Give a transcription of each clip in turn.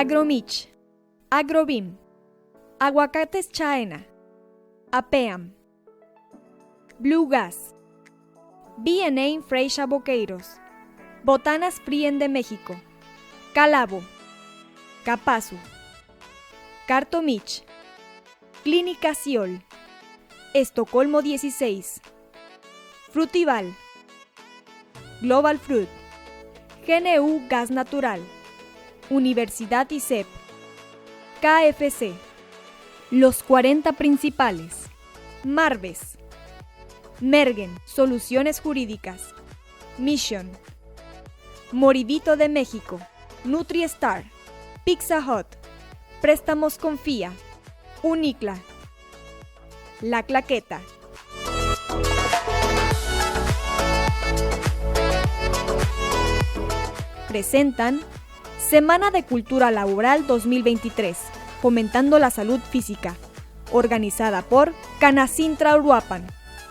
Agromich, Agrobim, Aguacates Chaena, Apeam, Blue Gas, B&A Freixa Boqueiros, Botanas Frien de México, Calabo, Capazu, Cartomich, Clínica Ciol, Estocolmo 16, Frutival, Global Fruit, GNU Gas Natural, Universidad ISEP, KFC, Los 40 Principales, Marves, Mergen, Soluciones Jurídicas, Mission, Moribito de México, NutriStar, Pizza Hut, Préstamos Confía, Unicla, La Claqueta. Presentan Semana de Cultura Laboral 2023, fomentando la salud física, organizada por Canacintra Uruapan,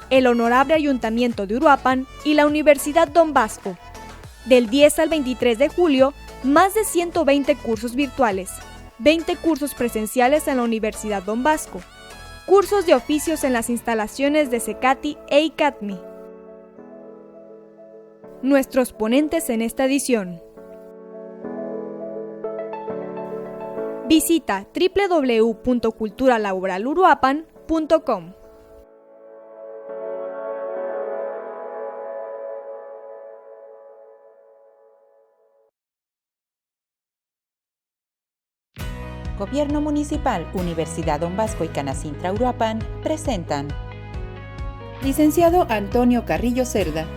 el Honorable Ayuntamiento de Uruapan y la Universidad Don Bosco. Del 10 al 23 de julio, más de 120 cursos virtuales, 20 cursos presenciales en la Universidad Don Bosco, cursos de oficios en las instalaciones de CECATI e ICATMI. Nuestros ponentes en esta edición. Visita www.culturalaboraluruapan.com. Gobierno Municipal, Universidad Don Bosco y Canacintra Uruapan presentan Licenciado Antonio Carrillo Cerda.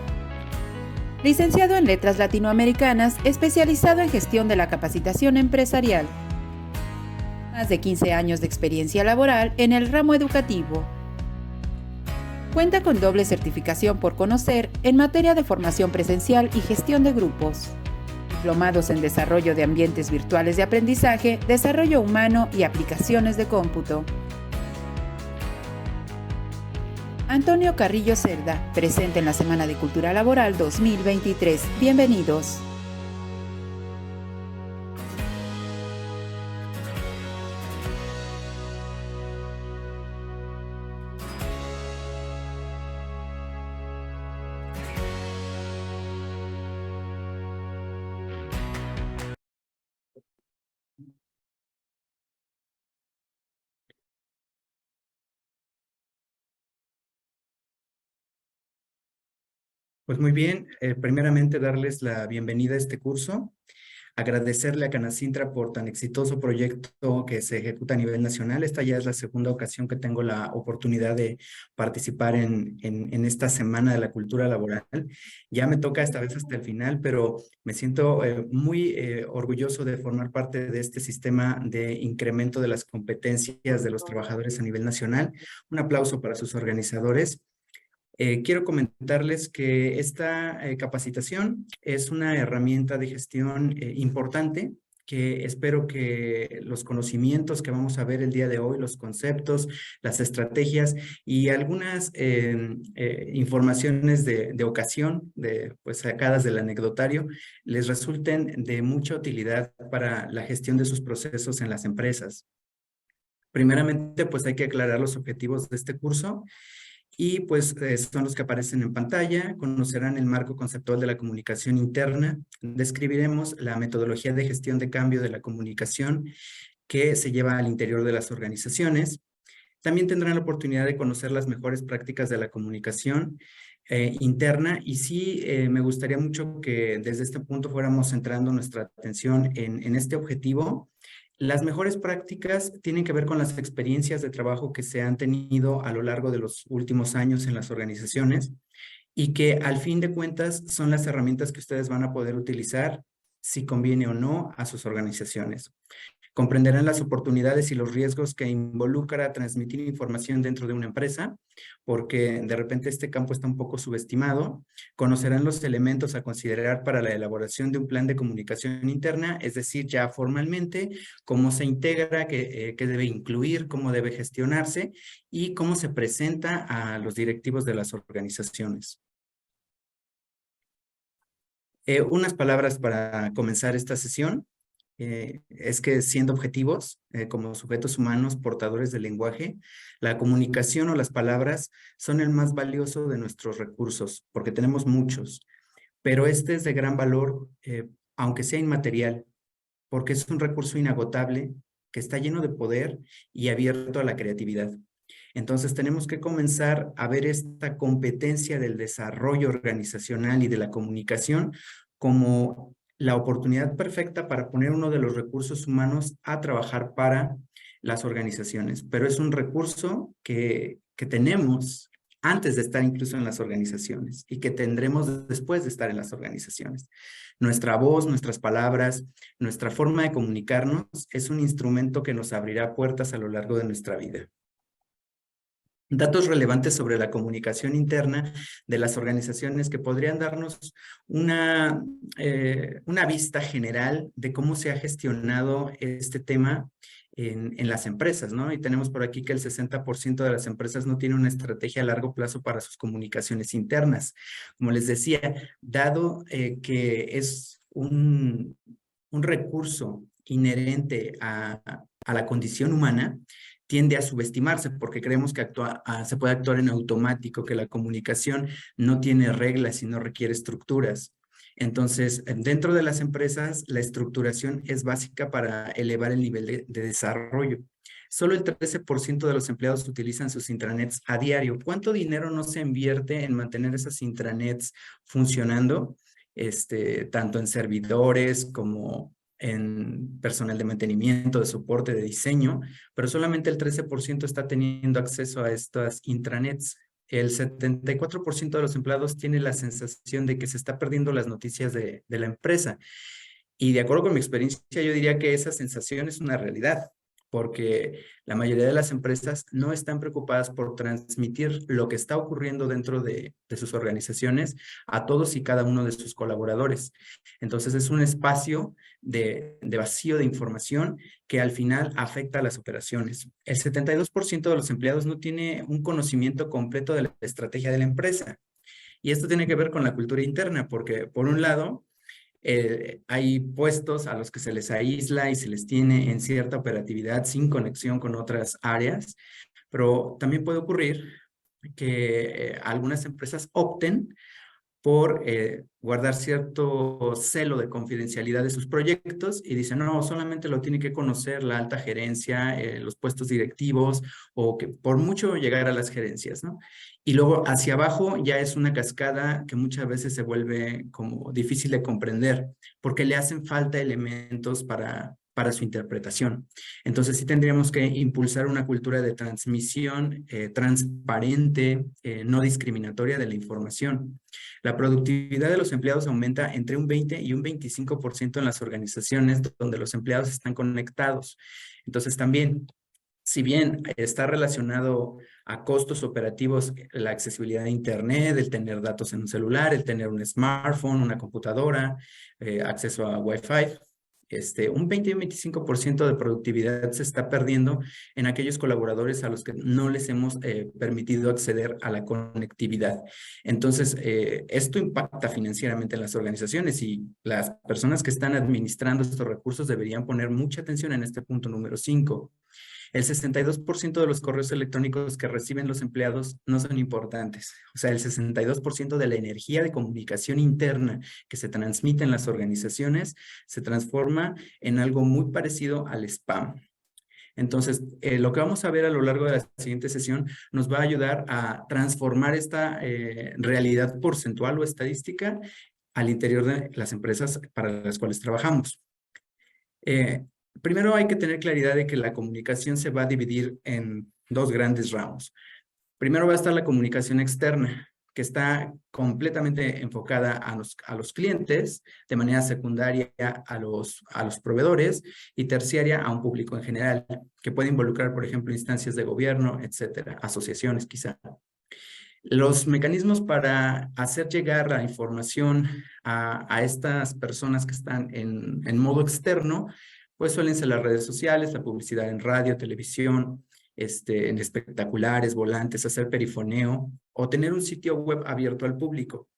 Licenciado en Letras Latinoamericanas, especializado en gestión de la capacitación empresarial. Más de 15 años de experiencia laboral en el ramo educativo. Cuenta con doble certificación por conocer en materia de formación presencial y gestión de grupos. Diplomados en desarrollo de ambientes virtuales de aprendizaje, desarrollo humano y aplicaciones de cómputo. Antonio Carrillo Cerda, presente en la Semana de Cultura Laboral 2023. Bienvenidos. Pues muy bien, primeramente darles la bienvenida a este curso, agradecerle a Canacintra por tan exitoso proyecto que se ejecuta a nivel nacional. Esta ya es la segunda ocasión que tengo la oportunidad de participar en esta Semana de la Cultura Laboral. Ya me toca esta vez hasta el final, pero me siento muy orgulloso de formar parte de este sistema de incremento de las competencias de los trabajadores a nivel nacional. Un aplauso para sus organizadores. Quiero comentarles que esta capacitación es una herramienta de gestión importante, que espero que los conocimientos que vamos a ver el día de hoy, los conceptos, las estrategias y algunas informaciones de ocasión, pues sacadas del anecdotario, les resulten de mucha utilidad para la gestión de sus procesos en las empresas. Primeramente, pues hay que aclarar los objetivos de este curso. Y pues son los que aparecen en pantalla. Conocerán el marco conceptual de la comunicación interna. Describiremos la metodología de gestión de cambio de la comunicación que se lleva al interior de las organizaciones. También tendrán la oportunidad de conocer las mejores prácticas de la comunicación interna, y sí me gustaría mucho que desde este punto fuéramos centrando nuestra atención en este objetivo. Las mejores prácticas tienen que ver con las experiencias de trabajo que se han tenido a lo largo de los últimos años en las organizaciones y que al fin de cuentas son las herramientas que ustedes van a poder utilizar, si conviene o no, a sus organizaciones. Comprenderán las oportunidades y los riesgos que involucra transmitir información dentro de una empresa, porque de repente este campo está un poco subestimado. Conocerán los elementos a considerar para la elaboración de un plan de comunicación interna, es decir, ya formalmente, cómo se integra, qué debe incluir, cómo debe gestionarse y cómo se presenta a los directivos de las organizaciones. Unas palabras para comenzar esta sesión. es que siendo objetivos, como sujetos humanos portadores del lenguaje, la comunicación o las palabras son el más valioso de nuestros recursos, porque tenemos muchos, pero este es de gran valor, aunque sea inmaterial, porque es un recurso inagotable que está lleno de poder y abierto a la creatividad. Entonces tenemos que comenzar a ver esta competencia del desarrollo organizacional y de la comunicación como la oportunidad perfecta para poner uno de los recursos humanos a trabajar para las organizaciones. Pero es un recurso que tenemos antes de estar incluso en las organizaciones y que tendremos después de estar en las organizaciones. Nuestra voz, nuestras palabras, nuestra forma de comunicarnos es un instrumento que nos abrirá puertas a lo largo de nuestra vida. Datos relevantes sobre la comunicación interna de las organizaciones que podrían darnos una vista general de cómo se ha gestionado este tema en las empresas, ¿no? Y tenemos por aquí que el 60% de las empresas no tiene una estrategia a largo plazo para sus comunicaciones internas. Como les decía, dado que es un recurso inherente a la condición humana, tiende a subestimarse porque creemos que se puede actuar en automático, que la comunicación no tiene reglas y no requiere estructuras. Entonces, dentro de las empresas, la estructuración es básica para elevar el nivel de desarrollo. Solo el 13% de los empleados utilizan sus intranets a diario. ¿Cuánto dinero no se invierte en mantener esas intranets funcionando? Tanto en servidores como en personal de mantenimiento, de soporte, de diseño, pero solamente el 13% está teniendo acceso a estas intranets. El 74% de los empleados tiene la sensación de que se está perdiendo las noticias de la empresa. Y de acuerdo con mi experiencia, yo diría que esa sensación es una realidad, porque la mayoría de las empresas no están preocupadas por transmitir lo que está ocurriendo dentro de sus organizaciones a todos y cada uno de sus colaboradores. Entonces es un espacio de vacío de información que al final afecta a las operaciones. El 72% de los empleados no tiene un conocimiento completo de la estrategia de la empresa. Y esto tiene que ver con la cultura interna, porque por un lado, hay puestos a los que se les aísla y se les tiene en cierta operatividad sin conexión con otras áreas, pero también puede ocurrir que algunas empresas opten por guardar cierto celo de confidencialidad de sus proyectos y dicen, no, solamente lo tiene que conocer la alta gerencia, los puestos directivos o que por mucho llegar a las gerencias, ¿no? Y luego hacia abajo ya es una cascada que muchas veces se vuelve como difícil de comprender porque le hacen falta elementos para su interpretación. Entonces sí tendríamos que impulsar una cultura de transmisión transparente, no discriminatoria de la información. La productividad de los empleados aumenta entre un 20 y un 25% en las organizaciones donde los empleados están conectados. Entonces también, si bien está relacionado a costos operativos, la accesibilidad a Internet, el tener datos en un celular, el tener un smartphone, una computadora, acceso a Wi-Fi, un 20 y un 25% de productividad se está perdiendo en aquellos colaboradores a los que no les hemos permitido acceder a la conectividad. Entonces, esto impacta financieramente en las organizaciones y las personas que están administrando estos recursos deberían poner mucha atención en este punto número 5. El 62% de los correos electrónicos que reciben los empleados no son importantes. O sea, el 62% de la energía de comunicación interna que se transmite en las organizaciones se transforma en algo muy parecido al spam. Entonces, lo que vamos a ver a lo largo de la siguiente sesión nos va a ayudar a transformar esta realidad porcentual o estadística al interior de las empresas para las cuales trabajamos. Primero hay que tener claridad de que la comunicación se va a dividir en dos grandes ramos. Primero va a estar la comunicación externa, que está completamente enfocada a los clientes, de manera secundaria a los proveedores y terciaria a un público en general, que puede involucrar, por ejemplo, instancias de gobierno, etcétera, asociaciones quizá. Los mecanismos para hacer llegar la información a estas personas que están en modo externo, pues suelen ser las redes sociales, la publicidad en radio, televisión, en espectaculares, volantes, hacer perifoneo o tener un sitio web abierto al público.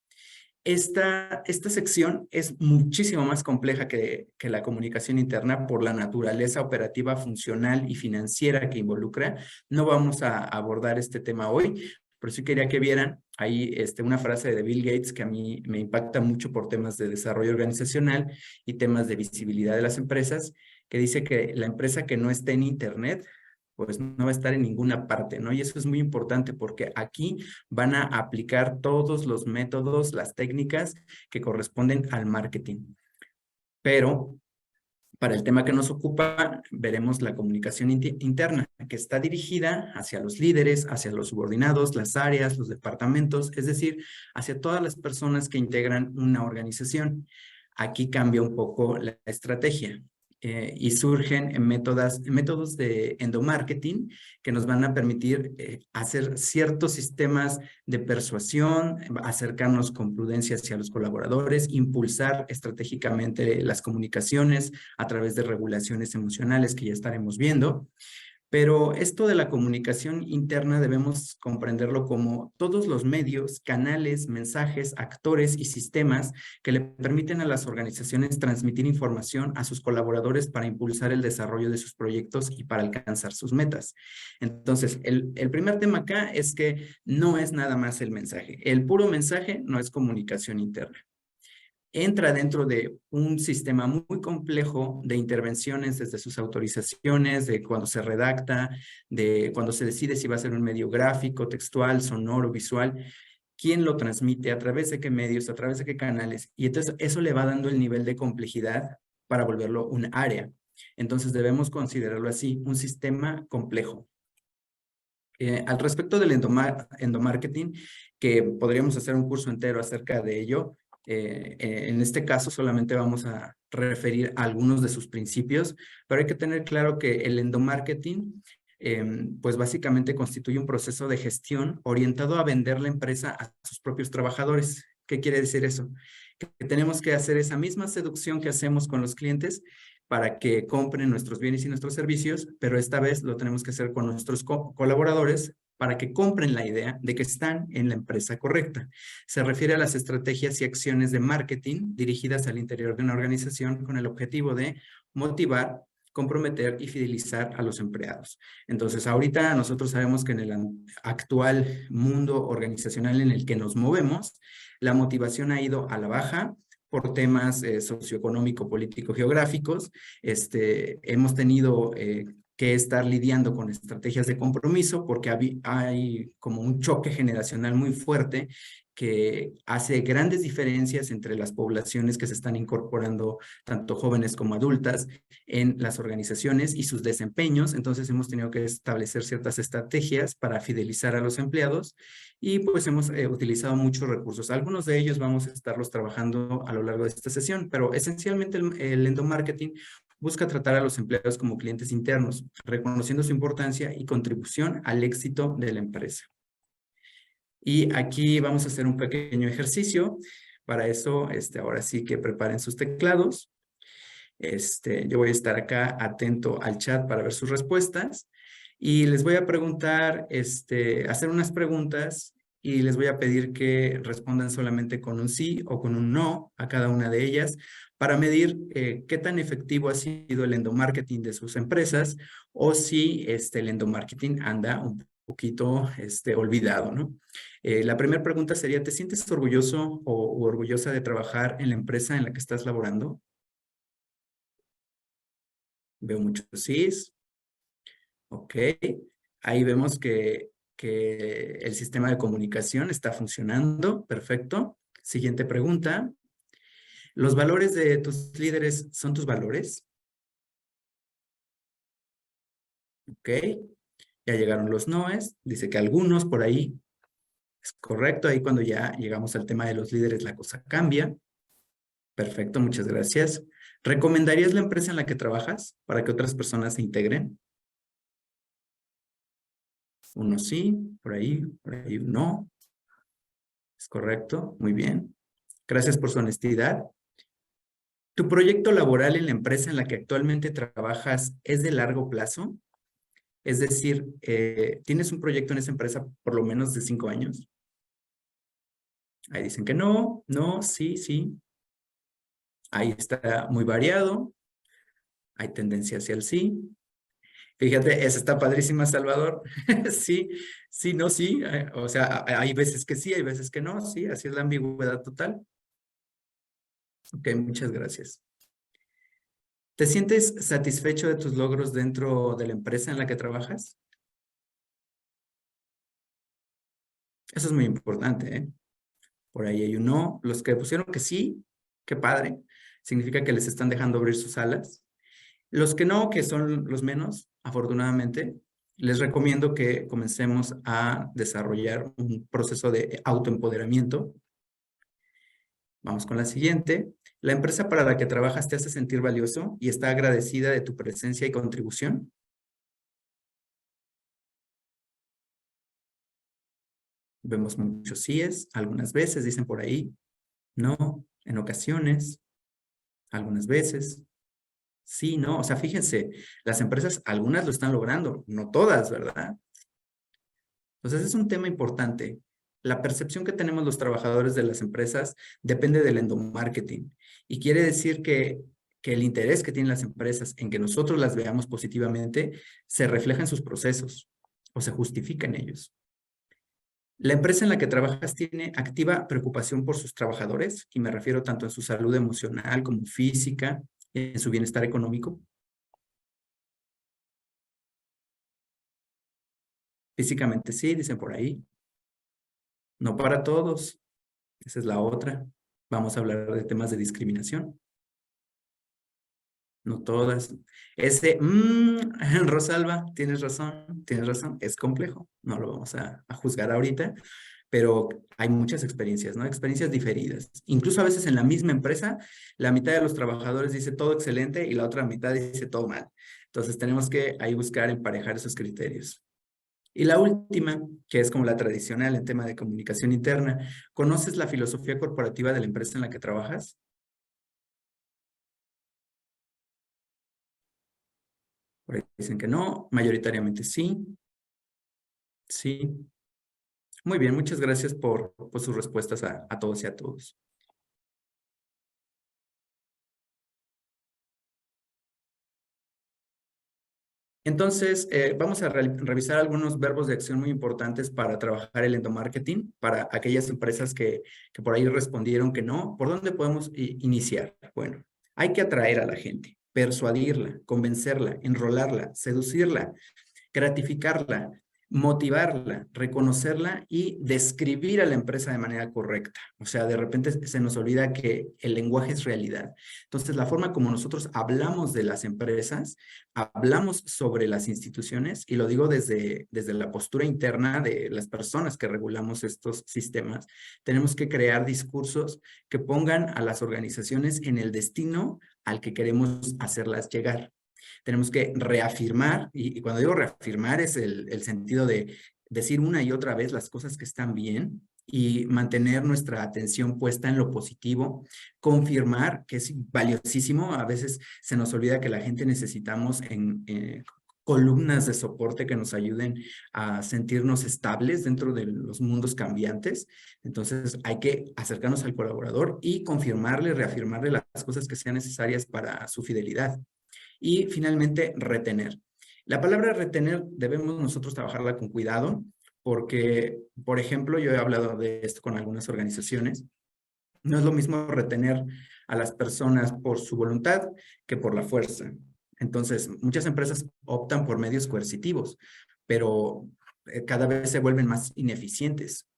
Esta sección es muchísimo más compleja que la comunicación interna por la naturaleza operativa, funcional y financiera que involucra. No vamos a abordar este tema hoy, pero sí quería que vieran ahí una frase de Bill Gates que a mí me impacta mucho por temas de desarrollo organizacional y temas de visibilidad de las empresas, que dice que la empresa que no esté en Internet pues no va a estar en ninguna parte, ¿no? Y eso es muy importante porque aquí van a aplicar todos los métodos, las técnicas que corresponden al marketing. Pero para el tema que nos ocupa, veremos la comunicación interna, que está dirigida hacia los líderes, hacia los subordinados, las áreas, los departamentos, es decir, hacia todas las personas que integran una organización. Aquí cambia un poco la estrategia. Y surgen métodos de endomarketing que nos van a permitir hacer ciertos sistemas de persuasión, acercarnos con prudencia hacia los colaboradores, impulsar estratégicamente las comunicaciones a través de regulaciones emocionales que ya estaremos viendo. Pero esto de la comunicación interna debemos comprenderlo como todos los medios, canales, mensajes, actores y sistemas que le permiten a las organizaciones transmitir información a sus colaboradores para impulsar el desarrollo de sus proyectos y para alcanzar sus metas. Entonces, el primer tema acá es que no es nada más el mensaje. El puro mensaje no es comunicación interna. Entra dentro de un sistema muy complejo de intervenciones desde sus autorizaciones, de cuando se redacta, de cuando se decide si va a ser un medio gráfico, textual, sonoro, visual, quién lo transmite, a través de qué medios, a través de qué canales. Y entonces eso le va dando el nivel de complejidad para volverlo un área. Entonces debemos considerarlo así, un sistema complejo. Al respecto del endomarketing, que podríamos hacer un curso entero acerca de ello, en este caso solamente vamos a referir a algunos de sus principios, pero hay que tener claro que el endomarketing pues básicamente constituye un proceso de gestión orientado a vender la empresa a sus propios trabajadores. ¿Qué quiere decir eso? Que tenemos que hacer esa misma seducción que hacemos con los clientes para que compren nuestros bienes y nuestros servicios, pero esta vez lo tenemos que hacer con nuestros colaboradores para que compren la idea de que están en la empresa correcta. Se refiere a las estrategias y acciones de marketing dirigidas al interior de una organización con el objetivo de motivar, comprometer y fidelizar a los empleados. Entonces, ahorita nosotros sabemos que en el actual mundo organizacional en el que nos movemos, la motivación ha ido a la baja por temas socioeconómico-político-geográficos. Hemos tenido que estar lidiando con estrategias de compromiso porque hay como un choque generacional muy fuerte que hace grandes diferencias entre las poblaciones que se están incorporando, tanto jóvenes como adultas, en las organizaciones y sus desempeños. Entonces hemos tenido que establecer ciertas estrategias para fidelizar a los empleados y pues hemos utilizado muchos recursos. Algunos de ellos vamos a estarlos trabajando a lo largo de esta sesión, pero esencialmente el endomarketing busca tratar a los empleados como clientes internos, reconociendo su importancia y contribución al éxito de la empresa. Y aquí vamos a hacer un pequeño ejercicio. Para eso, ahora sí que preparen sus teclados. Yo voy a estar acá atento al chat para ver sus respuestas. Y les voy a preguntar, hacer unas preguntas y les voy a pedir que respondan solamente con un sí o con un no a cada una de ellas para medir qué tan efectivo ha sido el endomarketing de sus empresas o si el endomarketing anda un poquito olvidado, ¿no? La primera pregunta sería, ¿te sientes orgulloso o orgullosa de trabajar en la empresa en la que estás laborando? Veo muchos sís. Ok. Ahí vemos que el sistema de comunicación está funcionando. Perfecto. Siguiente pregunta. ¿Los valores de tus líderes son tus valores? Ok. Ya llegaron los noes. Dice que algunos por ahí. Es correcto. Ahí cuando ya llegamos al tema de los líderes la cosa cambia. Perfecto. Muchas gracias. ¿Recomendarías la empresa en la que trabajas para que otras personas se integren? Uno sí, por ahí un no. Es correcto, muy bien. Gracias por su honestidad. ¿Tu proyecto laboral en la empresa en la que actualmente trabajas es de largo plazo? Es decir, ¿tienes un proyecto en esa empresa por lo menos de 5 años? Ahí dicen que no, no, sí, sí. Ahí está muy variado. Hay tendencia hacia el sí. Fíjate, esa está padrísima, Salvador. Sí, sí, no, sí. O sea, hay veces que sí, hay veces que no. Sí, así es la ambigüedad total. Ok, muchas gracias. ¿Te sientes satisfecho de tus logros dentro de la empresa en la que trabajas? Eso es muy importante, ¿eh? Por ahí hay un no. Los que pusieron que sí, qué padre. Significa que les están dejando abrir sus alas. Los que no, que son los menos, afortunadamente, les recomiendo que comencemos a desarrollar un proceso de autoempoderamiento. Vamos con la siguiente. ¿La empresa para la que trabajas te hace sentir valioso y está agradecida de tu presencia y contribución? Vemos muchos síes, algunas veces, dicen por ahí, no, en ocasiones, algunas veces, sí, no. O sea, fíjense, las empresas, algunas lo están logrando, no todas, ¿verdad? Entonces, es un tema importante. La percepción que tenemos los trabajadores de las empresas depende del endomarketing. Y quiere decir que el interés que tienen las empresas en que nosotros las veamos positivamente se refleja en sus procesos o se justifica en ellos. La empresa en la que trabajas tiene activa preocupación por sus trabajadores, y me refiero tanto en su salud emocional como física, en su bienestar económico. Físicamente sí, dicen por ahí. No para todos. Esa es la otra. Vamos a hablar de temas de discriminación. No todas. Rosalba, tienes razón, es complejo. No lo vamos a juzgar ahorita, pero hay muchas experiencias, ¿no? Experiencias diferidas. Incluso a veces en la misma empresa, la mitad de los trabajadores dice todo excelente y la otra mitad dice todo mal. Entonces tenemos que ahí buscar emparejar esos criterios. Y la última, que es como la tradicional en tema de comunicación interna, ¿conoces la filosofía corporativa de la empresa en la que trabajas? Por ahí dicen que no, mayoritariamente sí, sí. Muy bien, muchas gracias por sus respuestas a todos y a todos. Entonces, vamos a revisar algunos verbos de acción muy importantes para trabajar el endomarketing, para aquellas empresas que por ahí respondieron que no. ¿Por dónde podemos iniciar? Bueno, hay que atraer a la gente, persuadirla, convencerla, enrolarla, seducirla, gratificarla, motivarla, reconocerla y describir a la empresa de manera correcta. O sea, de repente se nos olvida que el lenguaje es realidad. Entonces, la forma como nosotros hablamos de las empresas, hablamos sobre las instituciones, y lo digo desde la postura interna de las personas que regulamos estos sistemas, tenemos que crear discursos que pongan a las organizaciones en el destino al que queremos hacerlas llegar. Tenemos que reafirmar, y cuando digo reafirmar es el sentido de decir una y otra vez las cosas que están bien y mantener nuestra atención puesta en lo positivo, confirmar, que es valiosísimo. A veces se nos olvida que la gente necesitamos columnas de soporte que nos ayuden a sentirnos estables dentro de los mundos cambiantes. Entonces hay que acercarnos al colaborador y confirmarle, reafirmarle las cosas que sean necesarias para su fidelidad. Y finalmente, retener. La palabra retener debemos nosotros trabajarla con cuidado porque, por ejemplo, yo he hablado de esto con algunas organizaciones. No es lo mismo retener a las personas por su voluntad que por la fuerza. Entonces, muchas empresas optan por medios coercitivos, pero cada vez se vuelven más ineficientes.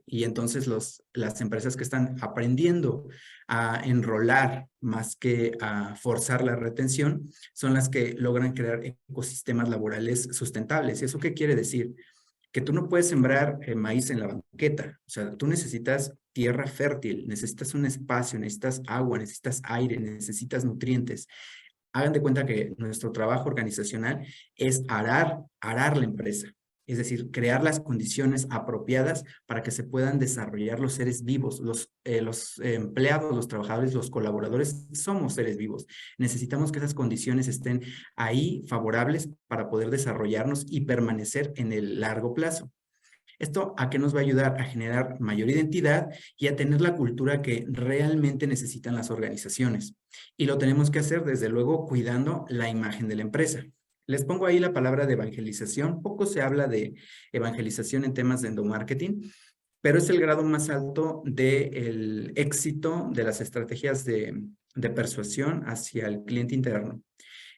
Y entonces las empresas que están aprendiendo a enrolar más que a forzar la retención son las que logran crear ecosistemas laborales sustentables. ¿Y eso qué quiere decir? Que tú no puedes sembrar maíz en la banqueta. O sea, tú necesitas tierra fértil, necesitas un espacio, necesitas agua, necesitas aire, necesitas nutrientes. Hagan de cuenta que nuestro trabajo organizacional es arar la empresa. Es decir, crear las condiciones apropiadas para que se puedan desarrollar los seres vivos. Los empleados, los trabajadores, los colaboradores somos seres vivos. Necesitamos que esas condiciones estén ahí favorables para poder desarrollarnos y permanecer en el largo plazo. ¿Esto a qué nos va a ayudar? A generar mayor identidad y a tener la cultura que realmente necesitan las organizaciones. Y lo tenemos que hacer, desde luego, cuidando la imagen de la empresa. Les pongo ahí la palabra de evangelización. Poco se habla de evangelización en temas de endomarketing, pero es el grado más alto del éxito de las estrategias de persuasión hacia el cliente interno.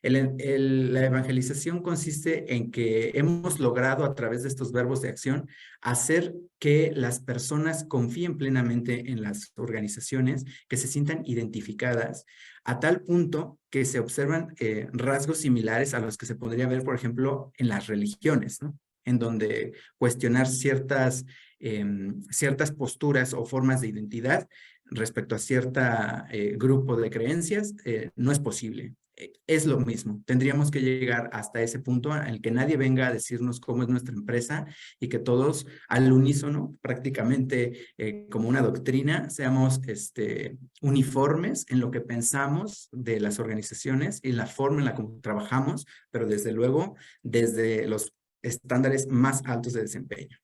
La evangelización consiste en que hemos logrado, a través de estos verbos de acción, hacer que las personas confíen plenamente en las organizaciones, que se sientan identificadas, a tal punto que se observan rasgos similares a los que se podría ver, por ejemplo, en las religiones, ¿no? En donde cuestionar ciertas posturas o formas de identidad respecto a cierto grupo de creencias no es posible. Es lo mismo. Tendríamos que llegar hasta ese punto en el que nadie venga a decirnos cómo es nuestra empresa y que todos al unísono, prácticamente como una doctrina, seamos uniformes en lo que pensamos de las organizaciones y la forma en la que trabajamos, pero desde luego desde los estándares más altos de desempeño.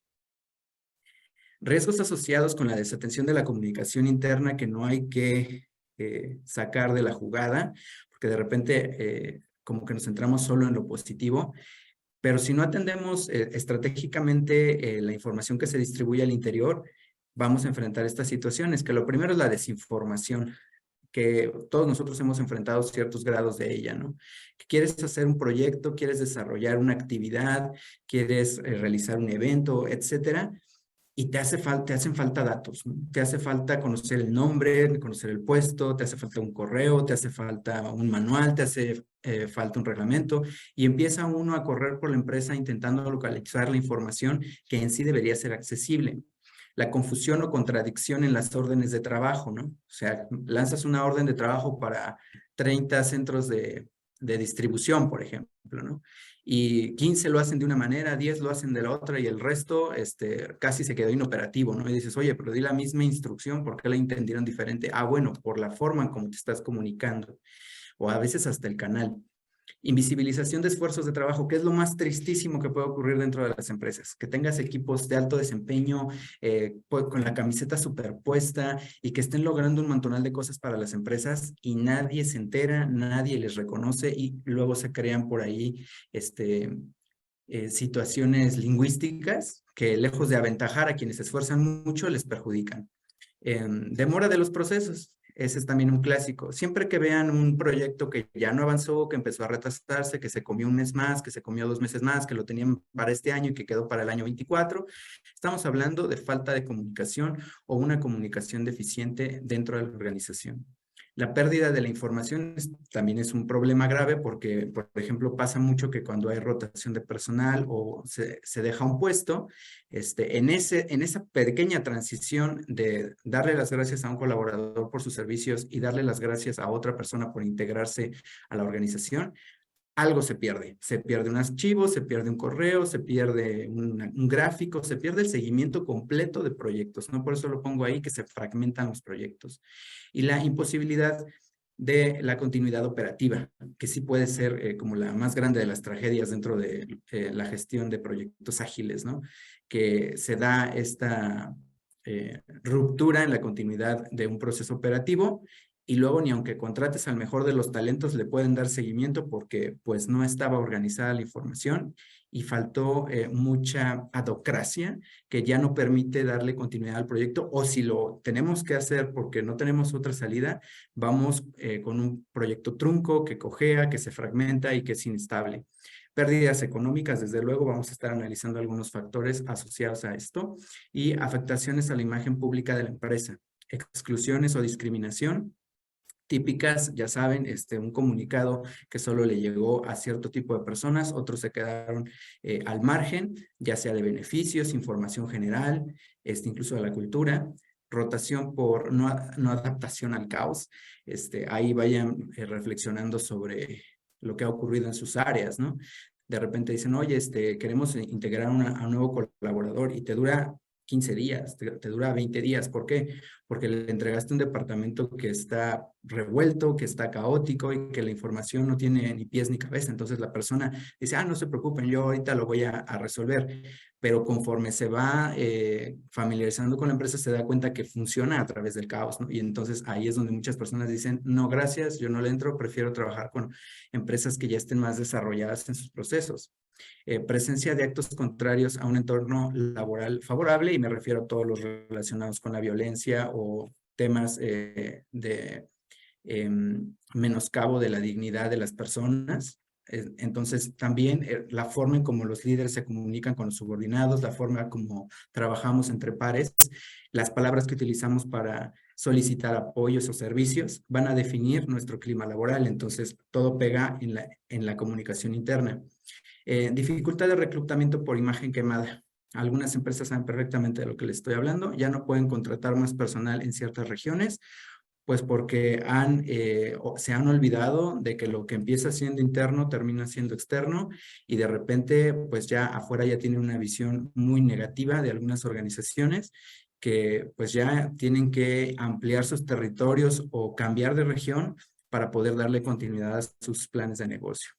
Riesgos asociados con la desatención de la comunicación interna que no hay que sacar de la jugada, porque de repente como que nos centramos solo en lo positivo, pero si no atendemos estratégicamente la información que se distribuye al interior, vamos a enfrentar estas situaciones, que lo primero es la desinformación, que todos nosotros hemos enfrentado ciertos grados de ella, ¿no? Que quieres hacer un proyecto, quieres desarrollar una actividad, quieres realizar un evento, etcétera, y te hacen falta datos, ¿no? Te hace falta conocer el nombre, conocer el puesto, te hace falta un correo, te hace falta un manual, te hace falta un reglamento, y empieza uno a correr por la empresa intentando localizar la información que en sí debería ser accesible. La confusión o contradicción en las órdenes de trabajo, ¿no? O sea, lanzas una orden de trabajo para 30 centros de distribución, por ejemplo, ¿no? Y 15 lo hacen de una manera, 10 lo hacen de la otra y el resto casi se quedó inoperativo, ¿no? Y dices, oye, pero di la misma instrucción, ¿por qué la entendieron diferente? Ah, bueno, por la forma en cómo te estás comunicando, o a veces hasta el canal. Invisibilización de esfuerzos de trabajo, que es lo más tristísimo que puede ocurrir dentro de las empresas, que tengas equipos de alto desempeño con la camiseta superpuesta y que estén logrando un montonal de cosas para las empresas y nadie se entera, nadie les reconoce y luego se crean por ahí situaciones lingüísticas que, lejos de aventajar a quienes se esfuerzan mucho, les perjudican. Demora de los procesos. Ese es también un clásico. Siempre que vean un proyecto que ya no avanzó, que empezó a retrasarse, que se comió un mes más, que se comió 2 meses más, que lo tenían para este año y que quedó para el año 24, estamos hablando de falta de comunicación o una comunicación deficiente dentro de la organización. La pérdida de la información también es un problema grave porque, por ejemplo, pasa mucho que cuando hay rotación de personal o se deja un puesto, en esa pequeña transición de darle las gracias a un colaborador por sus servicios y darle las gracias a otra persona por integrarse a la organización, algo se pierde. Se pierde un archivo, se pierde un correo, se pierde un gráfico, se pierde el seguimiento completo de proyectos, ¿no? Por eso lo pongo ahí, que se fragmentan los proyectos. Y la imposibilidad de la continuidad operativa, que sí puede ser como la más grande de las tragedias dentro de la gestión de proyectos ágiles, ¿no? Que se da esta ruptura en la continuidad de un proceso operativo y luego ni aunque contrates al mejor de los talentos le pueden dar seguimiento porque pues no estaba organizada la información y faltó mucha adocracia que ya no permite darle continuidad al proyecto, o si lo tenemos que hacer porque no tenemos otra salida, vamos con un proyecto trunco que cojea, que se fragmenta y que es inestable. Pérdidas económicas, desde luego, vamos a estar analizando algunos factores asociados a esto, y afectaciones a la imagen pública de la empresa, exclusiones o discriminación típicas, ya saben, un comunicado que solo le llegó a cierto tipo de personas, otros se quedaron al margen, ya sea de beneficios, información general, incluso de la cultura, rotación por no adaptación al caos. Ahí vayan reflexionando sobre lo que ha ocurrido en sus áreas, ¿no? De repente dicen, oye, queremos integrar a un nuevo colaborador y te dura 15 días, te dura 20 días. ¿Por qué? Porque le entregaste un departamento que está revuelto, que está caótico y que la información no tiene ni pies ni cabeza. Entonces la persona dice, no se preocupen, yo ahorita lo voy a resolver. Pero conforme se va familiarizando con la empresa, se da cuenta que funciona a través del caos, ¿no? Y entonces ahí es donde muchas personas dicen, no, gracias, yo no le entro, prefiero trabajar con empresas que ya estén más desarrolladas en sus procesos. Presencia de actos contrarios a un entorno laboral favorable, y me refiero a todos los relacionados con la violencia o temas de menoscabo de la dignidad de las personas. Entonces, también la forma en cómo los líderes se comunican con los subordinados, la forma como trabajamos entre pares, las palabras que utilizamos para solicitar apoyos o servicios van a definir nuestro clima laboral. Entonces, todo pega en la comunicación interna. Dificultad de reclutamiento por imagen quemada. Algunas empresas saben perfectamente de lo que les estoy hablando. Ya no pueden contratar más personal en ciertas regiones, pues porque se han olvidado de que lo que empieza siendo interno termina siendo externo, y de repente pues ya afuera ya tienen una visión muy negativa de algunas organizaciones que pues ya tienen que ampliar sus territorios o cambiar de región para poder darle continuidad a sus planes de negocio.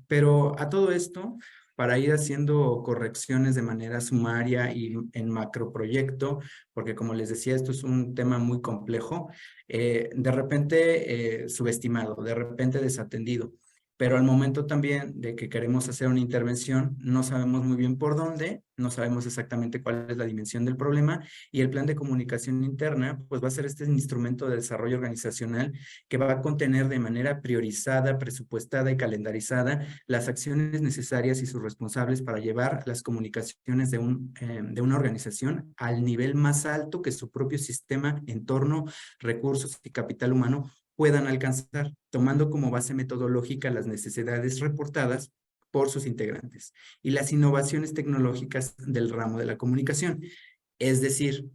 Pero a todo esto, para ir haciendo correcciones de manera sumaria y en macroproyecto, porque como les decía, esto es un tema muy complejo, de repente subestimado, de repente desatendido. Pero al momento también de que queremos hacer una intervención, no sabemos muy bien por dónde, no sabemos exactamente cuál es la dimensión del problema, y el plan de comunicación interna pues va a ser este instrumento de desarrollo organizacional que va a contener de manera priorizada, presupuestada y calendarizada las acciones necesarias y sus responsables para llevar las comunicaciones de una organización al nivel más alto que su propio sistema, entorno, recursos y capital humano puedan alcanzar, tomando como base metodológica las necesidades reportadas por sus integrantes y las innovaciones tecnológicas del ramo de la comunicación. Es decir,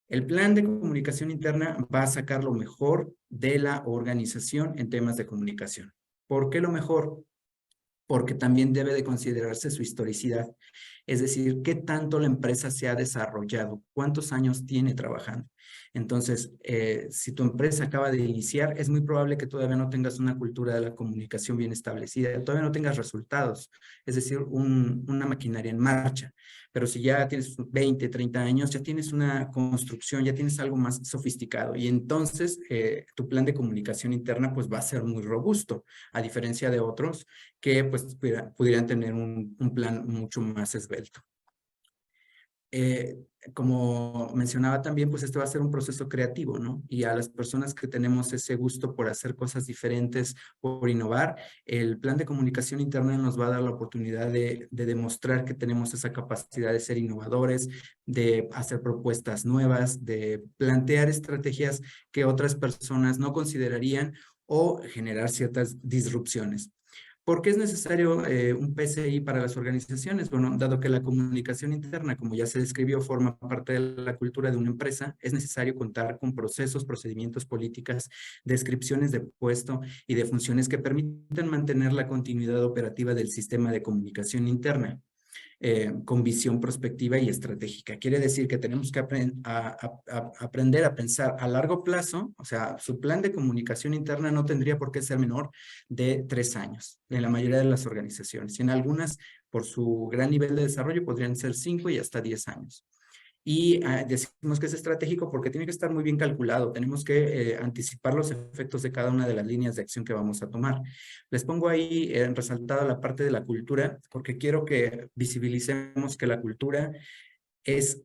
el plan de comunicación interna va a sacar lo mejor de la organización en temas de comunicación. ¿Por qué lo mejor? Porque también debe de considerarse su historicidad. Es decir, qué tanto la empresa se ha desarrollado, cuántos años tiene trabajando. Entonces, si tu empresa acaba de iniciar, es muy probable que todavía no tengas una cultura de la comunicación bien establecida, todavía no tengas resultados, es decir, una maquinaria en marcha. Pero si ya tienes 20, 30 años, ya tienes una construcción, ya tienes algo más sofisticado, y entonces tu plan de comunicación interna pues va a ser muy robusto, a diferencia de otros que pues pudieran tener un plan mucho más esbelto. Como mencionaba también, pues este va a ser un proceso creativo, ¿no? Y a las personas que tenemos ese gusto por hacer cosas diferentes, por innovar, el plan de comunicación interna nos va a dar la oportunidad de demostrar que tenemos esa capacidad de ser innovadores, de hacer propuestas nuevas, de plantear estrategias que otras personas no considerarían o generar ciertas disrupciones. ¿Por qué es necesario un PCI para las organizaciones? Bueno, dado que la comunicación interna, como ya se describió, forma parte de la cultura de una empresa, es necesario contar con procesos, procedimientos, políticas, descripciones de puesto y de funciones que permitan mantener la continuidad operativa del sistema de comunicación interna. Con visión prospectiva y estratégica. Quiere decir que tenemos que aprender a pensar a largo plazo. O sea, su plan de comunicación interna no tendría por qué ser menor de 3 años en la mayoría de las organizaciones. Y en algunas, por su gran nivel de desarrollo, podrían ser 5 y hasta 10 años. Y decimos que es estratégico porque tiene que estar muy bien calculado. Tenemos que anticipar los efectos de cada una de las líneas de acción que vamos a tomar. Les pongo ahí resaltada la parte de la cultura, porque quiero que visibilicemos que la cultura es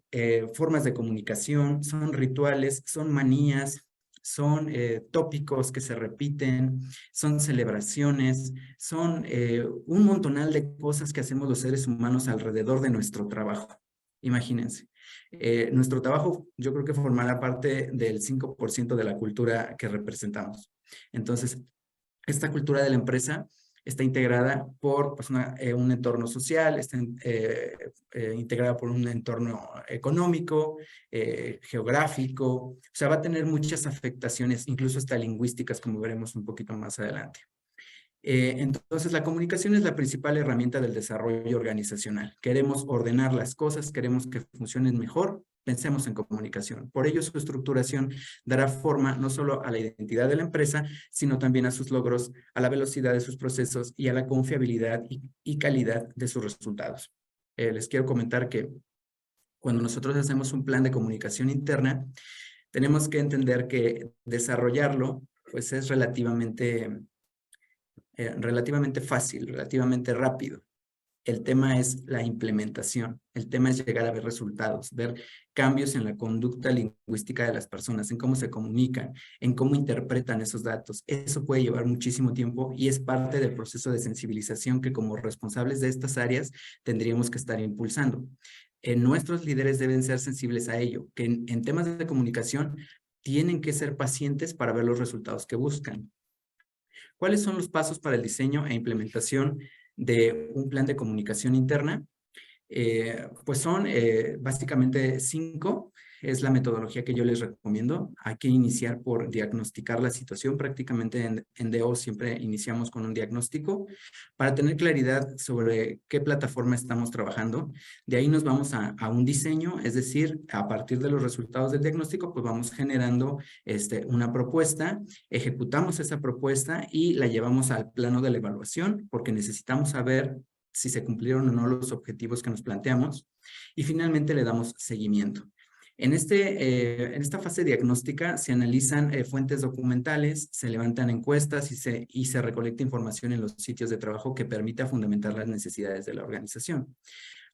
formas de comunicación, son rituales, son manías, son tópicos que se repiten, son celebraciones, son un montonal de cosas que hacemos los seres humanos alrededor de nuestro trabajo. Imagínense. Nuestro trabajo yo creo que formará parte del 5% de la cultura que representamos. Entonces, esta cultura de la empresa está integrada por pues, un entorno social, está integrada por un entorno económico, geográfico, o sea, va a tener muchas afectaciones, incluso hasta lingüísticas, como veremos un poquito más adelante. Entonces, la comunicación es la principal herramienta del desarrollo organizacional. Queremos ordenar las cosas, queremos que funcionen mejor, pensemos en comunicación. Por ello, su estructuración dará forma no solo a la identidad de la empresa, sino también a sus logros, a la velocidad de sus procesos y a la confiabilidad y calidad de sus resultados. Les quiero comentar que cuando nosotros hacemos un plan de comunicación interna, tenemos que entender que desarrollarlo pues es relativamente fácil, relativamente rápido. El tema es la implementación, el tema es llegar a ver resultados, ver cambios en la conducta lingüística de las personas, en cómo se comunican, en cómo interpretan esos datos. Eso puede llevar muchísimo tiempo y es parte del proceso de sensibilización que como responsables de estas áreas tendríamos que estar impulsando. Nuestros líderes deben ser sensibles a ello, que en temas de comunicación tienen que ser pacientes para ver los resultados que buscan. ¿Cuáles son los pasos para el diseño e implementación de un plan de comunicación interna? Pues son básicamente 5. Es la metodología que yo les recomiendo. Hay que iniciar por diagnosticar la situación. Prácticamente en DO siempre iniciamos con un diagnóstico para tener claridad sobre qué plataforma estamos trabajando. De ahí nos vamos a un diseño, es decir, a partir de los resultados del diagnóstico, pues vamos generando una propuesta, ejecutamos esa propuesta y la llevamos al plano de la evaluación porque necesitamos saber si se cumplieron o no los objetivos que nos planteamos, y finalmente le damos seguimiento. En esta fase diagnóstica se analizan fuentes documentales, se levantan encuestas y se recolecta información en los sitios de trabajo que permita fundamentar las necesidades de la organización.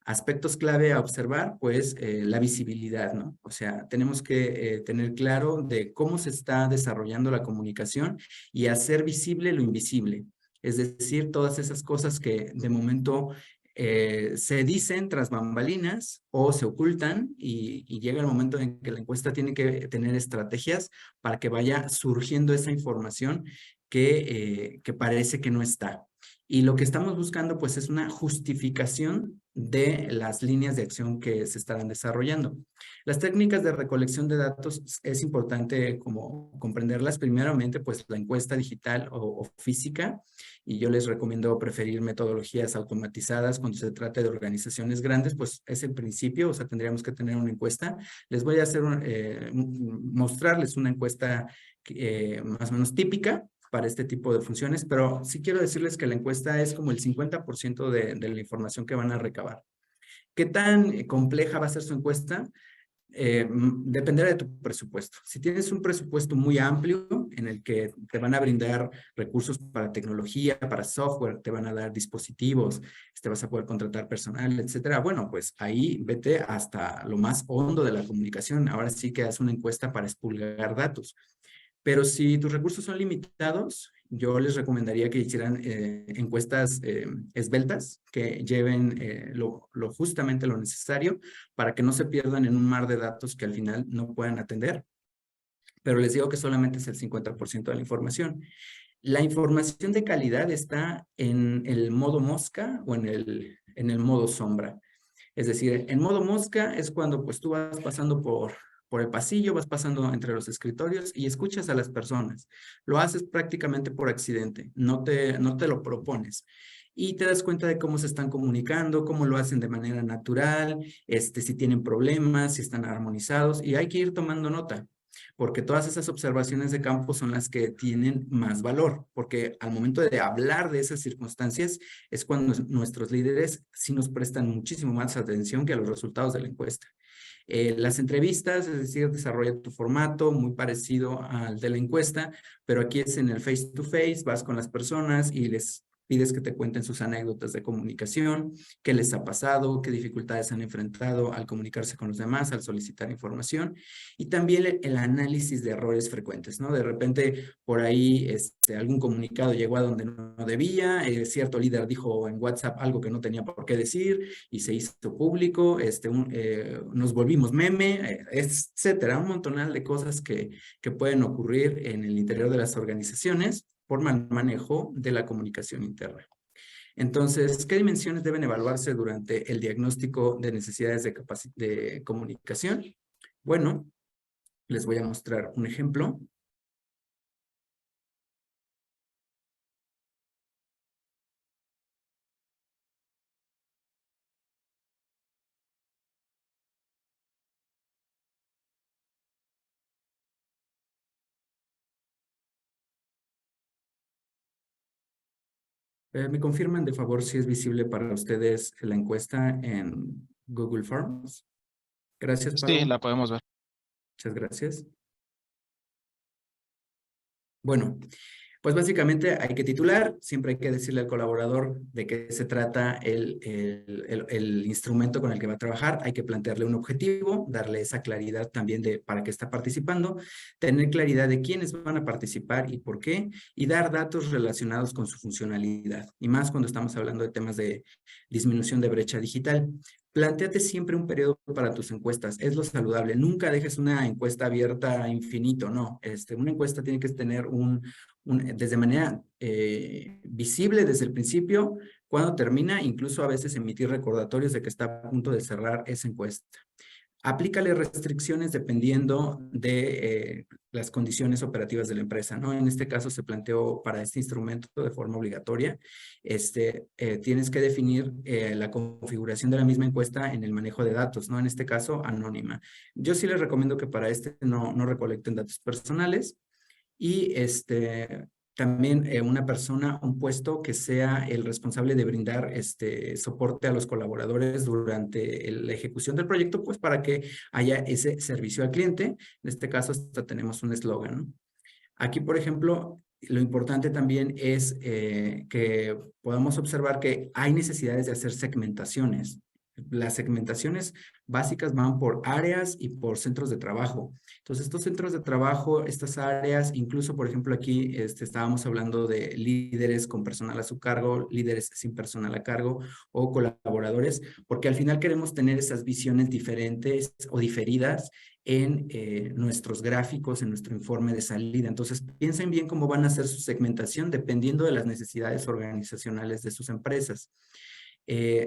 Aspectos clave a observar, pues la visibilidad, ¿no? O sea, tenemos que tener claro de cómo se está desarrollando la comunicación y hacer visible lo invisible. Es decir, todas esas cosas que de momento se dicen tras bambalinas o se ocultan y llega el momento en que la encuesta tiene que tener estrategias para que vaya surgiendo esa información que parece que no está. Y lo que estamos buscando pues es una justificación de las líneas de acción que se estarán desarrollando. Las técnicas de recolección de datos es importante como comprenderlas. Primeramente pues la encuesta digital o física, y yo les recomiendo preferir metodologías automatizadas cuando se trate de organizaciones grandes, pues es el principio, o sea, tendríamos que tener una encuesta. Les voy a hacer mostrarles una encuesta más o menos típica para este tipo de funciones, pero sí quiero decirles que la encuesta es como el 50% de la información que van a recabar. ¿Qué tan compleja va a ser su encuesta? Dependerá de tu presupuesto. Si tienes un presupuesto muy amplio en el que te van a brindar recursos para tecnología, para software, te van a dar dispositivos, vas a poder contratar personal, etcétera. Bueno, pues ahí vete hasta lo más hondo de la comunicación. Ahora sí que haz una encuesta para expurgar datos. Pero si tus recursos son limitados, yo les recomendaría que hicieran encuestas esbeltas, que lleven justamente lo necesario para que no se pierdan en un mar de datos que al final no puedan atender. Pero les digo que solamente es el 50% de la información. La información de calidad está en el modo mosca o en el modo sombra. Es decir, en modo mosca es cuando pues tú vas pasando por el pasillo, vas pasando entre los escritorios y escuchas a las personas. Lo haces prácticamente por accidente, no te lo propones. Y te das cuenta de cómo se están comunicando, cómo lo hacen de manera natural, si tienen problemas, si están armonizados, y hay que ir tomando nota, porque todas esas observaciones de campo son las que tienen más valor, porque al momento de hablar de esas circunstancias es cuando nuestros líderes sí nos prestan muchísimo más atención que a los resultados de la encuesta. Las entrevistas, es decir, desarrolla tu formato muy parecido al de la encuesta, pero aquí es en el face to face, vas con las personas y les pides que te cuenten sus anécdotas de comunicación, qué les ha pasado, qué dificultades han enfrentado al comunicarse con los demás, al solicitar información, y también el análisis de errores frecuentes, ¿no? De repente por ahí algún comunicado llegó a donde no debía, cierto líder dijo en WhatsApp algo que no tenía por qué decir y se hizo público, nos volvimos meme, etcétera, un montonal de cosas que pueden ocurrir en el interior de las organizaciones por mal manejo de la comunicación interna. Entonces, ¿qué dimensiones deben evaluarse durante el diagnóstico de necesidades de comunicación? Bueno, les voy a mostrar un ejemplo. ¿Me confirman de favor si es visible para ustedes la encuesta en Google Forms? Gracias, Sí, Pau. la podemos ver. Muchas gracias. Bueno, pues básicamente hay que titular, siempre hay que decirle al colaborador de qué se trata el instrumento con el que va a trabajar, hay que plantearle un objetivo, darle esa claridad también de para qué está participando, tener claridad de quiénes van a participar y por qué, y dar datos relacionados con su funcionalidad, y más cuando estamos hablando de temas de disminución de brecha digital. Plantéate siempre un periodo para tus encuestas, es lo saludable. Nunca dejes una encuesta abierta a infinito, no. Una encuesta tiene que tener desde manera visible desde el principio, cuando termina, incluso a veces emitir recordatorios de que está a punto de cerrar esa encuesta. Aplícale restricciones dependiendo de las condiciones operativas de la empresa, ¿no? En este caso se planteó para este instrumento de forma obligatoria. Tienes que definir la configuración de la misma encuesta en el manejo de datos, ¿no? En este caso, anónima. Yo sí les recomiendo que para no recolecten datos personales y también una persona, un puesto que sea el responsable de brindar soporte a los colaboradores durante la ejecución del proyecto, pues para que haya ese servicio al cliente. En este caso hasta tenemos un eslogan, ¿no? Aquí, por ejemplo, lo importante también es que podamos observar que hay necesidades de hacer segmentaciones. Las segmentaciones básicas van por áreas y por centros de trabajo. Entonces, estos centros de trabajo, estas áreas, incluso, por ejemplo, aquí estábamos hablando de líderes con personal a su cargo, líderes sin personal a cargo o colaboradores, porque al final queremos tener esas visiones diferentes o diferidas en nuestros gráficos, en nuestro informe de salida. Entonces, piensen bien cómo van a hacer su segmentación dependiendo de las necesidades organizacionales de sus empresas.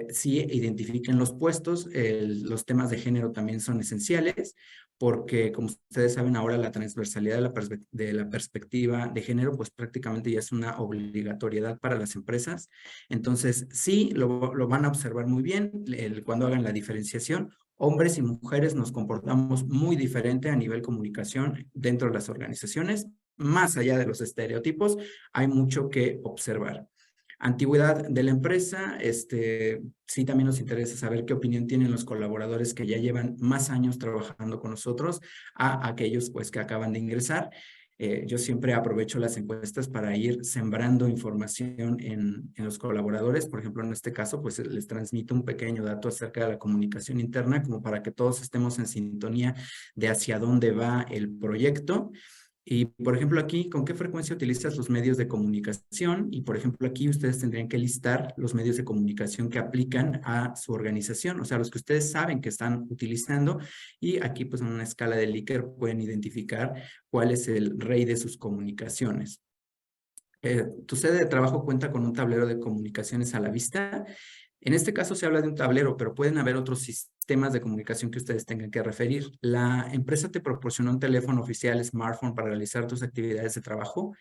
Sí, identifiquen los puestos, los temas de género también son esenciales, porque como ustedes saben ahora la transversalidad de la perspectiva de género, pues prácticamente ya es una obligatoriedad para las empresas. Entonces, sí, lo van a observar muy bien cuando hagan la diferenciación. Hombres y mujeres nos comportamos muy diferente a nivel comunicación dentro de las organizaciones. Más allá de los estereotipos, hay mucho que observar. Antigüedad de la empresa, sí también nos interesa saber qué opinión tienen los colaboradores que ya llevan más años trabajando con nosotros a aquellos pues que acaban de ingresar. Yo siempre aprovecho las encuestas para ir sembrando información en los colaboradores. Por ejemplo, en este caso, pues les transmito un pequeño dato acerca de la comunicación interna, como para que todos estemos en sintonía de hacia dónde va el proyecto. Y, por ejemplo, aquí, ¿con qué frecuencia utilizas los medios de comunicación? Y, por ejemplo, aquí ustedes tendrían que listar los medios de comunicación que aplican a su organización, o sea, los que ustedes saben que están utilizando. Y aquí, pues, en una escala de Likert pueden identificar cuál es el rey de sus comunicaciones. Tu sede de trabajo cuenta con un tablero de comunicaciones a la vista. En este caso se habla de un tablero, pero pueden haber otros sistemas de comunicación que ustedes tengan que referir. La empresa te proporcionó un teléfono oficial smartphone para realizar tus actividades de trabajo.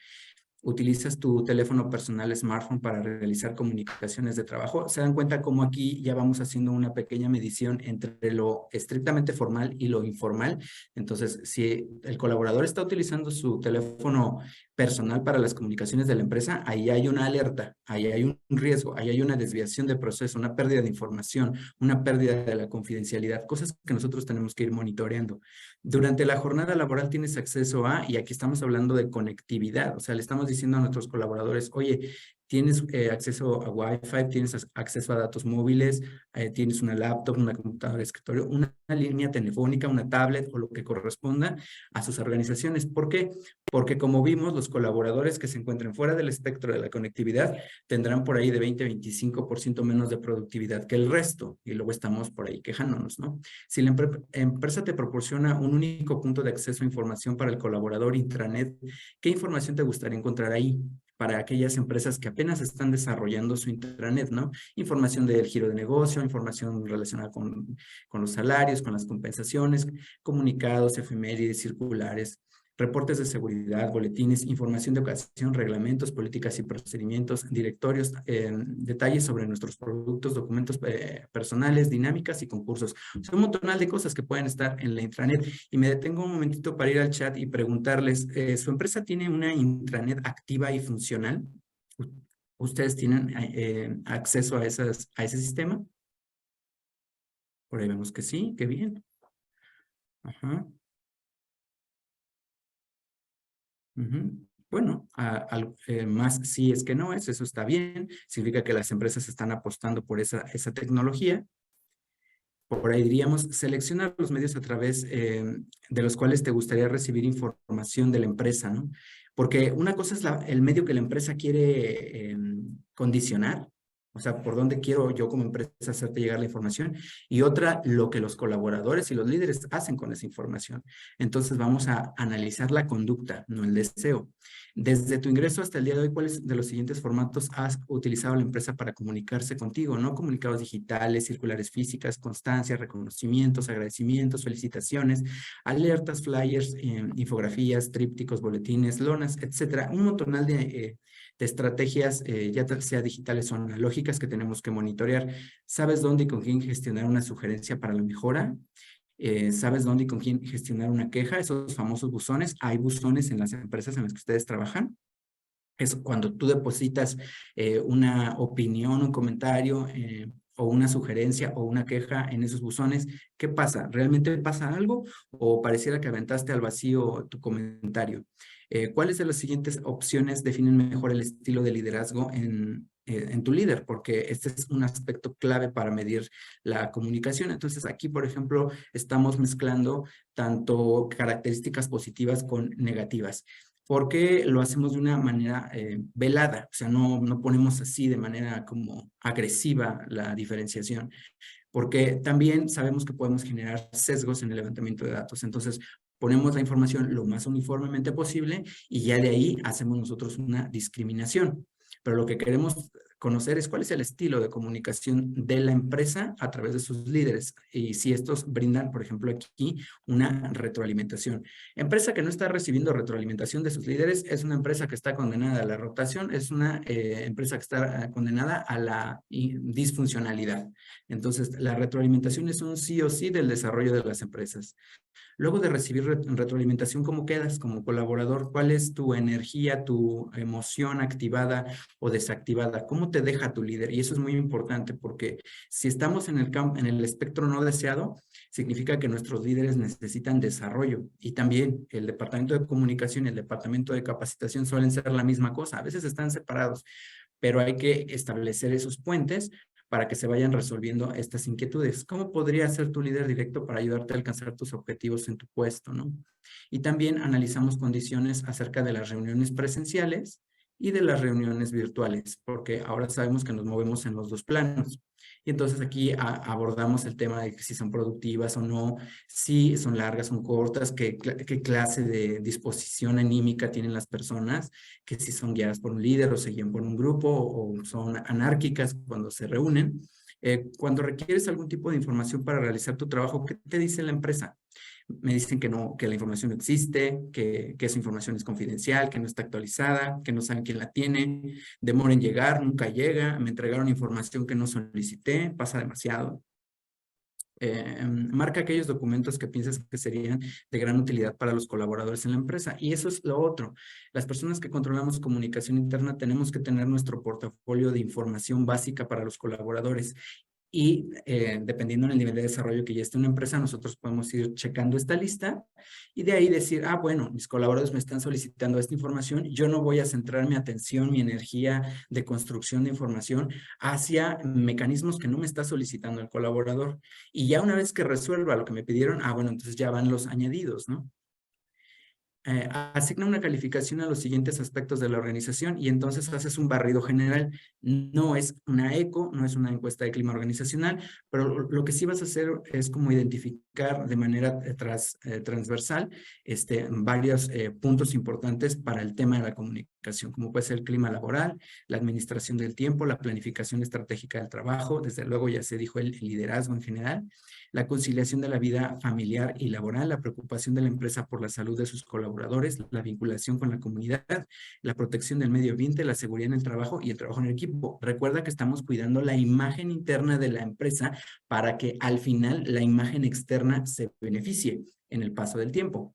Utilizas tu teléfono personal smartphone para realizar comunicaciones de trabajo. Se dan cuenta cómo aquí ya vamos haciendo una pequeña medición entre lo estrictamente formal y lo informal. Entonces, si el colaborador está utilizando su teléfono personal para las comunicaciones de la empresa, ahí hay una alerta, ahí hay un riesgo, ahí hay una desviación de proceso, una pérdida de información, una pérdida de la confidencialidad, cosas que nosotros tenemos que ir monitoreando. Durante la jornada laboral tienes acceso a, y aquí estamos hablando de conectividad, o sea, le estamos diciendo a nuestros colaboradores, oye, tienes acceso a Wi-Fi, tienes acceso a datos móviles, tienes una laptop, una computadora de escritorio, una línea telefónica, una tablet o lo que corresponda a sus organizaciones. ¿Por qué? Porque como vimos, los colaboradores que se encuentren fuera del espectro de la conectividad tendrán por ahí de 20-25% menos de productividad que el resto, y luego estamos por ahí quejándonos, ¿no? Si la empresa te proporciona un único punto de acceso a información para el colaborador intranet, ¿qué información te gustaría encontrar ahí? Para aquellas empresas que apenas están desarrollando su intranet, ¿no? Información del giro de negocio, información relacionada con los salarios, con las compensaciones, comunicados, efemérides, circulares, reportes de seguridad, boletines, información de ocasión, reglamentos, políticas y procedimientos, directorios, detalles sobre nuestros productos, documentos personales, dinámicas y concursos. Son un montón de cosas que pueden estar en la intranet. Y me detengo un momentito para ir al chat y preguntarles, ¿su empresa tiene una intranet activa y funcional? ¿Ustedes tienen acceso a ese sistema? Por ahí vemos que sí, qué bien. Ajá. Bueno, más sí es que no es, eso está bien. Significa que las empresas están apostando por esa tecnología. Por ahí diríamos, selecciona los medios a través de los cuales te gustaría recibir información de la empresa, ¿no? Porque una cosa es el medio que la empresa quiere condicionar, o sea, por dónde quiero yo como empresa hacerte llegar la información, y otra, lo que los colaboradores y los líderes hacen con esa información. Entonces vamos a analizar la conducta, no el deseo. Desde tu ingreso hasta el día de hoy, ¿cuáles de los siguientes formatos has utilizado la empresa para comunicarse contigo? ¿No? Comunicados digitales, circulares físicas, constancias, reconocimientos, agradecimientos, felicitaciones, alertas, flyers, infografías, trípticos, boletines, lonas, etcétera. Un montonal de estrategias, ya sea digitales o analógicas, que tenemos que monitorear. ¿Sabes dónde y con quién gestionar una sugerencia para la mejora? ¿Sabes dónde y con quién gestionar una queja? Esos famosos buzones. Hay buzones en las empresas en las que ustedes trabajan. Es cuando tú depositas una opinión, un comentario o una sugerencia o una queja en esos buzones. ¿Qué pasa? ¿Realmente pasa algo o pareciera que aventaste al vacío tu comentario? ¿Cuáles de las siguientes opciones definen mejor el estilo de liderazgo en tu líder? Porque este es un aspecto clave para medir la comunicación. Entonces aquí, por ejemplo, estamos mezclando tanto características positivas con negativas. ¿Por qué lo hacemos de una manera velada? O sea, no ponemos así de manera como agresiva la diferenciación, porque también sabemos que podemos generar sesgos en el levantamiento de datos. Entonces, ponemos la información lo más uniformemente posible y ya de ahí hacemos nosotros una discriminación. Pero lo que queremos conocer es cuál es el estilo de comunicación de la empresa a través de sus líderes y si estos brindan, por ejemplo, aquí una retroalimentación. Empresa que no está recibiendo retroalimentación de sus líderes es una empresa que está condenada a la rotación, es una empresa que está condenada a la disfuncionalidad. Entonces, la retroalimentación es un sí o sí del desarrollo de las empresas. Luego de recibir retroalimentación, ¿cómo quedas como colaborador? ¿Cuál es tu energía, tu emoción activada o desactivada? ¿Cómo te deja tu líder? Y eso es muy importante porque si estamos en el espectro no deseado, significa que nuestros líderes necesitan desarrollo. Y también el departamento de comunicación y el departamento de capacitación suelen ser la misma cosa. A veces están separados, pero hay que establecer esos puentes para que se vayan resolviendo estas inquietudes. ¿Cómo podría ser tu líder directo para ayudarte a alcanzar tus objetivos en tu puesto, ¿no? Y también analizamos condiciones acerca de las reuniones presenciales y de las reuniones virtuales, porque ahora sabemos que nos movemos en los dos planos. Y entonces aquí abordamos el tema de si son productivas o no, si son largas, son cortas, qué clase de disposición anímica tienen las personas, que si son guiadas por un líder o se guían por un grupo o son anárquicas cuando se reúnen. Cuando requieres algún tipo de información para realizar tu trabajo, ¿qué te dice la empresa? Me dicen que no, que la información no existe, que esa información es confidencial, que no está actualizada, que no saben quién la tiene, demora en llegar, nunca llega, me entregaron información que no solicité, pasa demasiado. Marca aquellos documentos que piensas que serían de gran utilidad para los colaboradores en la empresa. Y eso es lo otro. Las personas que controlamos comunicación interna tenemos que tener nuestro portafolio de información básica para los colaboradores. Y dependiendo del nivel de desarrollo que ya esté una empresa, nosotros podemos ir checando esta lista y de ahí decir, bueno, mis colaboradores me están solicitando esta información, yo no voy a centrar mi atención, mi energía de construcción de información hacia mecanismos que no me está solicitando el colaborador. Y ya una vez que resuelva lo que me pidieron, bueno, entonces ya van los añadidos, ¿no? Asigna una calificación a los siguientes aspectos de la organización y entonces haces un barrido general. No es una eco, no es una encuesta de clima organizacional, pero lo que sí vas a hacer es como identificar de manera transversal varios puntos importantes para el tema de la comunicación, como puede ser el clima laboral, la administración del tiempo, la planificación estratégica del trabajo, desde luego ya se dijo el liderazgo en general, la conciliación de la vida familiar y laboral, la preocupación de la empresa por la salud de sus colaboradores, la vinculación con la comunidad, la protección del medio ambiente, la seguridad en el trabajo y el trabajo en equipo. Recuerda que estamos cuidando la imagen interna de la empresa para que al final la imagen externa se beneficie en el paso del tiempo.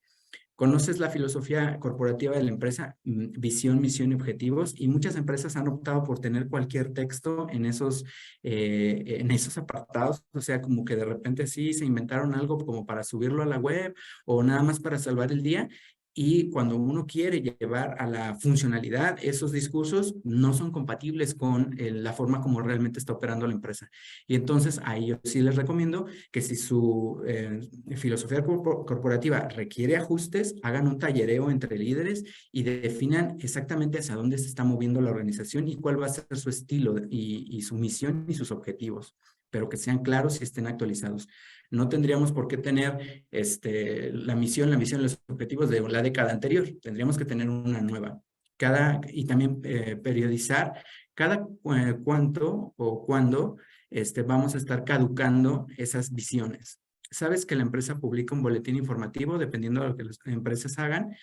Conoces la filosofía corporativa de la empresa, visión, misión y objetivos, y muchas empresas han optado por tener cualquier texto en esos apartados, o sea, como que de repente sí se inventaron algo como para subirlo a la web o nada más para salvar el día. Y cuando uno quiere llevar a la funcionalidad, esos discursos no son compatibles con la forma como realmente está operando la empresa. Y entonces ahí yo sí les recomiendo que si su filosofía corporativa requiere ajustes, hagan un tallereo entre líderes y definan exactamente hacia dónde se está moviendo la organización y cuál va a ser su estilo y su misión y sus objetivos, pero que sean claros y estén actualizados. No tendríamos por qué tener la misión y los objetivos de la década anterior. Tendríamos que tener una nueva. Y también periodizar cada cuánto o cuándo vamos a estar caducando esas visiones. Sabes que la empresa publica un boletín informativo dependiendo de lo que las empresas hagan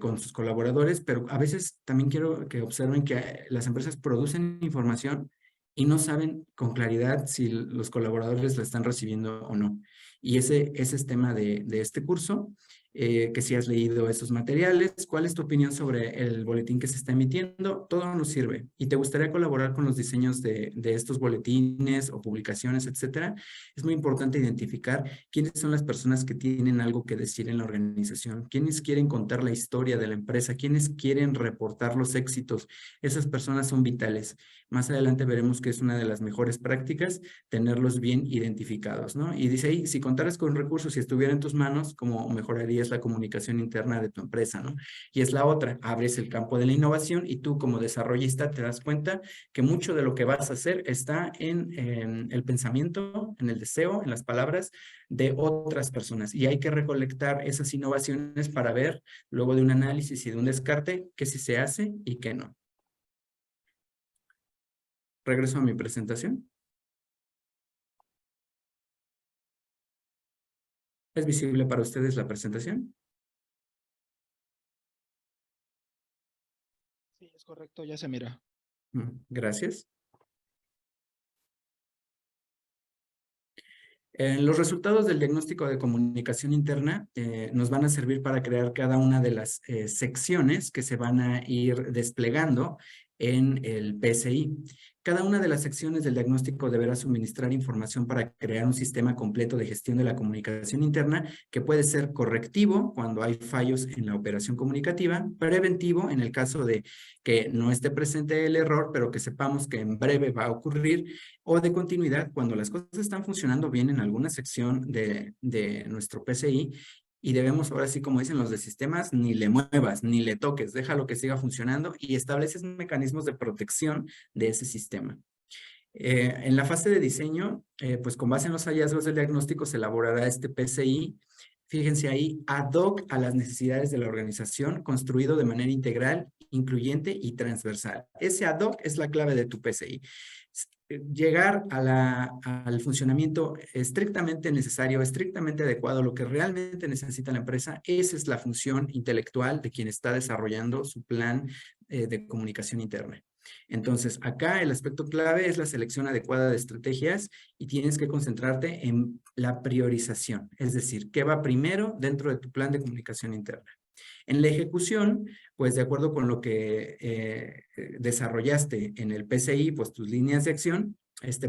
con sus colaboradores, pero a veces también quiero que observen que las empresas producen información y no saben con claridad si los colaboradores la están recibiendo o no. Y ese es tema de este curso, que si has leído esos materiales, ¿cuál es tu opinión sobre el boletín que se está emitiendo? Todo nos sirve. ¿Y te gustaría colaborar con los diseños de estos boletines o publicaciones, etcétera? Es muy importante identificar quiénes son las personas que tienen algo que decir en la organización, quiénes quieren contar la historia de la empresa, quiénes quieren reportar los éxitos. Esas personas son vitales. Más adelante veremos que es una de las mejores prácticas tenerlos bien identificados, ¿no? Y dice ahí, si contaras con recursos y estuviera en tus manos, ¿cómo mejorarías la comunicación interna de tu empresa, ¿no? Y es la otra, abres el campo de la innovación y tú como desarrollista te das cuenta que mucho de lo que vas a hacer está en el pensamiento, en el deseo, en las palabras de otras personas. Y hay que recolectar esas innovaciones para ver, luego de un análisis y de un descarte, qué sí se hace y qué no. Regreso a mi presentación. ¿Es visible para ustedes la presentación? Sí, es correcto, ya se mira. Gracias. Los resultados del diagnóstico de comunicación interna nos van a servir para crear cada una de las secciones que se van a ir desplegando en el PSI. Cada una de las secciones del diagnóstico deberá suministrar información para crear un sistema completo de gestión de la comunicación interna que puede ser correctivo cuando hay fallos en la operación comunicativa, preventivo en el caso de que no esté presente el error, pero que sepamos que en breve va a ocurrir, o de continuidad cuando las cosas están funcionando bien en alguna sección de nuestro PSI y debemos, ahora sí, como dicen los de sistemas, ni le muevas, ni le toques, déjalo que siga funcionando y estableces mecanismos de protección de ese sistema. En la fase de diseño, pues con base en los hallazgos del diagnóstico se elaborará este PSI, fíjense ahí, ad hoc a las necesidades de la organización, construido de manera integral, incluyente y transversal. Ese ad hoc es la clave de tu PSI. Llegar al funcionamiento estrictamente necesario, estrictamente adecuado, lo que realmente necesita la empresa, esa es la función intelectual de quien está desarrollando su plan de comunicación interna. Entonces, acá el aspecto clave es la selección adecuada de estrategias y tienes que concentrarte en la priorización, es decir, ¿qué va primero dentro de tu plan de comunicación interna? En la ejecución, pues de acuerdo con lo que desarrollaste en el PSI, pues tus líneas de acción,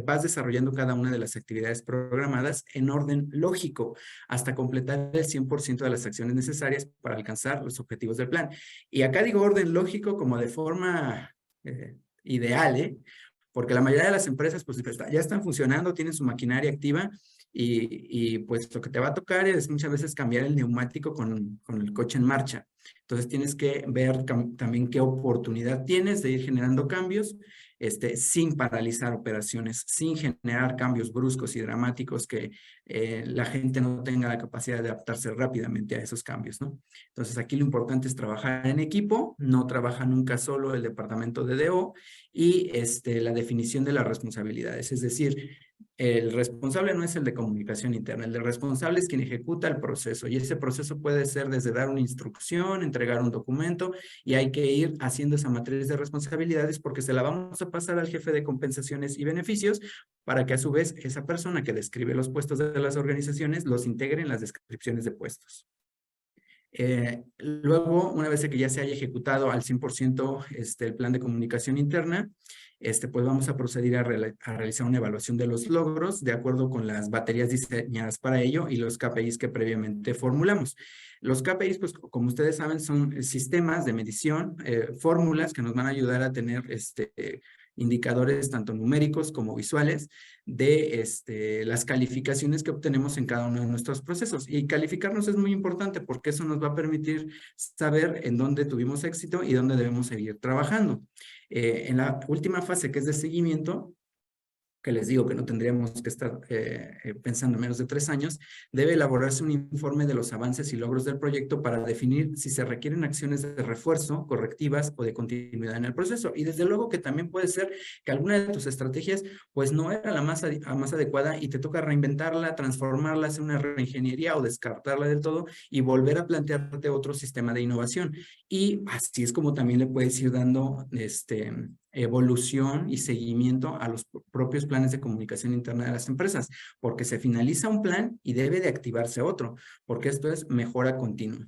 vas desarrollando cada una de las actividades programadas en orden lógico hasta completar el 100% de las acciones necesarias para alcanzar los objetivos del plan. Y acá digo orden lógico como de forma ideal, porque la mayoría de las empresas pues ya están funcionando, tienen su maquinaria activa y pues lo que te va a tocar es muchas veces cambiar el neumático con el coche en marcha. Entonces tienes que ver también qué oportunidad tienes de ir generando cambios sin paralizar operaciones, sin generar cambios bruscos y dramáticos que la gente no tenga la capacidad de adaptarse rápidamente a esos cambios, ¿no? Entonces aquí lo importante es trabajar en equipo, no trabaja nunca solo el departamento de DO y la definición de las responsabilidades, es decir, el responsable no es el de comunicación interna, el responsable es quien ejecuta el proceso y ese proceso puede ser desde dar una instrucción, entregar un documento y hay que ir haciendo esa matriz de responsabilidades porque se la vamos a pasar al jefe de compensaciones y beneficios para que a su vez esa persona que describe los puestos de las organizaciones los integre en las descripciones de puestos. Luego, una vez que ya se haya ejecutado al 100% el plan de comunicación interna, pues vamos a proceder a realizar una evaluación de los logros de acuerdo con las baterías diseñadas para ello y los KPIs que previamente formulamos. Los KPIs, pues como ustedes saben, son sistemas de medición, fórmulas que nos van a ayudar a tener indicadores tanto numéricos como visuales de las calificaciones que obtenemos en cada uno de nuestros procesos. Y calificarnos es muy importante porque eso nos va a permitir saber en dónde tuvimos éxito y dónde debemos seguir trabajando. En la última fase, que es de seguimiento, que les digo que no tendríamos que estar pensando en menos de 3 años, debe elaborarse un informe de los avances y logros del proyecto para definir si se requieren acciones de refuerzo, correctivas o de continuidad en el proceso. Y desde luego que también puede ser que alguna de tus estrategias pues no era la más adecuada y te toca reinventarla, transformarla, hacer una reingeniería o descartarla del todo y volver a plantearte otro sistema de innovación. Y así es como también le puedes ir dando evolución y seguimiento a los propios planes de comunicación interna de las empresas, porque se finaliza un plan y debe de activarse otro, porque esto es mejora continua.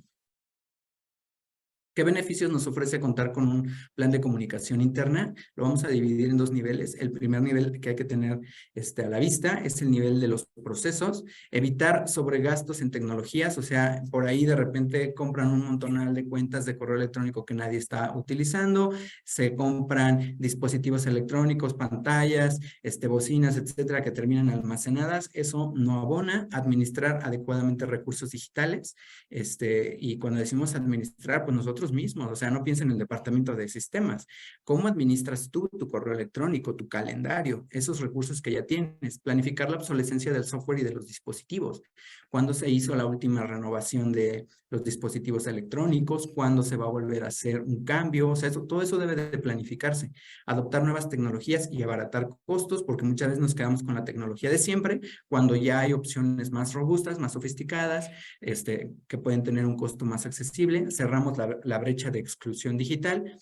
¿Qué beneficios nos ofrece contar con un plan de comunicación interna? Lo vamos a dividir en 2 niveles. El primer nivel que hay que tener a la vista es el nivel de los procesos. Evitar sobregastos en tecnologías, o sea, por ahí de repente compran un montonal de cuentas de correo electrónico que nadie está utilizando, se compran dispositivos electrónicos, pantallas, bocinas, etcétera, que terminan almacenadas. Eso no abona. Administrar adecuadamente recursos digitales. Y cuando decimos administrar, pues nosotros mismos, o sea, no piensen en el departamento de sistemas. ¿Cómo administras tú tu correo electrónico, tu calendario, esos recursos que ya tienes? Planificar la obsolescencia del software y de los dispositivos. ¿Cuándo se hizo la última renovación de los dispositivos electrónicos? ¿Cuándo se va a volver a hacer un cambio? O sea, todo eso debe de planificarse. Adoptar nuevas tecnologías y abaratar costos, porque muchas veces nos quedamos con la tecnología de siempre, cuando ya hay opciones más robustas, más sofisticadas, que pueden tener un costo más accesible. Cerramos la brecha de exclusión digital.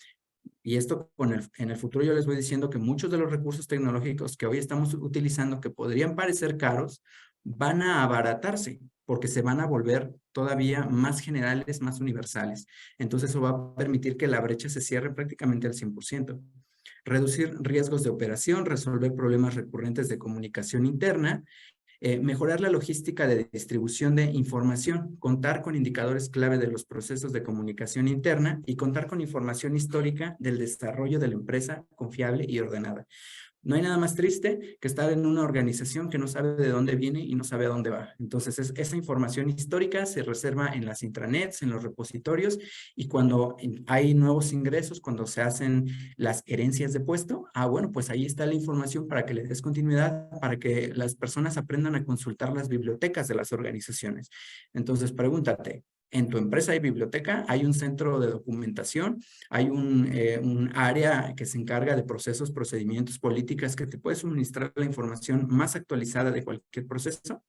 Y esto en el futuro yo les voy diciendo que muchos de los recursos tecnológicos que hoy estamos utilizando, que podrían parecer caros, van a abaratarse porque se van a volver todavía más generales, más universales. Entonces eso va a permitir que la brecha se cierre prácticamente al 100%. Reducir riesgos de operación, resolver problemas recurrentes de comunicación interna, mejorar la logística de distribución de información, contar con indicadores clave de los procesos de comunicación interna y contar con información histórica del desarrollo de la empresa confiable y ordenada. No hay nada más triste que estar en una organización que no sabe de dónde viene y no sabe a dónde va. Entonces, esa información histórica se reserva en las intranets, en los repositorios, y cuando hay nuevos ingresos, cuando se hacen las herencias de puesto, bueno, pues ahí está la información para que le des continuidad, para que las personas aprendan a consultar las bibliotecas de las organizaciones. Entonces, pregúntate, ¿en tu empresa hay biblioteca? ¿Hay un centro de documentación? ¿Hay un área que se encarga de procesos, procedimientos, políticas que te puede suministrar la información más actualizada de cualquier proceso?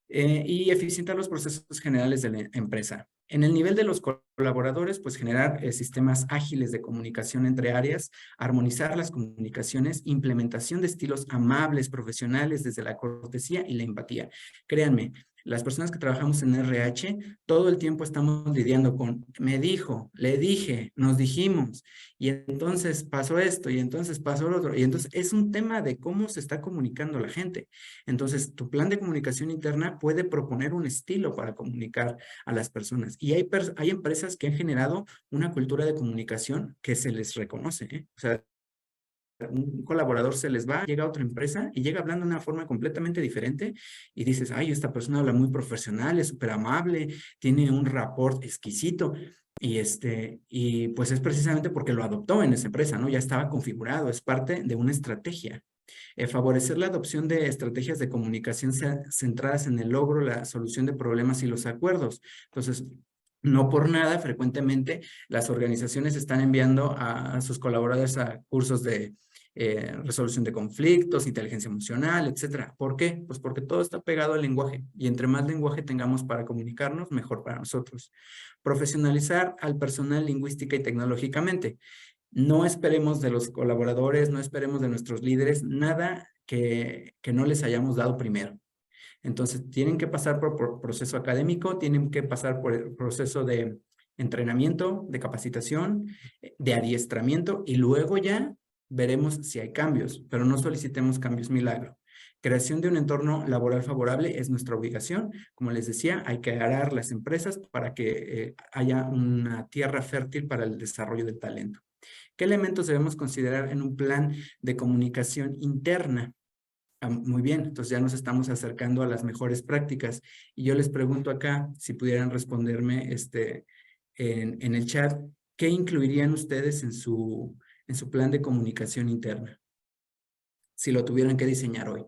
Y eficientar los procesos generales de la empresa. En el nivel de los colaboradores, pues generar sistemas ágiles de comunicación entre áreas, armonizar las comunicaciones, implementación de estilos amables, profesionales desde la cortesía y la empatía. Créanme, las personas que trabajamos en RH, todo el tiempo estamos lidiando con me dijo, le dije, nos dijimos, y entonces pasó esto, y entonces pasó lo otro, y entonces es un tema de cómo se está comunicando la gente. Entonces, tu plan de comunicación interna puede proponer un estilo para comunicar a las personas. Y hay empresas que han generado una cultura de comunicación que se les reconoce, ¿eh? O sea, un colaborador se les va, llega a otra empresa y llega hablando de una forma completamente diferente y dices, ay, esta persona habla muy profesional, es súper amable, tiene un rapport exquisito. Y pues es precisamente porque lo adoptó en esa empresa, ¿no? Ya estaba configurado, es parte de una estrategia. Favorecer la adopción de estrategias de comunicación centradas en el logro, la solución de problemas y los acuerdos. Entonces, no por nada, frecuentemente las organizaciones están enviando a sus colaboradores a cursos de resolución de conflictos, inteligencia emocional, etcétera. ¿Por qué? Pues porque todo está pegado al lenguaje y entre más lenguaje tengamos para comunicarnos, mejor para nosotros. Profesionalizar al personal lingüística y tecnológicamente. No esperemos de los colaboradores, no esperemos de nuestros líderes nada que no les hayamos dado primero. Entonces, tienen que pasar por proceso académico, tienen que pasar por el proceso de entrenamiento, de capacitación, de adiestramiento, y luego ya veremos si hay cambios, pero no solicitemos cambios milagro. Creación de un entorno laboral favorable es nuestra obligación. Como les decía, hay que arar las empresas para que haya una tierra fértil para el desarrollo del talento. ¿Qué elementos debemos considerar en un plan de comunicación interna? Muy bien, entonces ya nos estamos acercando a las mejores prácticas. Y yo les pregunto acá, si pudieran responderme en el chat, ¿qué incluirían ustedes en su plan de comunicación interna? Si lo tuvieran que diseñar hoy.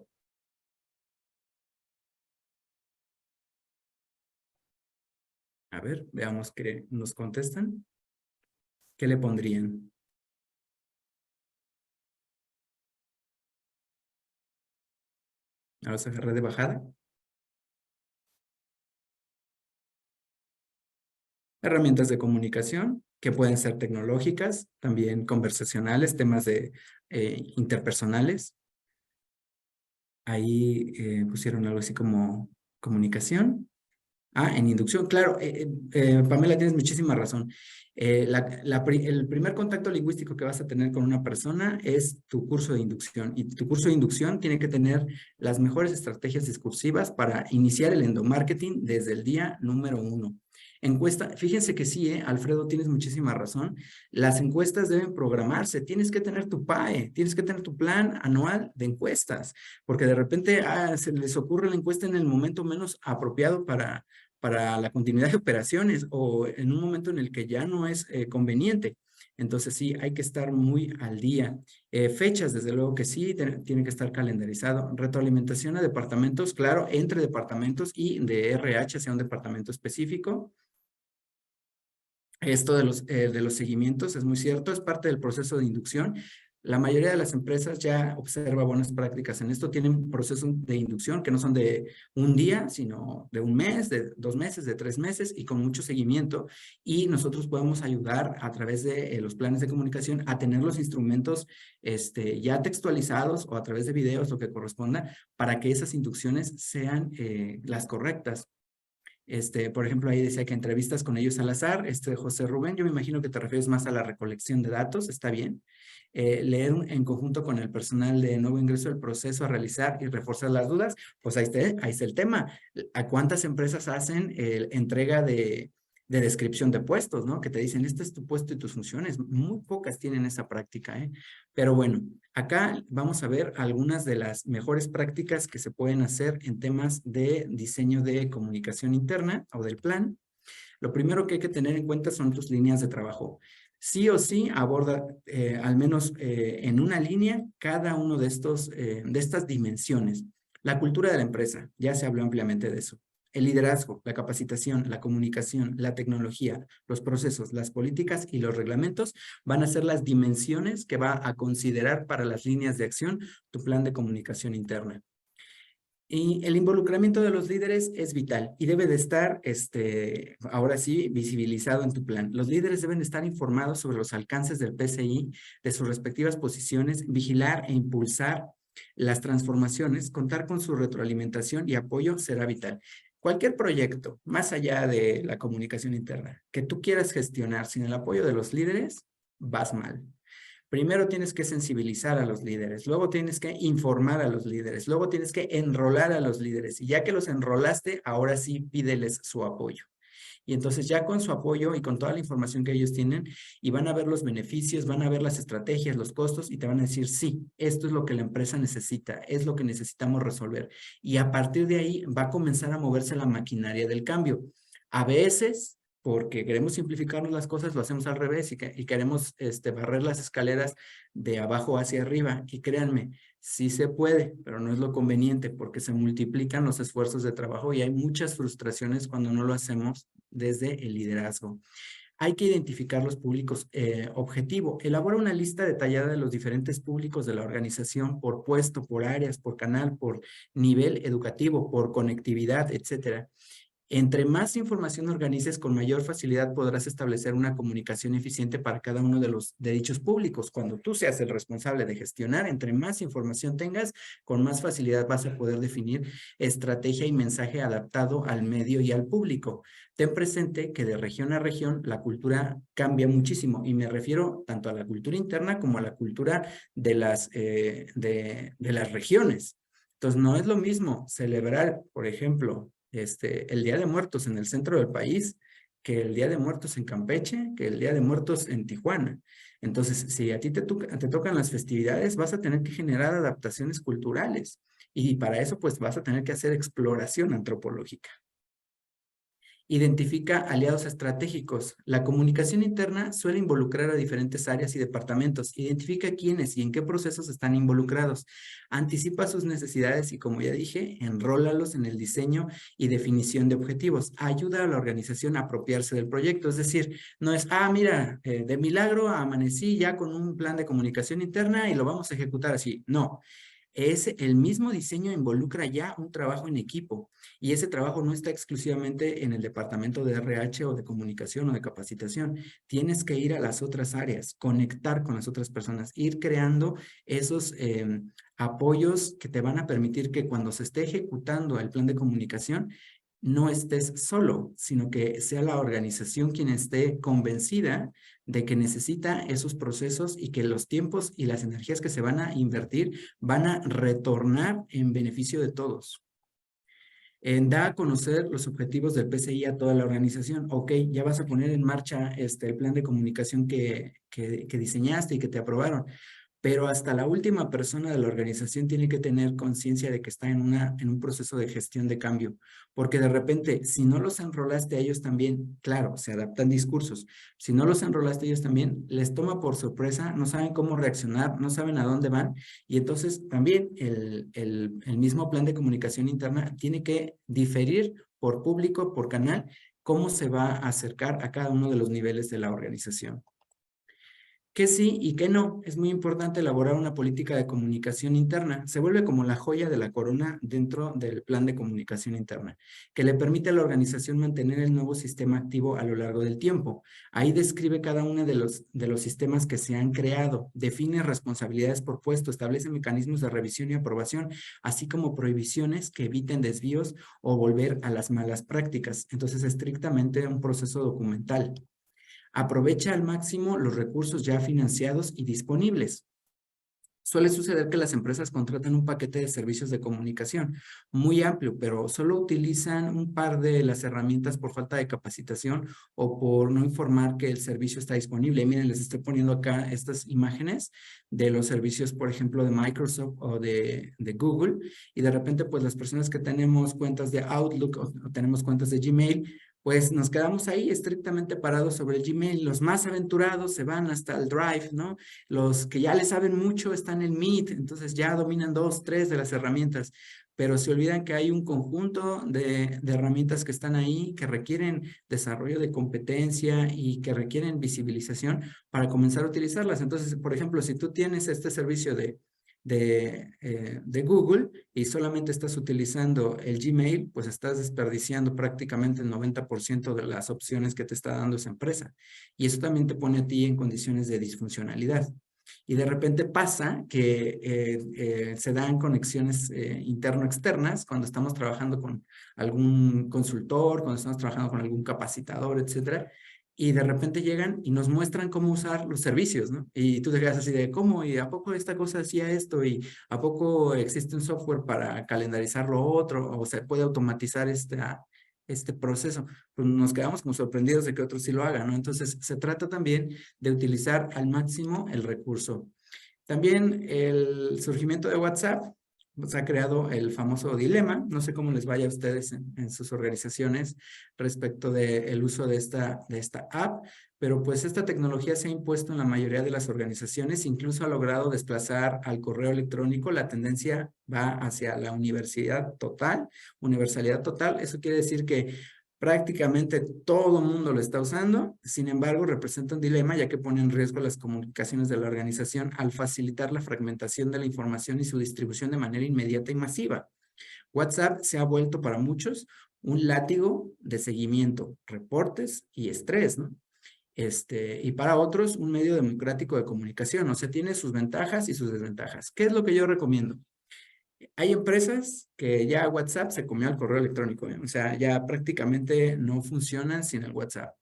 A ver, veamos qué nos contestan. ¿Qué le pondrían? ¿A los agarré de bajada? Herramientas de comunicación que pueden ser tecnológicas, también conversacionales, temas de interpersonales. Ahí pusieron algo así como comunicación. En inducción, claro, Pamela, tienes muchísima razón. El primer contacto lingüístico que vas a tener con una persona es tu curso de inducción, y tu curso de inducción tiene que tener las mejores estrategias discursivas para iniciar el endomarketing desde el día número 1. Encuesta, fíjense que sí, Alfredo, tienes muchísima razón. Las encuestas deben programarse, tienes que tener tu PAE, tienes que tener tu plan anual de encuestas, porque de repente se les ocurre la encuesta en el momento menos apropiado para la continuidad de operaciones o en un momento en el que ya no es conveniente. Entonces sí, hay que estar muy al día. Fechas, desde luego que sí, tiene que estar calendarizado. Retroalimentación a departamentos, claro, entre departamentos y de RH hacia un departamento específico. Esto de los seguimientos es muy cierto, es parte del proceso de inducción. La mayoría de las empresas ya observa buenas prácticas en esto, tienen procesos de inducción que no son de un día, sino de un mes, de 2 meses, de 3 meses y con mucho seguimiento. Y nosotros podemos ayudar a través de los planes de comunicación a tener los instrumentos ya textualizados o a través de videos, lo que corresponda, para que esas inducciones sean las correctas. Por ejemplo, ahí decía que entrevistas con ellos al azar, José Rubén, yo me imagino que te refieres más a la recolección de datos, está bien. Leer en conjunto con el personal de nuevo ingreso el proceso a realizar y reforzar las dudas, pues ahí está el tema. ¿A cuántas empresas hacen entrega de descripción de puestos, ¿no? Que te dicen, este es tu puesto y tus funciones. Muy pocas tienen esa práctica, ¿eh? Pero bueno, acá vamos a ver algunas de las mejores prácticas que se pueden hacer en temas de diseño de comunicación interna o del plan. Lo primero que hay que tener en cuenta son tus líneas de trabajo. Sí o sí aborda al menos en una línea cada uno de estas dimensiones. La cultura de la empresa, ya se habló ampliamente de eso. El liderazgo, la capacitación, la comunicación, la tecnología, los procesos, las políticas y los reglamentos van a ser las dimensiones que va a considerar para las líneas de acción tu plan de comunicación interna. Y el involucramiento de los líderes es vital y debe de estar, ahora sí, visibilizado en tu plan. Los líderes deben estar informados sobre los alcances del PCI, de sus respectivas posiciones, vigilar e impulsar las transformaciones, contar con su retroalimentación y apoyo será vital. Cualquier proyecto, más allá de la comunicación interna, que tú quieras gestionar sin el apoyo de los líderes, vas mal. Primero tienes que sensibilizar a los líderes, luego tienes que informar a los líderes, luego tienes que enrolar a los líderes y ya que los enrolaste, ahora sí pídeles su apoyo. Y entonces ya con su apoyo y con toda la información que ellos tienen y van a ver los beneficios, van a ver las estrategias, los costos y te van a decir, sí, esto es lo que la empresa necesita, es lo que necesitamos resolver. Y a partir de ahí va a comenzar a moverse la maquinaria del cambio. A veces, porque queremos simplificarnos las cosas, lo hacemos al revés y queremos barrer las escaleras de abajo hacia arriba. Y créanme, sí se puede, pero no es lo conveniente porque se multiplican los esfuerzos de trabajo y hay muchas frustraciones cuando no lo hacemos desde el liderazgo. Hay que identificar los públicos objetivo. Elabora una lista detallada de los diferentes públicos de la organización por puesto, por áreas, por canal, por nivel educativo, por conectividad, etcétera. Entre más información organices, con mayor facilidad podrás establecer una comunicación eficiente para cada uno de dichos públicos. Cuando tú seas el responsable de gestionar, entre más información tengas, con más facilidad vas a poder definir estrategia y mensaje adaptado al medio y al público. Ten presente que de región a región la cultura cambia muchísimo, y me refiero tanto a la cultura interna como a la cultura de las regiones. Entonces, no es lo mismo celebrar, por ejemplo, el Día de Muertos en el centro del país que el Día de Muertos en Campeche, que el Día de Muertos en Tijuana. Entonces, si a ti te tocan las festividades, vas a tener que generar adaptaciones culturales, y para eso pues vas a tener que hacer exploración antropológica. Identifica aliados estratégicos. La comunicación interna suele involucrar a diferentes áreas y departamentos. Identifica quiénes y en qué procesos están involucrados. Anticipa sus necesidades y, como ya dije, enrólalos en el diseño y definición de objetivos. Ayuda a la organización a apropiarse del proyecto. Es decir, no es, mira, de milagro amanecí ya con un plan de comunicación interna y lo vamos a ejecutar así. No. El mismo diseño involucra ya un trabajo en equipo, y ese trabajo no está exclusivamente en el departamento de RH o de comunicación o de capacitación. Tienes que ir a las otras áreas, conectar con las otras personas, ir creando esos apoyos que te van a permitir que cuando se esté ejecutando el plan de comunicación, no estés solo, sino que sea la organización quien esté convencida de que necesita esos procesos, y que los tiempos y las energías que se van a invertir van a retornar en beneficio de todos. Da a conocer los objetivos del PCI a toda la organización. Ok, ya vas a poner en marcha el plan de comunicación que diseñaste y que te aprobaron, pero hasta la última persona de la organización tiene que tener conciencia de que está en un proceso de gestión de cambio, porque de repente, si no los enrolaste a ellos también, claro, se adaptan discursos, si no los enrolaste a ellos también, les toma por sorpresa, no saben cómo reaccionar, no saben a dónde van, y entonces también el mismo plan de comunicación interna tiene que diferir por público, por canal, cómo se va a acercar a cada uno de los niveles de la organización. ¿Qué sí y qué no? Es muy importante elaborar una política de comunicación interna. Se vuelve como la joya de la corona dentro del plan de comunicación interna, que le permite a la organización mantener el nuevo sistema activo a lo largo del tiempo. Ahí describe cada uno de los sistemas que se han creado, define responsabilidades por puesto, establece mecanismos de revisión y aprobación, así como prohibiciones que eviten desvíos o volver a las malas prácticas. Entonces, estrictamente un proceso documental. Aprovecha al máximo los recursos ya financiados y disponibles. Suele suceder que las empresas contratan un paquete de servicios de comunicación muy amplio, pero solo utilizan un par de las herramientas por falta de capacitación o por no informar que el servicio está disponible. Y miren, les estoy poniendo acá estas imágenes de los servicios, por ejemplo, de Microsoft o de Google, y de repente, pues las personas que tenemos cuentas de Outlook o tenemos cuentas de Gmail, pues nos quedamos ahí estrictamente parados sobre el Gmail. Los más aventurados se van hasta el Drive, ¿no? Los que ya le saben mucho están en Meet, entonces ya dominan 2, 3 de las herramientas, pero se olvidan que hay un conjunto de herramientas que están ahí, que requieren desarrollo de competencia y que requieren visibilización para comenzar a utilizarlas. Entonces, por ejemplo, si tú tienes este servicio de Google y solamente estás utilizando el Gmail, pues estás desperdiciando prácticamente el 90% de las opciones que te está dando esa empresa. Y eso también te pone a ti en condiciones de disfuncionalidad. Y de repente pasa que se dan conexiones interno-externas cuando estamos trabajando con algún consultor, cuando estamos trabajando con algún capacitador, etcétera. Y de repente llegan y nos muestran cómo usar los servicios, ¿no? Y tú te quedas así de, ¿cómo? ¿Y a poco esta cosa hacía esto? ¿Y a poco existe un software para calendarizar lo otro? ¿O se puede automatizar este proceso? Pues nos quedamos como sorprendidos de que otros sí lo hagan, ¿no? Entonces, se trata también de utilizar al máximo el recurso. También el surgimiento de WhatsApp se ha creado el famoso dilema. No sé cómo les vaya a ustedes en sus organizaciones respecto del uso de esta app, pero pues esta tecnología se ha impuesto en la mayoría de las organizaciones, incluso ha logrado desplazar al correo electrónico. La tendencia va hacia la universalidad total. Eso quiere decir que prácticamente todo el mundo lo está usando. Sin embargo, representa un dilema, ya que pone en riesgo las comunicaciones de la organización al facilitar la fragmentación de la información y su distribución de manera inmediata y masiva. WhatsApp se ha vuelto para muchos un látigo de seguimiento, reportes y estrés, ¿no? Y para otros, un medio democrático de comunicación. O sea, tiene sus ventajas y sus desventajas. ¿Qué es lo que yo recomiendo? Hay empresas que ya WhatsApp se comió al correo electrónico, ¿eh? O sea, ya prácticamente no funcionan sin el WhatsApp.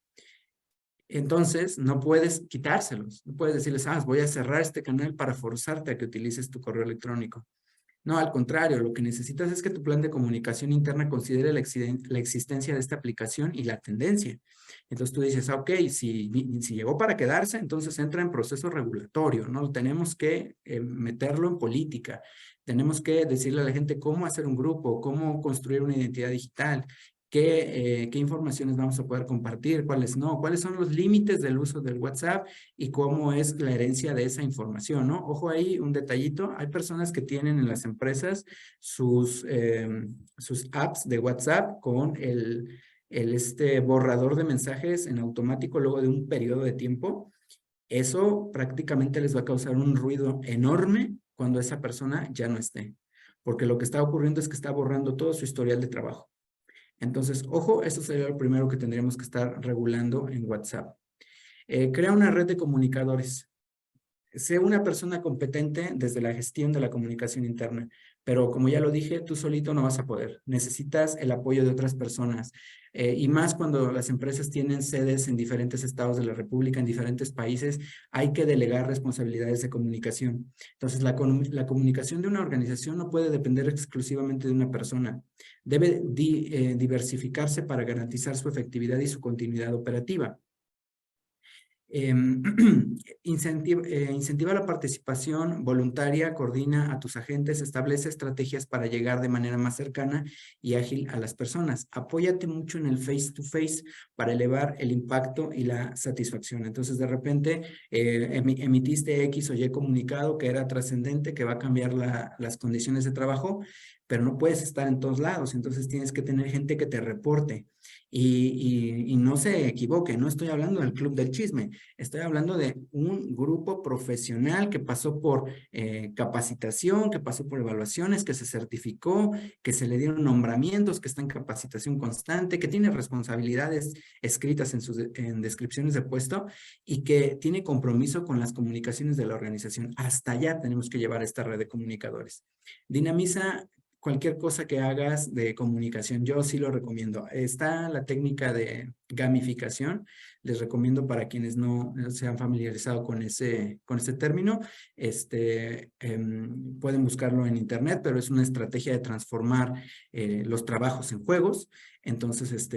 Entonces, no puedes quitárselos. No puedes decirles, voy a cerrar este canal para forzarte a que utilices tu correo electrónico. No, al contrario, lo que necesitas es que tu plan de comunicación interna considere la existencia de esta aplicación y la tendencia. Entonces tú dices, ok, si llegó para quedarse, entonces entra en proceso regulatorio, ¿no? Tenemos que meterlo en política. Tenemos que decirle a la gente cómo hacer un grupo, cómo construir una identidad digital, qué informaciones vamos a poder compartir, cuáles no, cuáles son los límites del uso del WhatsApp y cómo es la herencia de esa información, ¿no? Ojo ahí, un detallito, hay personas que tienen en las empresas sus apps de WhatsApp con el borrador de mensajes en automático luego de un periodo de tiempo. Eso prácticamente les va a causar un ruido enorme cuando esa persona ya no esté, porque lo que está ocurriendo es que está borrando todo su historial de trabajo. Entonces, ojo, eso sería lo primero que tendríamos que estar regulando en WhatsApp. Crea una red de comunicadores. Sé una persona competente desde la gestión de la comunicación interna, pero como ya lo dije, tú solito no vas a poder. Necesitas el apoyo de otras personas y más cuando las empresas tienen sedes en diferentes estados de la República, en diferentes países, hay que delegar responsabilidades de comunicación. Entonces, la comunicación de una organización no puede depender exclusivamente de una persona. Debe diversificarse para garantizar su efectividad y su continuidad operativa. Incentiva la participación voluntaria, coordina a tus agentes, establece estrategias para llegar de manera más cercana y ágil a las personas. Apóyate mucho en el face to face para elevar el impacto y la satisfacción. Entonces, de repente, emitiste X o Y comunicado que era trascendente, que va a cambiar las condiciones de trabajo, pero no puedes estar en todos lados. Entonces, tienes que tener gente que te reporte. Y no se equivoque, no estoy hablando del club del chisme, estoy hablando de un grupo profesional que pasó por capacitación, que pasó por evaluaciones, que se certificó, que se le dieron nombramientos, que está en capacitación constante, que tiene responsabilidades escritas en descripciones de puesto y que tiene compromiso con las comunicaciones de la organización. Hasta allá tenemos que llevar esta red de comunicadores. Dinamiza cualquier cosa que hagas de comunicación, yo sí lo recomiendo. Está la técnica de gamificación, les recomiendo para quienes no se han familiarizado con ese término, pueden buscarlo en internet, pero es una estrategia de transformar los trabajos en juegos. Entonces,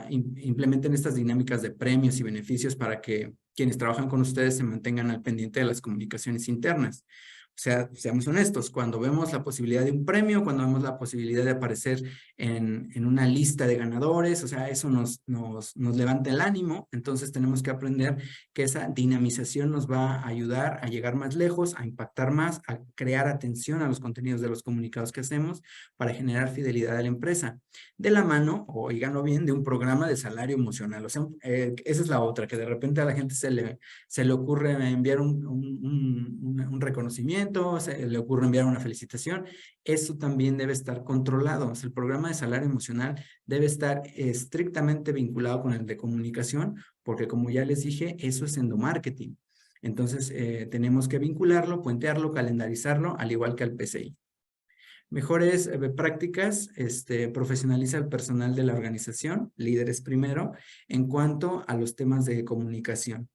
implementen estas dinámicas de premios y beneficios para que quienes trabajan con ustedes se mantengan al pendiente de las comunicaciones internas. O sea, seamos honestos, cuando vemos la posibilidad de un premio, cuando vemos la posibilidad de aparecer en una lista de ganadores, o sea, eso nos levanta el ánimo. Entonces tenemos que aprender que esa dinamización nos va a ayudar a llegar más lejos, a impactar más, a crear atención a los contenidos de los comunicados que hacemos para generar fidelidad a la empresa. De la mano, oíganlo bien, de un programa de salario emocional. O sea, esa es la otra, que de repente a la gente se le ocurre enviar un reconocimiento, se le ocurre enviar una felicitación. Eso también debe estar controlado. O sea, el programa de salario emocional debe estar estrictamente vinculado con el de comunicación, porque como ya les dije, eso es endomarketing. Entonces, tenemos que vincularlo, puentearlo, calendarizarlo, al igual que al PCI. Mejores prácticas, profesionaliza el personal de la organización, líderes primero, en cuanto a los temas de comunicación.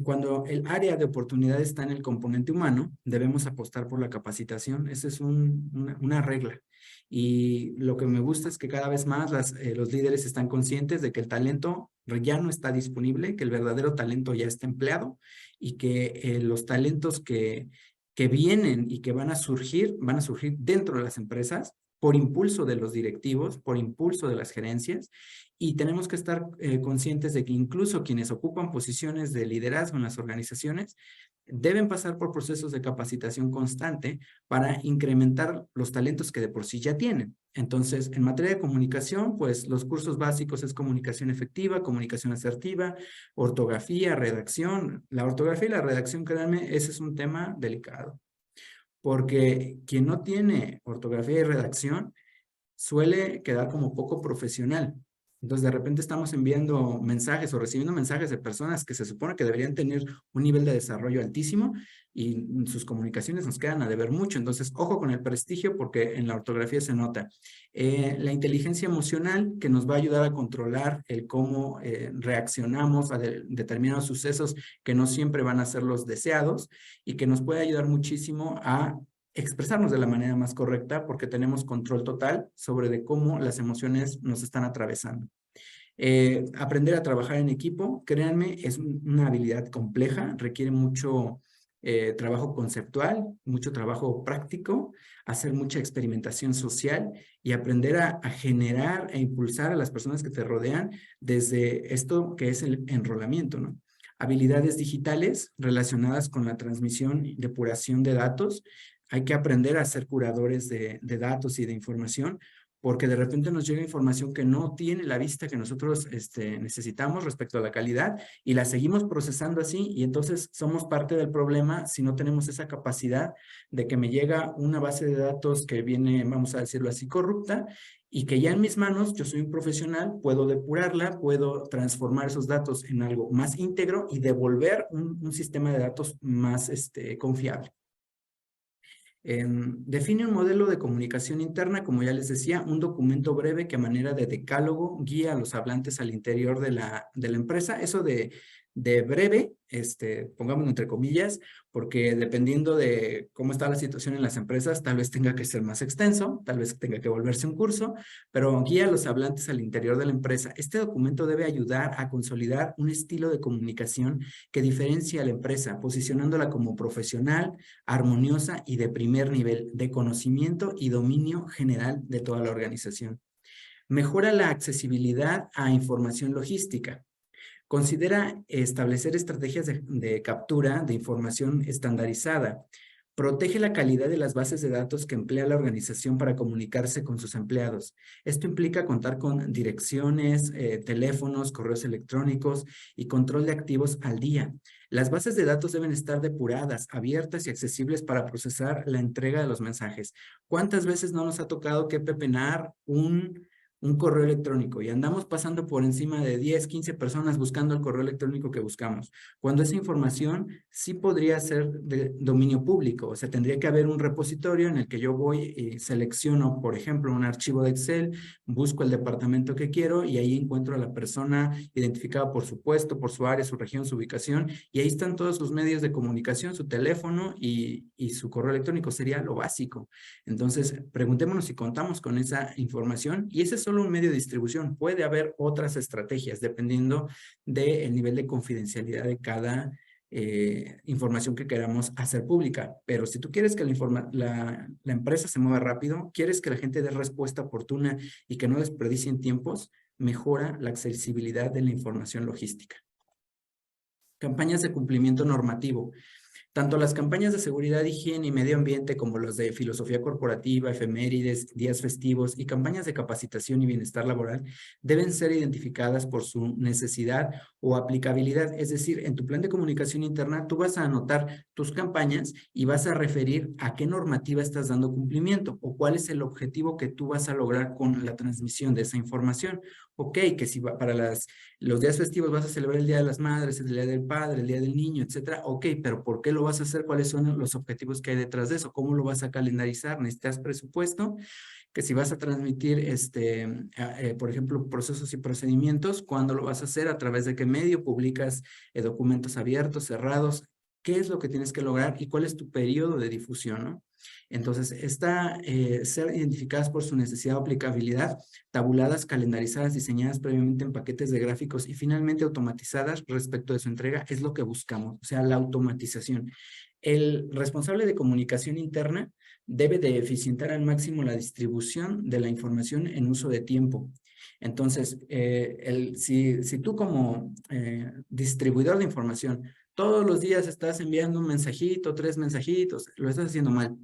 Cuando el área de oportunidad está en el componente humano, debemos apostar por la capacitación. Esa es una regla. Y lo que me gusta es que cada vez más los líderes están conscientes de que el talento ya no está disponible, que el verdadero talento ya está empleado y que los talentos que vienen y que van a surgir dentro de las empresas por impulso de los directivos, por impulso de las gerencias, y tenemos que estar conscientes de que incluso quienes ocupan posiciones de liderazgo en las organizaciones deben pasar por procesos de capacitación constante para incrementar los talentos que de por sí ya tienen. Entonces, en materia de comunicación, pues los cursos básicos es comunicación efectiva, comunicación asertiva, ortografía, redacción. La ortografía y la redacción, créanme, ese es un tema delicado. Porque quien no tiene ortografía y redacción suele quedar como poco profesional. Entonces, de repente estamos enviando mensajes o recibiendo mensajes de personas que se supone que deberían tener un nivel de desarrollo altísimo y sus comunicaciones nos quedan a deber mucho. Entonces, ojo con el prestigio porque en la ortografía se nota. La inteligencia emocional que nos va a ayudar a controlar el cómo reaccionamos a determinados sucesos que no siempre van a ser los deseados y que nos puede ayudar muchísimo a expresarnos de la manera más correcta porque tenemos control total sobre de cómo las emociones nos están atravesando. Aprender a trabajar en equipo, créanme, es una habilidad compleja, requiere mucho trabajo conceptual, mucho trabajo práctico, hacer mucha experimentación social y aprender a generar e impulsar a las personas que te rodean desde esto que es el enrolamiento, ¿no? Habilidades digitales relacionadas con la transmisión y depuración de datos. Hay que aprender a ser curadores de datos y de información, porque de repente nos llega información que no tiene la vista que nosotros necesitamos respecto a la calidad y la seguimos procesando así y entonces somos parte del problema si no tenemos esa capacidad de que me llega una base de datos que viene, vamos a decirlo así, corrupta y que ya en mis manos, yo soy un profesional, puedo depurarla, puedo transformar esos datos en algo más íntegro y devolver un sistema de datos más confiable. Define un modelo de comunicación interna, como ya les decía, un documento breve que a manera de decálogo guía a los hablantes al interior de la empresa. Eso de breve, pongámoslo entre comillas, porque dependiendo de cómo está la situación en las empresas, tal vez tenga que ser más extenso, tal vez tenga que volverse un curso, pero guía a los hablantes al interior de la empresa. Este documento debe ayudar a consolidar un estilo de comunicación que diferencie a la empresa, posicionándola como profesional, armoniosa y de primer nivel de conocimiento y dominio general de toda la organización. Mejora la accesibilidad a información logística. Considera establecer estrategias de captura de información estandarizada. Protege la calidad de las bases de datos que emplea la organización para comunicarse con sus empleados. Esto implica contar con direcciones, teléfonos, correos electrónicos y control de activos al día. Las bases de datos deben estar depuradas, abiertas y accesibles para procesar la entrega de los mensajes. ¿Cuántas veces no nos ha tocado que pepenar un correo electrónico y andamos pasando por encima de 10, 15 personas buscando el correo electrónico que buscamos? Cuando esa información sí podría ser de dominio público, o sea, tendría que haber un repositorio en el que yo voy y selecciono, por ejemplo, un archivo de Excel, busco el departamento que quiero y ahí encuentro a la persona identificada por su puesto, por su área, su región, su ubicación, y ahí están todos sus medios de comunicación, su teléfono y su correo electrónico. Sería lo básico. Entonces, preguntémonos si contamos con esa información y ese es solo un medio de distribución. Puede haber otras estrategias dependiendo del nivel de confidencialidad de cada información que queramos hacer pública. Pero si tú quieres que la empresa se mueva rápido, quieres que la gente dé respuesta oportuna y que no desperdicien tiempos, mejora la accesibilidad de la información logística. Campañas de cumplimiento normativo. Tanto las campañas de seguridad, higiene y medio ambiente como los de filosofía corporativa, efemérides, días festivos y campañas de capacitación y bienestar laboral deben ser identificadas por su necesidad o aplicabilidad. Es decir, en tu plan de comunicación interna tú vas a anotar tus campañas y vas a referir a qué normativa estás dando cumplimiento o cuál es el objetivo que tú vas a lograr con la transmisión de esa información. Ok, que si para los días festivos vas a celebrar el Día de las Madres, el Día del Padre, el Día del Niño, etcétera. Ok, pero ¿por qué lo vas a hacer? ¿Cuáles son los objetivos que hay detrás de eso? ¿Cómo lo vas a calendarizar? ¿Necesitas presupuesto? Que si vas a transmitir, por ejemplo, procesos y procedimientos, ¿cuándo lo vas a hacer? ¿A través de qué medio? ¿Publicas documentos abiertos, cerrados? ¿Qué es lo que tienes que lograr y cuál es tu periodo de difusión, ¿no? Entonces, ser identificadas por su necesidad o aplicabilidad, tabuladas, calendarizadas, diseñadas previamente en paquetes de gráficos y finalmente automatizadas respecto de su entrega, es lo que buscamos, o sea, la automatización. El responsable de comunicación interna debe de eficientar al máximo la distribución de la información en uso de tiempo. Entonces, si tú como distribuidor de información todos los días estás enviando un mensajito, 3 mensajitos, lo estás haciendo mal.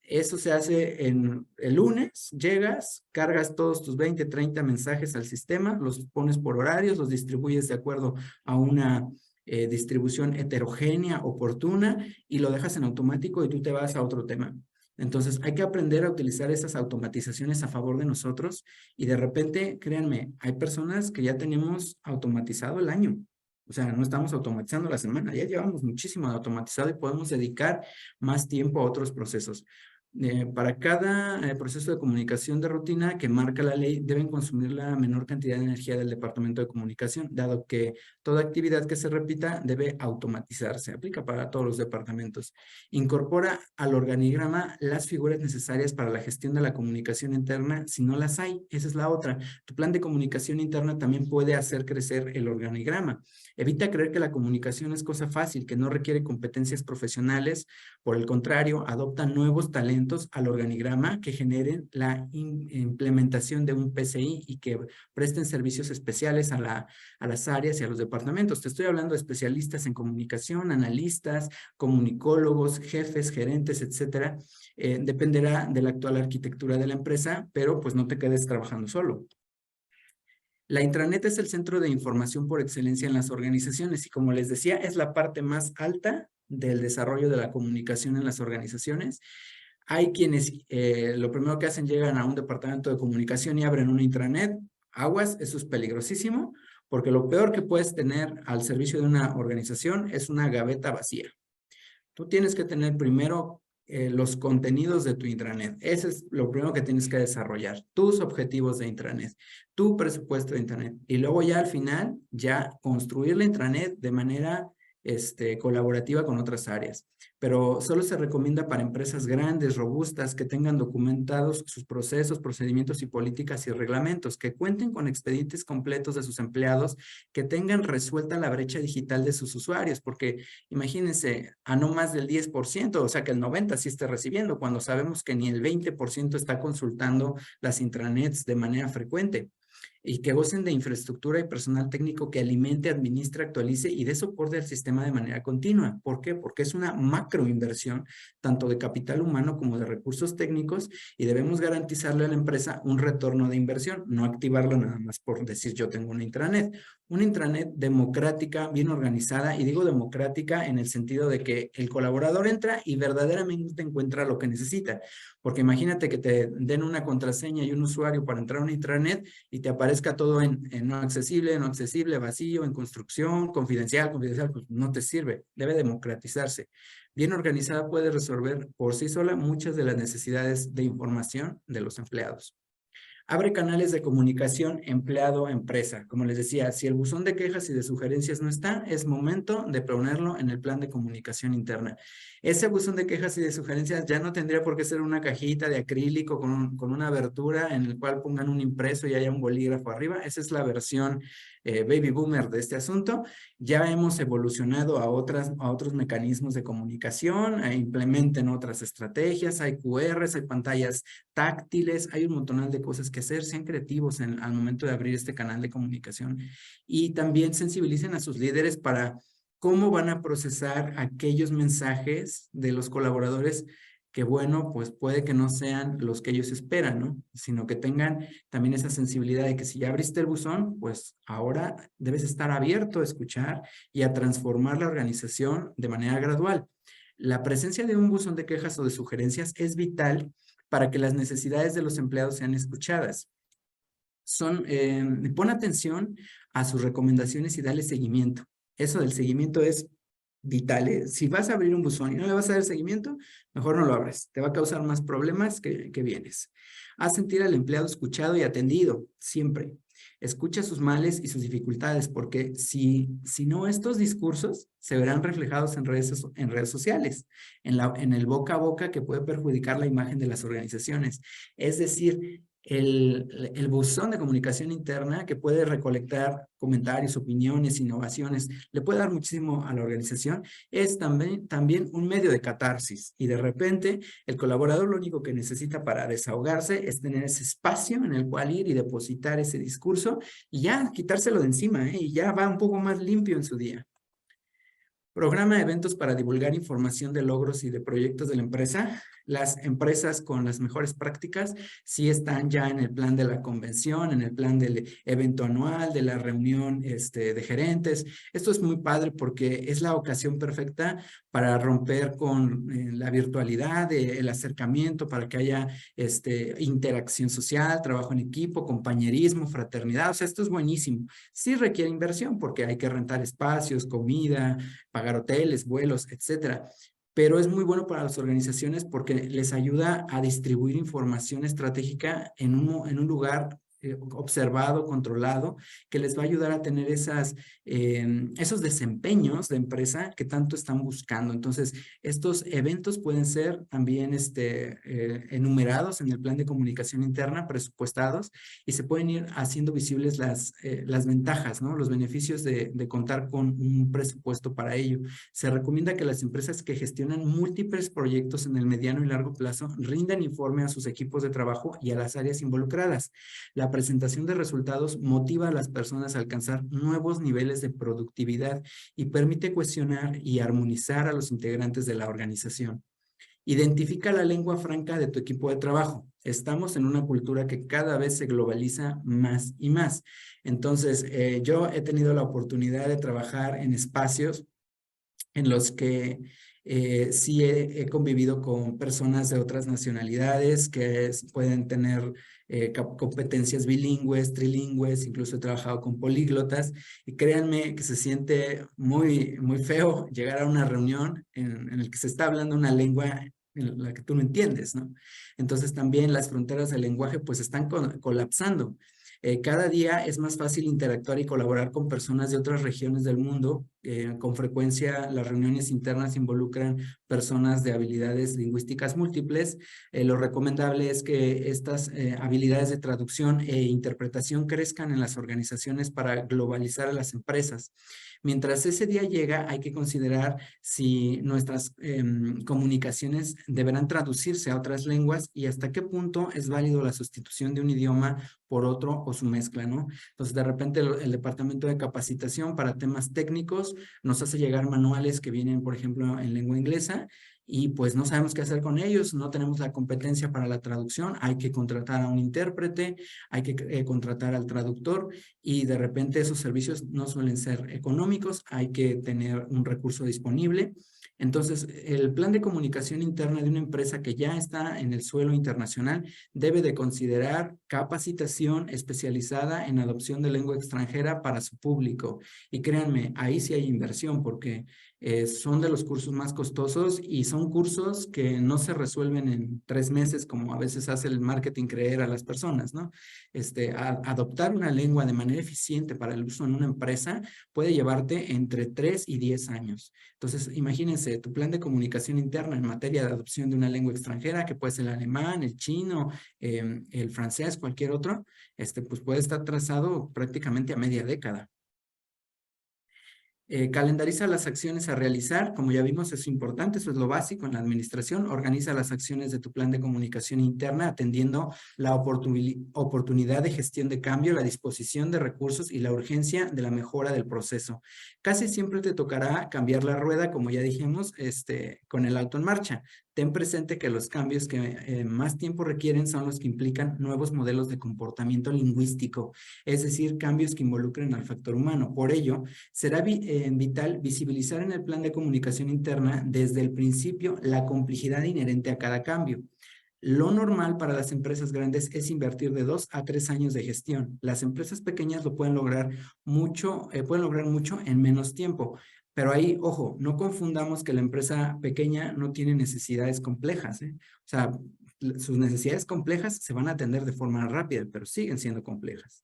Eso se hace el lunes, llegas, cargas todos tus 20, 30 mensajes al sistema, los pones por horarios, los distribuyes de acuerdo a una distribución heterogénea, oportuna, y lo dejas en automático y tú te vas a otro tema. Entonces, hay que aprender a utilizar esas automatizaciones a favor de nosotros y de repente, créanme, hay personas que ya tenemos automatizado el año. O sea, no estamos automatizando la semana, ya llevamos muchísimo de automatizado y podemos dedicar más tiempo a otros procesos. Para cada proceso de comunicación de rutina que marca la ley, deben consumir la menor cantidad de energía del departamento de comunicación, dado que toda actividad que se repita debe automatizarse. Aplica para todos los departamentos. Incorpora al organigrama las figuras necesarias para la gestión de la comunicación interna, si no las hay. Esa es la otra. Tu plan de comunicación interna también puede hacer crecer el organigrama. Evita creer que la comunicación es cosa fácil, que no requiere competencias profesionales. Por el contrario, adopta nuevos talentos al organigrama que generen la implementación de un PCI y que presten servicios especiales a las áreas y a los departamentos. Te estoy hablando de especialistas en comunicación, analistas, comunicólogos, jefes, gerentes, etcétera. Dependerá de la actual arquitectura de la empresa, pero pues no te quedes trabajando solo. La intranet es el centro de información por excelencia en las organizaciones y, como les decía, es la parte más alta del desarrollo de la comunicación en las organizaciones. Hay quienes lo primero que hacen, llegan a un departamento de comunicación y abren una intranet. Aguas, eso es peligrosísimo, porque lo peor que puedes tener al servicio de una organización es una gaveta vacía. Tú tienes que tener primero los contenidos de tu intranet. Ese es lo primero que tienes que desarrollar. Tus objetivos de intranet, tu presupuesto de intranet. Y luego ya al final, ya construir la intranet de manera colaborativa con otras áreas. Pero solo se recomienda para empresas grandes, robustas, que tengan documentados sus procesos, procedimientos y políticas y reglamentos, que cuenten con expedientes completos de sus empleados, que tengan resuelta la brecha digital de sus usuarios, porque imagínense, a no más del 10%, o sea que el 90% sí esté recibiendo, cuando sabemos que ni el 20% está consultando las intranets de manera frecuente. Y que gocen de infraestructura y personal técnico que alimente, administre, actualice y dé soporte al sistema de manera continua. ¿Por qué? Porque es una macroinversión, tanto de capital humano como de recursos técnicos, y debemos garantizarle a la empresa un retorno de inversión, no activarlo nada más por decir yo tengo una intranet. Una intranet democrática, bien organizada, y digo democrática en el sentido de que el colaborador entra y verdaderamente encuentra lo que necesita. Porque imagínate que te den una contraseña y un usuario para entrar a una intranet y te aparezca todo en no accesible, vacío, en construcción, confidencial, pues no te sirve. Debe democratizarse. Bien organizada puede resolver por sí sola muchas de las necesidades de información de los empleados. Abre canales de comunicación empleado-empresa. Como les decía, si el buzón de quejas y de sugerencias no está, es momento de ponerlo en el plan de comunicación interna. Ese buzón de quejas y de sugerencias ya no tendría por qué ser una cajita de acrílico con una abertura en el cual pongan un impreso y haya un bolígrafo arriba. Esa es la versión baby boomer de este asunto. Ya hemos evolucionado a otros mecanismos de comunicación, implementen otras estrategias, hay QRs, hay pantallas táctiles, hay un montón de cosas que hacer. Sean creativos al momento de abrir este canal de comunicación y también sensibilicen a sus líderes para cómo van a procesar aquellos mensajes de los colaboradores que, bueno, pues puede que no sean los que ellos esperan, ¿no? Sino que tengan también esa sensibilidad de que si ya abriste el buzón, pues ahora debes estar abierto a escuchar y a transformar la organización de manera gradual. La presencia de un buzón de quejas o de sugerencias es vital para que las necesidades de los empleados sean escuchadas. Pon atención a sus recomendaciones y dale seguimiento. Eso del seguimiento es vital, ¿eh? Si vas a abrir un buzón y no le vas a dar seguimiento, mejor no lo abres. Te va a causar más problemas que bienes. Haz sentir al empleado escuchado y atendido, siempre. Escucha sus males y sus dificultades, porque si no, estos discursos se verán reflejados en redes sociales, en el boca a boca, que puede perjudicar la imagen de las organizaciones. Es decir, el buzón de comunicación interna, que puede recolectar comentarios, opiniones, innovaciones, le puede dar muchísimo a la organización, es también un medio de catarsis. Y de repente, el colaborador lo único que necesita para desahogarse es tener ese espacio en el cual ir y depositar ese discurso y ya quitárselo de encima, y ya va un poco más limpio en su día. Programa eventos para divulgar información de logros y de proyectos de la empresa. Las empresas con las mejores prácticas sí están ya en el plan de la convención, en el plan del evento anual, de la reunión de gerentes. Esto es muy padre porque es la ocasión perfecta para romper con la virtualidad, el acercamiento, para que haya interacción social, trabajo en equipo, compañerismo, fraternidad. O sea, esto es buenísimo. Sí requiere inversión porque hay que rentar espacios, comida, pagar hoteles, vuelos, etcétera. Pero es muy bueno para las organizaciones porque les ayuda a distribuir información estratégica en un lugar observado, controlado, que les va a ayudar a tener esos desempeños de empresa que tanto están buscando. Entonces, estos eventos pueden ser también enumerados en el plan de comunicación interna, presupuestados, y se pueden ir haciendo visibles las ventajas, ¿no? Los beneficios de contar con un presupuesto para ello. Se recomienda que las empresas que gestionan múltiples proyectos en el mediano y largo plazo rindan informe a sus equipos de trabajo y a las áreas involucradas. La presentación de resultados motiva a las personas a alcanzar nuevos niveles de productividad y permite cuestionar y armonizar a los integrantes de la organización. Identifica la lengua franca de tu equipo de trabajo. Estamos en una cultura que cada vez se globaliza más y más. Entonces, yo he tenido la oportunidad de trabajar en espacios en los que sí he convivido con personas de otras nacionalidades que pueden tener competencias bilingües, trilingües, incluso he trabajado con políglotas, y créanme que se siente muy, muy feo llegar a una reunión en la que se está hablando una lengua en la que tú no entiendes, ¿no? Entonces también las fronteras del lenguaje pues están colapsando. Cada día es más fácil interactuar y colaborar con personas de otras regiones del mundo. Con frecuencia las reuniones internas involucran personas de habilidades lingüísticas múltiples. Lo recomendable es que estas habilidades de traducción e interpretación crezcan en las organizaciones para globalizar a las empresas. Mientras ese día llega, hay que considerar si nuestras comunicaciones deberán traducirse a otras lenguas y hasta qué punto es válido la sustitución de un idioma por otro o su mezcla, ¿no? Entonces, de repente el departamento de capacitación para temas técnicos nos hace llegar manuales que vienen, por ejemplo, en lengua inglesa y pues no sabemos qué hacer con ellos, no tenemos la competencia para la traducción, hay que contratar a un intérprete, hay que contratar al traductor y de repente esos servicios no suelen ser económicos, hay que tener un recurso disponible. Entonces, el plan de comunicación interna de una empresa que ya está en el suelo internacional debe de considerar capacitación especializada en adopción de lengua extranjera para su público. Y créanme, ahí sí hay inversión porque son de los cursos más costosos y son cursos que no se resuelven en 3 meses como a veces hace el marketing creer a las personas, ¿no? Adoptar una lengua de manera eficiente para el uso en una empresa puede llevarte entre 3 y 10 años. Entonces, imagínense, tu plan de comunicación interna en materia de adopción de una lengua extranjera, que puede ser el alemán, el chino, el francés, cualquier otro, pues puede estar trazado prácticamente a media década. Calendariza las acciones a realizar, como ya vimos es importante, eso es lo básico en la administración. Organiza las acciones de tu plan de comunicación interna atendiendo la oportunidad de gestión de cambio, la disposición de recursos y la urgencia de la mejora del proceso. Casi siempre te tocará cambiar la rueda, como ya dijimos, con el auto en marcha. Ten presente que los cambios que más tiempo requieren son los que implican nuevos modelos de comportamiento lingüístico, es decir, cambios que involucren al factor humano. Por ello, será vital visibilizar en el plan de comunicación interna desde el principio la complejidad inherente a cada cambio. Lo normal para las empresas grandes es invertir de 2 a 3 años de gestión. Las empresas pequeñas lo pueden lograr mucho en menos tiempo. Pero ahí, ojo, no confundamos que la empresa pequeña no tiene necesidades complejas, ¿eh? O sea, sus necesidades complejas se van a atender de forma rápida, pero siguen siendo complejas.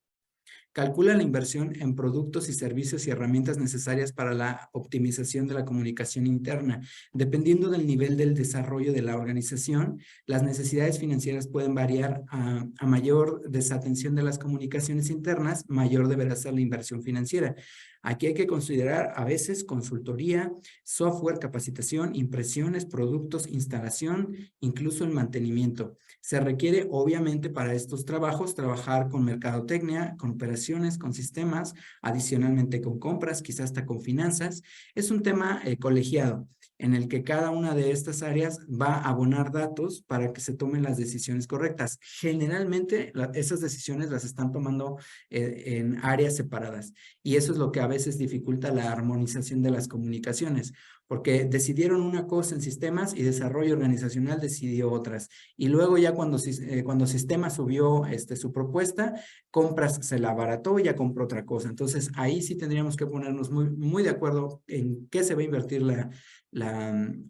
Calcula la inversión en productos y servicios y herramientas necesarias para la optimización de la comunicación interna. Dependiendo del nivel del desarrollo de la organización, las necesidades financieras pueden variar. A mayor desatención de las comunicaciones internas, mayor deberá ser la inversión financiera. Aquí hay que considerar a veces consultoría, software, capacitación, impresiones, productos, instalación, incluso el mantenimiento. Se requiere obviamente para estos trabajos trabajar con mercadotecnia, con operaciones, con sistemas, adicionalmente con compras, quizás hasta con finanzas. Es un tema colegiado en el que cada una de estas áreas va a abonar datos para que se tomen las decisiones correctas. Generalmente esas decisiones las están tomando en áreas separadas y eso es lo que a veces dificulta la armonización de las comunicaciones, porque decidieron una cosa en sistemas y desarrollo organizacional decidió otras. Y luego ya cuando sistemas subió su propuesta, compras se la abarató y ya compró otra cosa. Entonces ahí sí tendríamos que ponernos muy de acuerdo en qué se va a invertir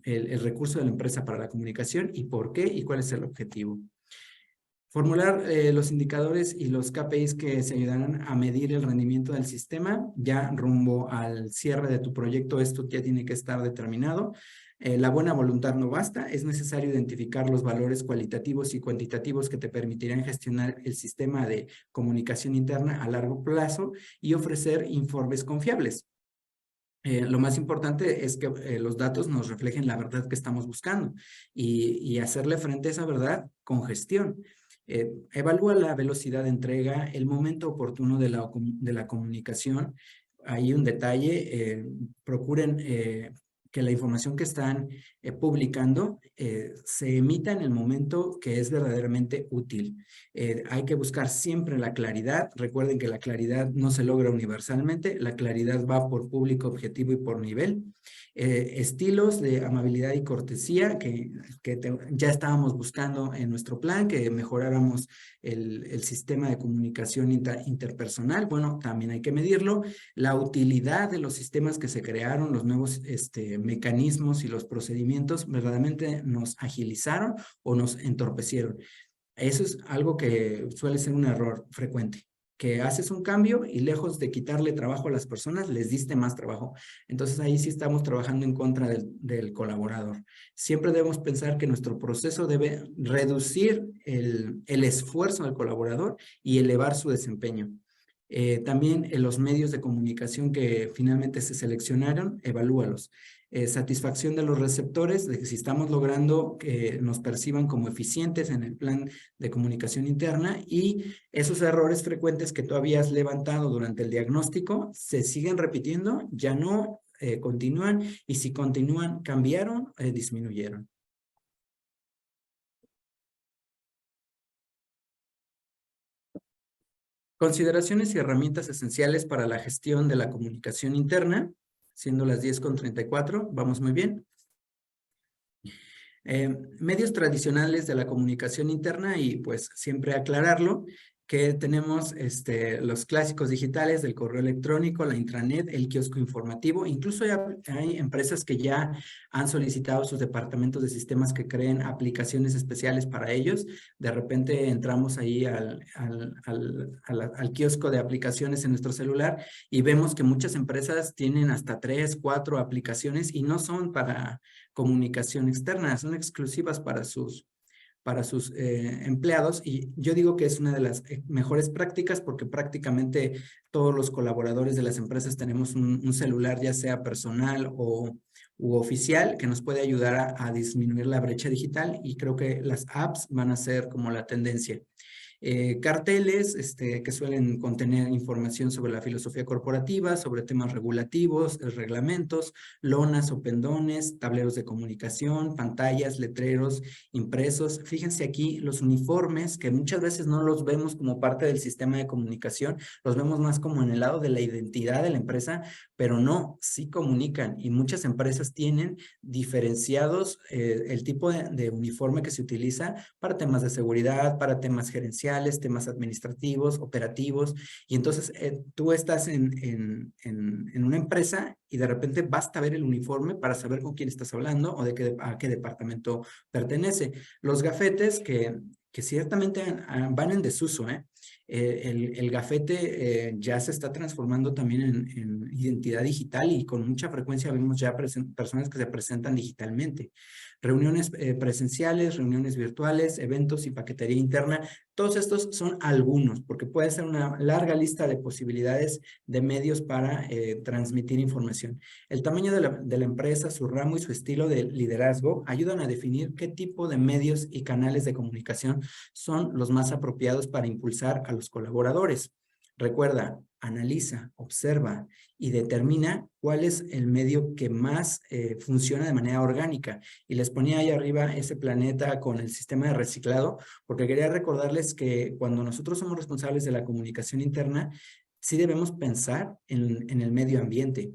el recurso de la empresa para la comunicación y por qué y cuál es el objetivo. Formular los indicadores y los KPIs que se ayudarán a medir el rendimiento del sistema. Ya rumbo al cierre de tu proyecto, esto ya tiene que estar determinado. La buena voluntad no basta, es necesario identificar los valores cualitativos y cuantitativos que te permitirán gestionar el sistema de comunicación interna a largo plazo y ofrecer informes confiables. Lo más importante es que los datos nos reflejen la verdad que estamos buscando y hacerle frente a esa verdad con gestión. Evalúa la velocidad de entrega, el momento oportuno de la comunicación. Hay un detalle, procuren que la información que están publicando se emita en el momento que es verdaderamente útil. Hay que buscar siempre la claridad. Recuerden que la claridad no se logra universalmente, la claridad va por público, objetivo y por nivel. Estilos de amabilidad y cortesía que ya estábamos buscando en nuestro plan, que mejoráramos el sistema de comunicación interpersonal. Bueno, también hay que medirlo. La utilidad de los sistemas que se crearon, los nuevos mecanismos y los procedimientos verdaderamente nos agilizaron o nos entorpecieron. Eso es algo que suele ser un error frecuente, que haces un cambio y lejos de quitarle trabajo a las personas, les diste más trabajo. Entonces ahí sí estamos trabajando en contra del colaborador. Siempre debemos pensar que nuestro proceso debe reducir el esfuerzo del colaborador y elevar su desempeño. También en los medios de comunicación que finalmente se seleccionaron, evalúalos. Satisfacción de los receptores, de que si estamos logrando que nos perciban como eficientes en el plan de comunicación interna y esos errores frecuentes que tú habías levantado durante el diagnóstico se siguen repitiendo, ya no continúan y si continúan, cambiaron, disminuyeron. Consideraciones y herramientas esenciales para la gestión de la comunicación interna, siendo las 10:34, vamos muy bien. Medios tradicionales de la comunicación interna y pues siempre aclararlo, que tenemos los clásicos digitales del correo electrónico, la intranet, el kiosco informativo. Incluso hay empresas que ya han solicitado a sus departamentos de sistemas que creen aplicaciones especiales para ellos. De repente entramos ahí al kiosco de aplicaciones en nuestro celular y vemos que muchas empresas tienen hasta 3, 4 aplicaciones y no son para comunicación externa, son exclusivas para sus empleados y yo digo que es una de las mejores prácticas porque prácticamente todos los colaboradores de las empresas tenemos un celular ya sea personal u oficial que nos puede ayudar a disminuir la brecha digital y creo que las apps van a ser como la tendencia. Carteles que suelen contener información sobre la filosofía corporativa, sobre temas regulativos, reglamentos, lonas o pendones, tableros de comunicación, pantallas, letreros, impresos. Fíjense aquí los uniformes que muchas veces no los vemos como parte del sistema de comunicación, los vemos más como en el lado de la identidad de la empresa, pero no, sí comunican y muchas empresas tienen diferenciados el tipo de uniforme que se utiliza para temas de seguridad, para temas gerenciales, temas administrativos, operativos, y entonces tú estás en una empresa y de repente basta ver el uniforme para saber con quién estás hablando o a qué departamento pertenece. Los gafetes que ciertamente van en desuso, el gafete ya se está transformando también en identidad digital y con mucha frecuencia vemos ya personas que se presentan digitalmente. Reuniones presenciales, reuniones virtuales, eventos y paquetería interna, todos estos son algunos, porque puede ser una larga lista de posibilidades de medios para transmitir información. El tamaño de la empresa, su ramo y su estilo de liderazgo ayudan a definir qué tipo de medios y canales de comunicación son los más apropiados para impulsar a los colaboradores. Recuerda, analiza, observa y determina cuál es el medio que más funciona de manera orgánica. Y les ponía ahí arriba ese planeta con el sistema de reciclado, porque quería recordarles que cuando nosotros somos responsables de la comunicación interna, sí debemos pensar en el medio ambiente.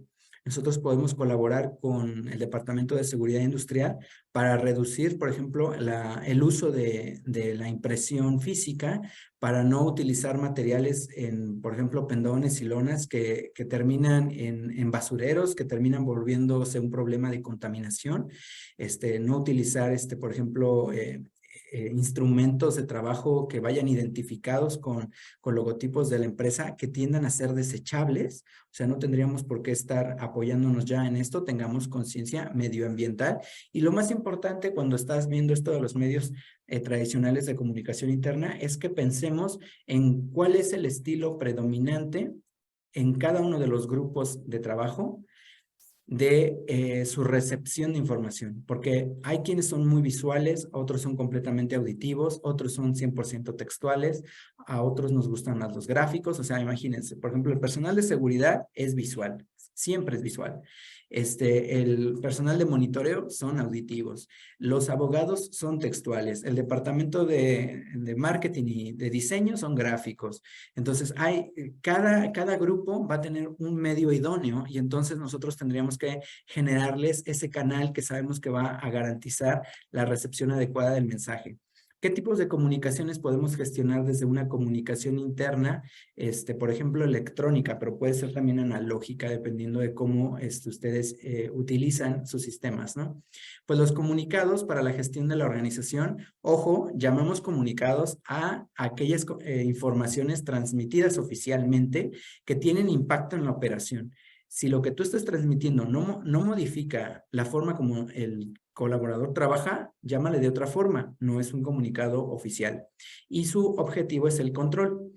Nosotros podemos colaborar con el Departamento de Seguridad Industrial para reducir, por ejemplo, el uso de la impresión física, para no utilizar materiales por ejemplo, pendones y lonas que terminan en basureros, que terminan volviéndose un problema de contaminación. No utilizar, por ejemplo, instrumentos de trabajo que vayan identificados con logotipos de la empresa que tiendan a ser desechables. O sea, no tendríamos por qué estar apoyándonos ya en esto, tengamos conciencia medioambiental. Y lo más importante cuando estás viendo esto de los medios tradicionales de comunicación interna es que pensemos en cuál es el estilo predominante en cada uno de los grupos de trabajo de su recepción de información, porque hay quienes son muy visuales, otros son completamente auditivos, otros son 100% textuales, a otros nos gustan más los gráficos. O sea, imagínense, por ejemplo, el personal de seguridad es visual, siempre es visual. El personal de monitoreo son auditivos, los abogados son textuales, el departamento de marketing y de diseño son gráficos. Entonces, cada grupo va a tener un medio idóneo y entonces nosotros tendríamos que generarles ese canal que sabemos que va a garantizar la recepción adecuada del mensaje. ¿Qué tipos de comunicaciones podemos gestionar desde una comunicación interna? Por ejemplo, electrónica, pero puede ser también analógica, dependiendo de cómo ustedes utilizan sus sistemas, ¿no? Pues los comunicados para la gestión de la organización, ojo, llamamos comunicados a aquellas informaciones transmitidas oficialmente que tienen impacto en la operación. Si lo que tú estás transmitiendo no modifica la forma como el colaborador trabaja, llámale de otra forma, no es un comunicado oficial. Y su objetivo es el control.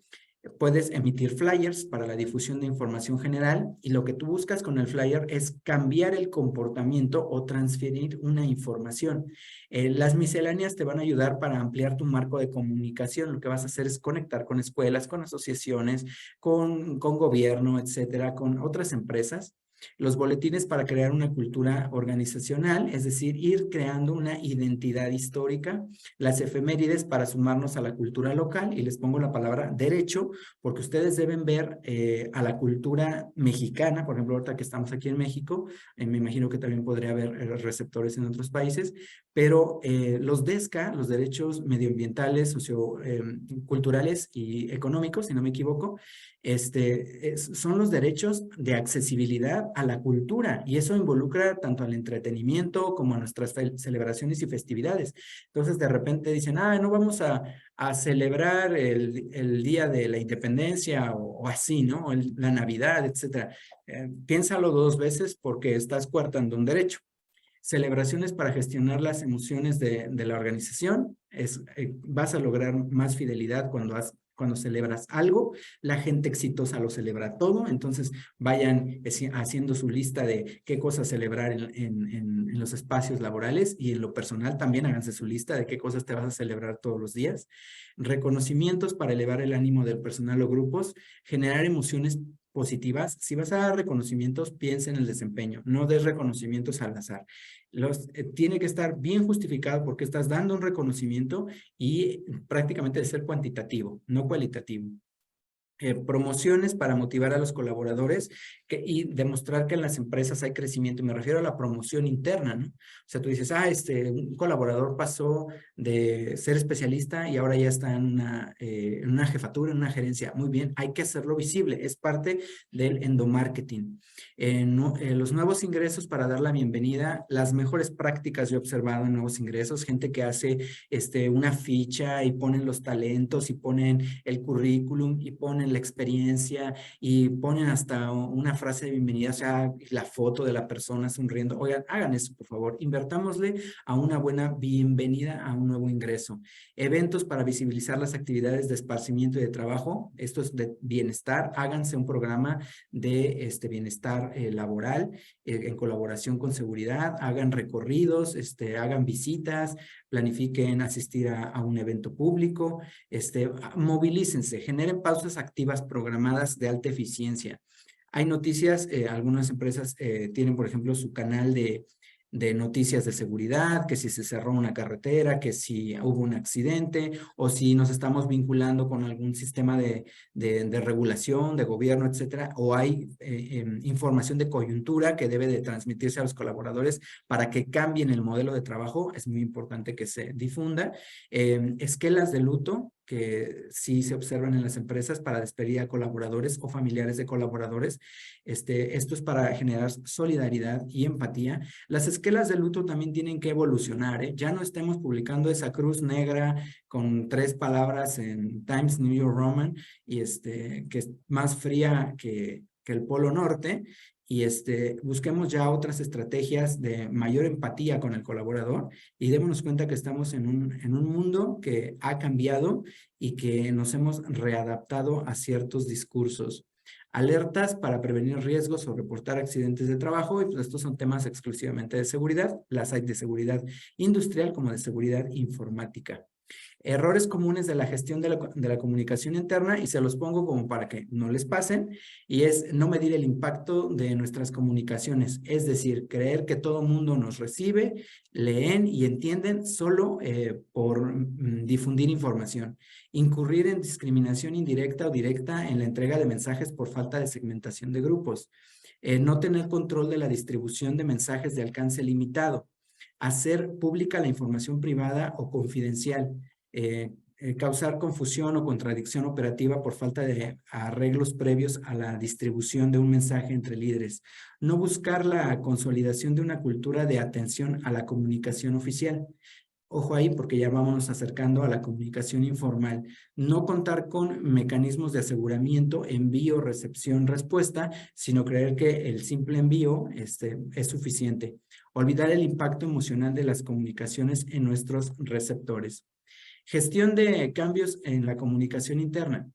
Puedes emitir flyers para la difusión de información general y lo que tú buscas con el flyer es cambiar el comportamiento o transferir una información. Las misceláneas te van a ayudar para ampliar tu marco de comunicación. Lo que vas a hacer es conectar con escuelas, con asociaciones, con gobierno, etcétera, con otras empresas. Los boletines para crear una cultura organizacional, es decir, ir creando una identidad histórica. Las efemérides para sumarnos a la cultura local, y les pongo la palabra derecho, porque ustedes deben ver a la cultura mexicana, por ejemplo, ahorita que estamos aquí en México, me imagino que también podría haber receptores en otros países, pero los DESCA, los derechos medioambientales, socioculturales y económicos, si no me equivoco, son los derechos de accesibilidad a la cultura, y eso involucra tanto al entretenimiento como a nuestras celebraciones y festividades. Entonces, de repente dicen, no vamos a celebrar el Día de la Independencia o así, ¿no? O la Navidad, etcétera. Piénsalo dos veces porque estás coartando un derecho. Celebraciones para gestionar las emociones de la organización. Vas a lograr más fidelidad cuando celebras algo. La gente exitosa lo celebra todo, entonces vayan haciendo su lista de qué cosas celebrar en los espacios laborales, y en lo personal también háganse su lista de qué cosas te vas a celebrar todos los días. Reconocimientos para elevar el ánimo del personal o grupos, generar emociones positivas. Si vas a dar reconocimientos, piensa en el desempeño, no des reconocimientos al azar. Tiene que estar bien justificado porque estás dando un reconocimiento y prácticamente debe ser cuantitativo, no cualitativo. Promociones para motivar a los colaboradores y demostrar que en las empresas hay crecimiento. Me refiero a la promoción interna, ¿no? O sea, tú dices, un colaborador pasó de ser especialista y ahora ya está en una jefatura, en una gerencia. Muy bien, hay que hacerlo visible, es parte del endomarketing. Los nuevos ingresos para dar la bienvenida, las mejores prácticas yo he observado en nuevos ingresos, gente que hace una ficha y ponen los talentos y ponen el currículum y ponen la experiencia y ponen hasta una frase de bienvenida, o sea, la foto de la persona sonriendo. Oigan, hagan eso, por favor. Invertámosle a una buena bienvenida a un nuevo ingreso. Eventos para visibilizar las actividades de esparcimiento y de trabajo. Esto es de bienestar. Háganse un programa de bienestar laboral en colaboración con seguridad. Hagan recorridos, hagan visitas, planifiquen asistir a un evento público, movilícense, generen pausas activas activas programadas de alta eficiencia. Hay noticias, algunas empresas tienen, por ejemplo, su canal de noticias de seguridad, que si se cerró una carretera, que si hubo un accidente, o si nos estamos vinculando con algún sistema de regulación, de gobierno, etcétera, o hay información de coyuntura que debe de transmitirse a los colaboradores para que cambien el modelo de trabajo. Es muy importante que se difunda. Esquelas de luto, que sí se observan en las empresas para despedir a colaboradores o familiares de colaboradores. Esto es para generar solidaridad y empatía. Las esquelas de luto también tienen que evolucionar, ¿eh? Ya no estemos publicando esa cruz negra con 3 palabras en Times New Roman, y que es más fría que el Polo Norte, y busquemos ya otras estrategias de mayor empatía con el colaborador, y démonos cuenta que estamos en un mundo que ha cambiado y que nos hemos readaptado a ciertos discursos. Alertas para prevenir riesgos o reportar accidentes de trabajo, y pues estos son temas exclusivamente de seguridad. Las hay de seguridad industrial como de seguridad informática. Errores comunes de la gestión de la comunicación interna, y se los pongo como para que no les pasen, y es no medir el impacto de nuestras comunicaciones, es decir, creer que todo mundo nos recibe, leen y entienden solo por difundir información. Incurrir en discriminación indirecta o directa en la entrega de mensajes por falta de segmentación de grupos. No tener control de la distribución de mensajes de alcance limitado. Hacer pública la información privada o confidencial. Causar confusión o contradicción operativa por falta de arreglos previos a la distribución de un mensaje entre líderes. No buscar la consolidación de una cultura de atención a la comunicación oficial. Ojo ahí, porque ya vámonos acercando a la comunicación informal. No contar con mecanismos de aseguramiento, envío, recepción, respuesta, sino creer que el simple envío es suficiente. Olvidar el impacto emocional de las comunicaciones en nuestros receptores. Gestión de cambios en la comunicación interna.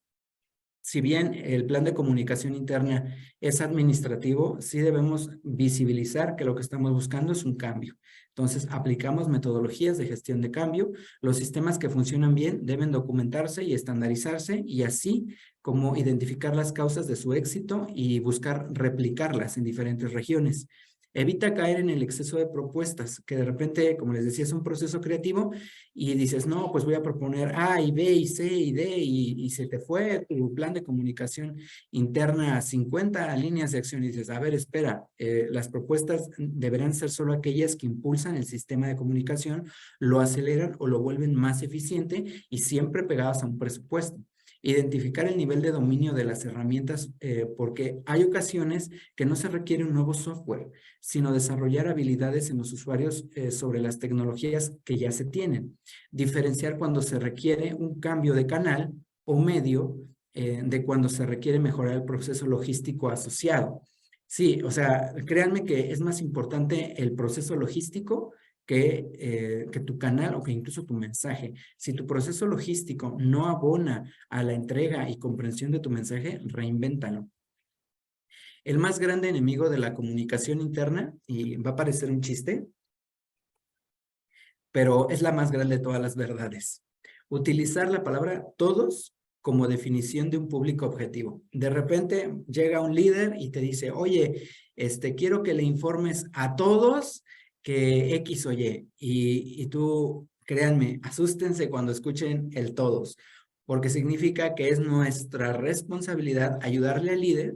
Si bien el plan de comunicación interna es administrativo, sí debemos visibilizar que lo que estamos buscando es un cambio. Entonces, aplicamos metodologías de gestión de cambio. Los sistemas que funcionan bien deben documentarse y estandarizarse, y así como identificar las causas de su éxito y buscar replicarlas en diferentes regiones. Evita caer en el exceso de propuestas, que de repente, como les decía, es un proceso creativo y dices, no, pues voy a proponer A y B y C y D, y se te fue tu plan de comunicación interna a 50 líneas de acción, y dices, a ver, espera, las propuestas deberán ser solo aquellas que impulsan el sistema de comunicación, lo aceleran o lo vuelven más eficiente, y siempre pegadas a un presupuesto. Identificar el nivel de dominio de las herramientas, porque hay ocasiones que no se requiere un nuevo software, sino desarrollar habilidades en los usuarios sobre las tecnologías que ya se tienen. Diferenciar cuando se requiere un cambio de canal o medio de cuando se requiere mejorar el proceso logístico asociado. Sí, o sea, créanme que es más importante el proceso logístico que tu canal o que incluso tu mensaje. Si tu proceso logístico no abona a la entrega y comprensión de tu mensaje, reinvéntalo. El más grande enemigo de la comunicación interna, y va a parecer un chiste, pero es la más grande de todas las verdades. Utilizar la palabra todos como definición de un público objetivo. De repente llega un líder y te dice, oye, quiero que le informes a todos que X o Y, y tú, créanme, asústense cuando escuchen el todos, porque significa que es nuestra responsabilidad ayudarle al líder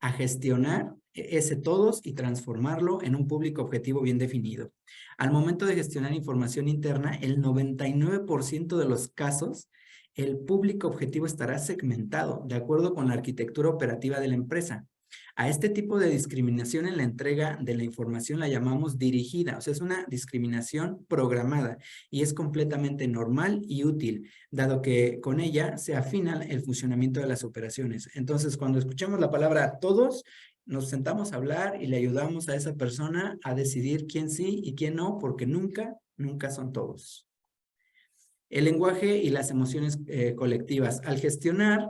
a gestionar ese todos y transformarlo en un público objetivo bien definido. Al momento de gestionar información interna, el 99% de los casos, el público objetivo estará segmentado de acuerdo con la arquitectura operativa de la empresa. A este tipo de discriminación en la entrega de la información la llamamos dirigida, o sea, es una discriminación programada y es completamente normal y útil, dado que con ella se afina el funcionamiento de las operaciones. Entonces, cuando escuchamos la palabra todos, nos sentamos a hablar y le ayudamos a esa persona a decidir quién sí y quién no, porque nunca son todos. El lenguaje y las emociones colectivas. Al gestionar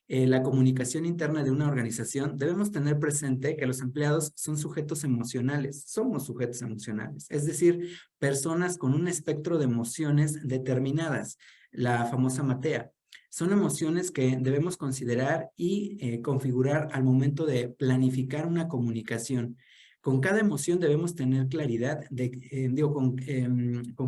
la comunicación interna de una organización, debemos tener presente que los empleados son sujetos emocionales, somos sujetos emocionales, es decir, personas con un espectro de emociones determinadas, la famosa MATEA. Son emociones que debemos considerar y configurar al momento de planificar una comunicación. Con cada emoción debemos tener claridad con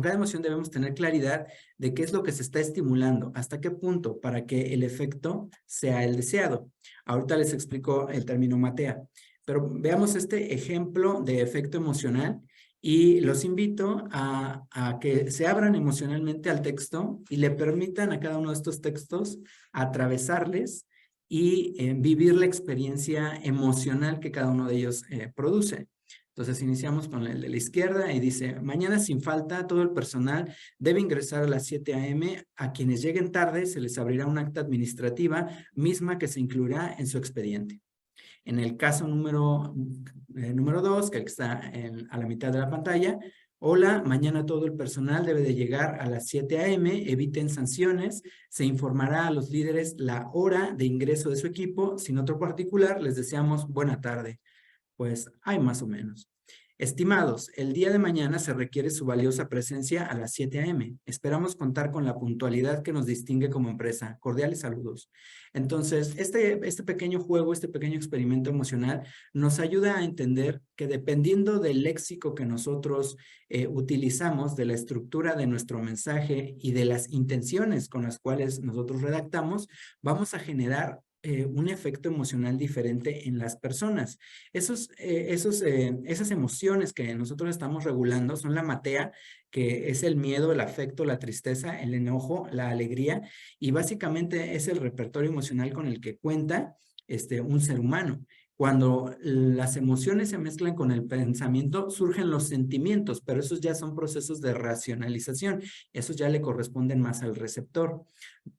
cada emoción debemos tener claridad de qué es lo que se está estimulando, hasta qué punto, para que el efecto sea el deseado. Ahorita les explico el término MATEA, pero veamos este ejemplo de efecto emocional y los invito a que se abran emocionalmente al texto y le permitan a cada uno de estos textos atravesarles y vivir la experiencia emocional que cada uno de ellos produce. Entonces iniciamos con el de la izquierda y dice: mañana sin falta todo el personal debe ingresar a las 7 a.m. A quienes lleguen tarde se les abrirá un acta administrativa misma que se incluirá en su expediente. En el caso número 2, que está a la mitad de la pantalla: hola, mañana todo el personal debe de llegar a las 7 a.m., eviten sanciones, se informará a los líderes la hora de ingreso de su equipo, sin otro particular, les deseamos buena tarde. Pues hay más o menos. Estimados, el día de mañana se requiere su valiosa presencia a las 7 a.m. Esperamos contar con la puntualidad que nos distingue como empresa. Cordiales saludos. Entonces, este pequeño juego, este pequeño experimento emocional nos ayuda a entender que dependiendo del léxico que nosotros utilizamos, de la estructura de nuestro mensaje y de las intenciones con las cuales nosotros redactamos, vamos a generar un efecto emocional diferente en las personas. Esas emociones que nosotros estamos regulando son la MATEA, que es el miedo, el afecto, la tristeza, el enojo, la alegría, y básicamente es el repertorio emocional con el que cuenta un ser humano. Cuando las emociones se mezclan con el pensamiento, surgen los sentimientos, pero esos ya son procesos de racionalización. Esos ya le corresponden más al receptor.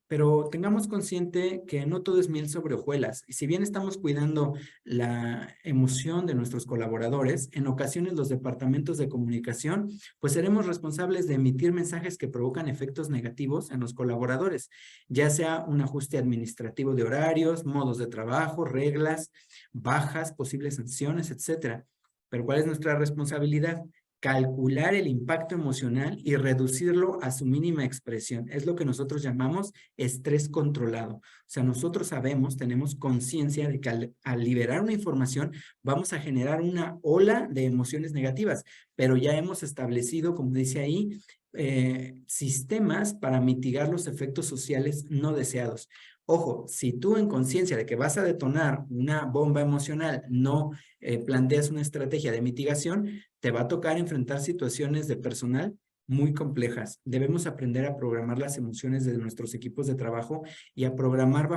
Pero tengamos consciente que no todo es miel sobre hojuelas. Y si bien estamos cuidando la emoción de nuestros colaboradores, en ocasiones los departamentos de comunicación, pues seremos responsables de emitir mensajes que provocan efectos negativos en los colaboradores, ya sea un ajuste administrativo de horarios, modos de trabajo, reglas, bajas, posibles sanciones, etcétera. Pero ¿cuál es nuestra responsabilidad? Calcular el impacto emocional y reducirlo a su mínima expresión. Es lo que nosotros llamamos estrés controlado. O sea, nosotros sabemos, tenemos conciencia de que al liberar una información vamos a generar una ola de emociones negativas, pero ya hemos establecido, como dice ahí, sistemas para mitigar los efectos sociales no deseados. Ojo, si tú en conciencia de que vas a detonar una bomba emocional no planteas una estrategia de mitigación, te va a tocar enfrentar situaciones de personal muy complejas. Debemos aprender a programar las emociones de nuestros equipos de trabajo y a programar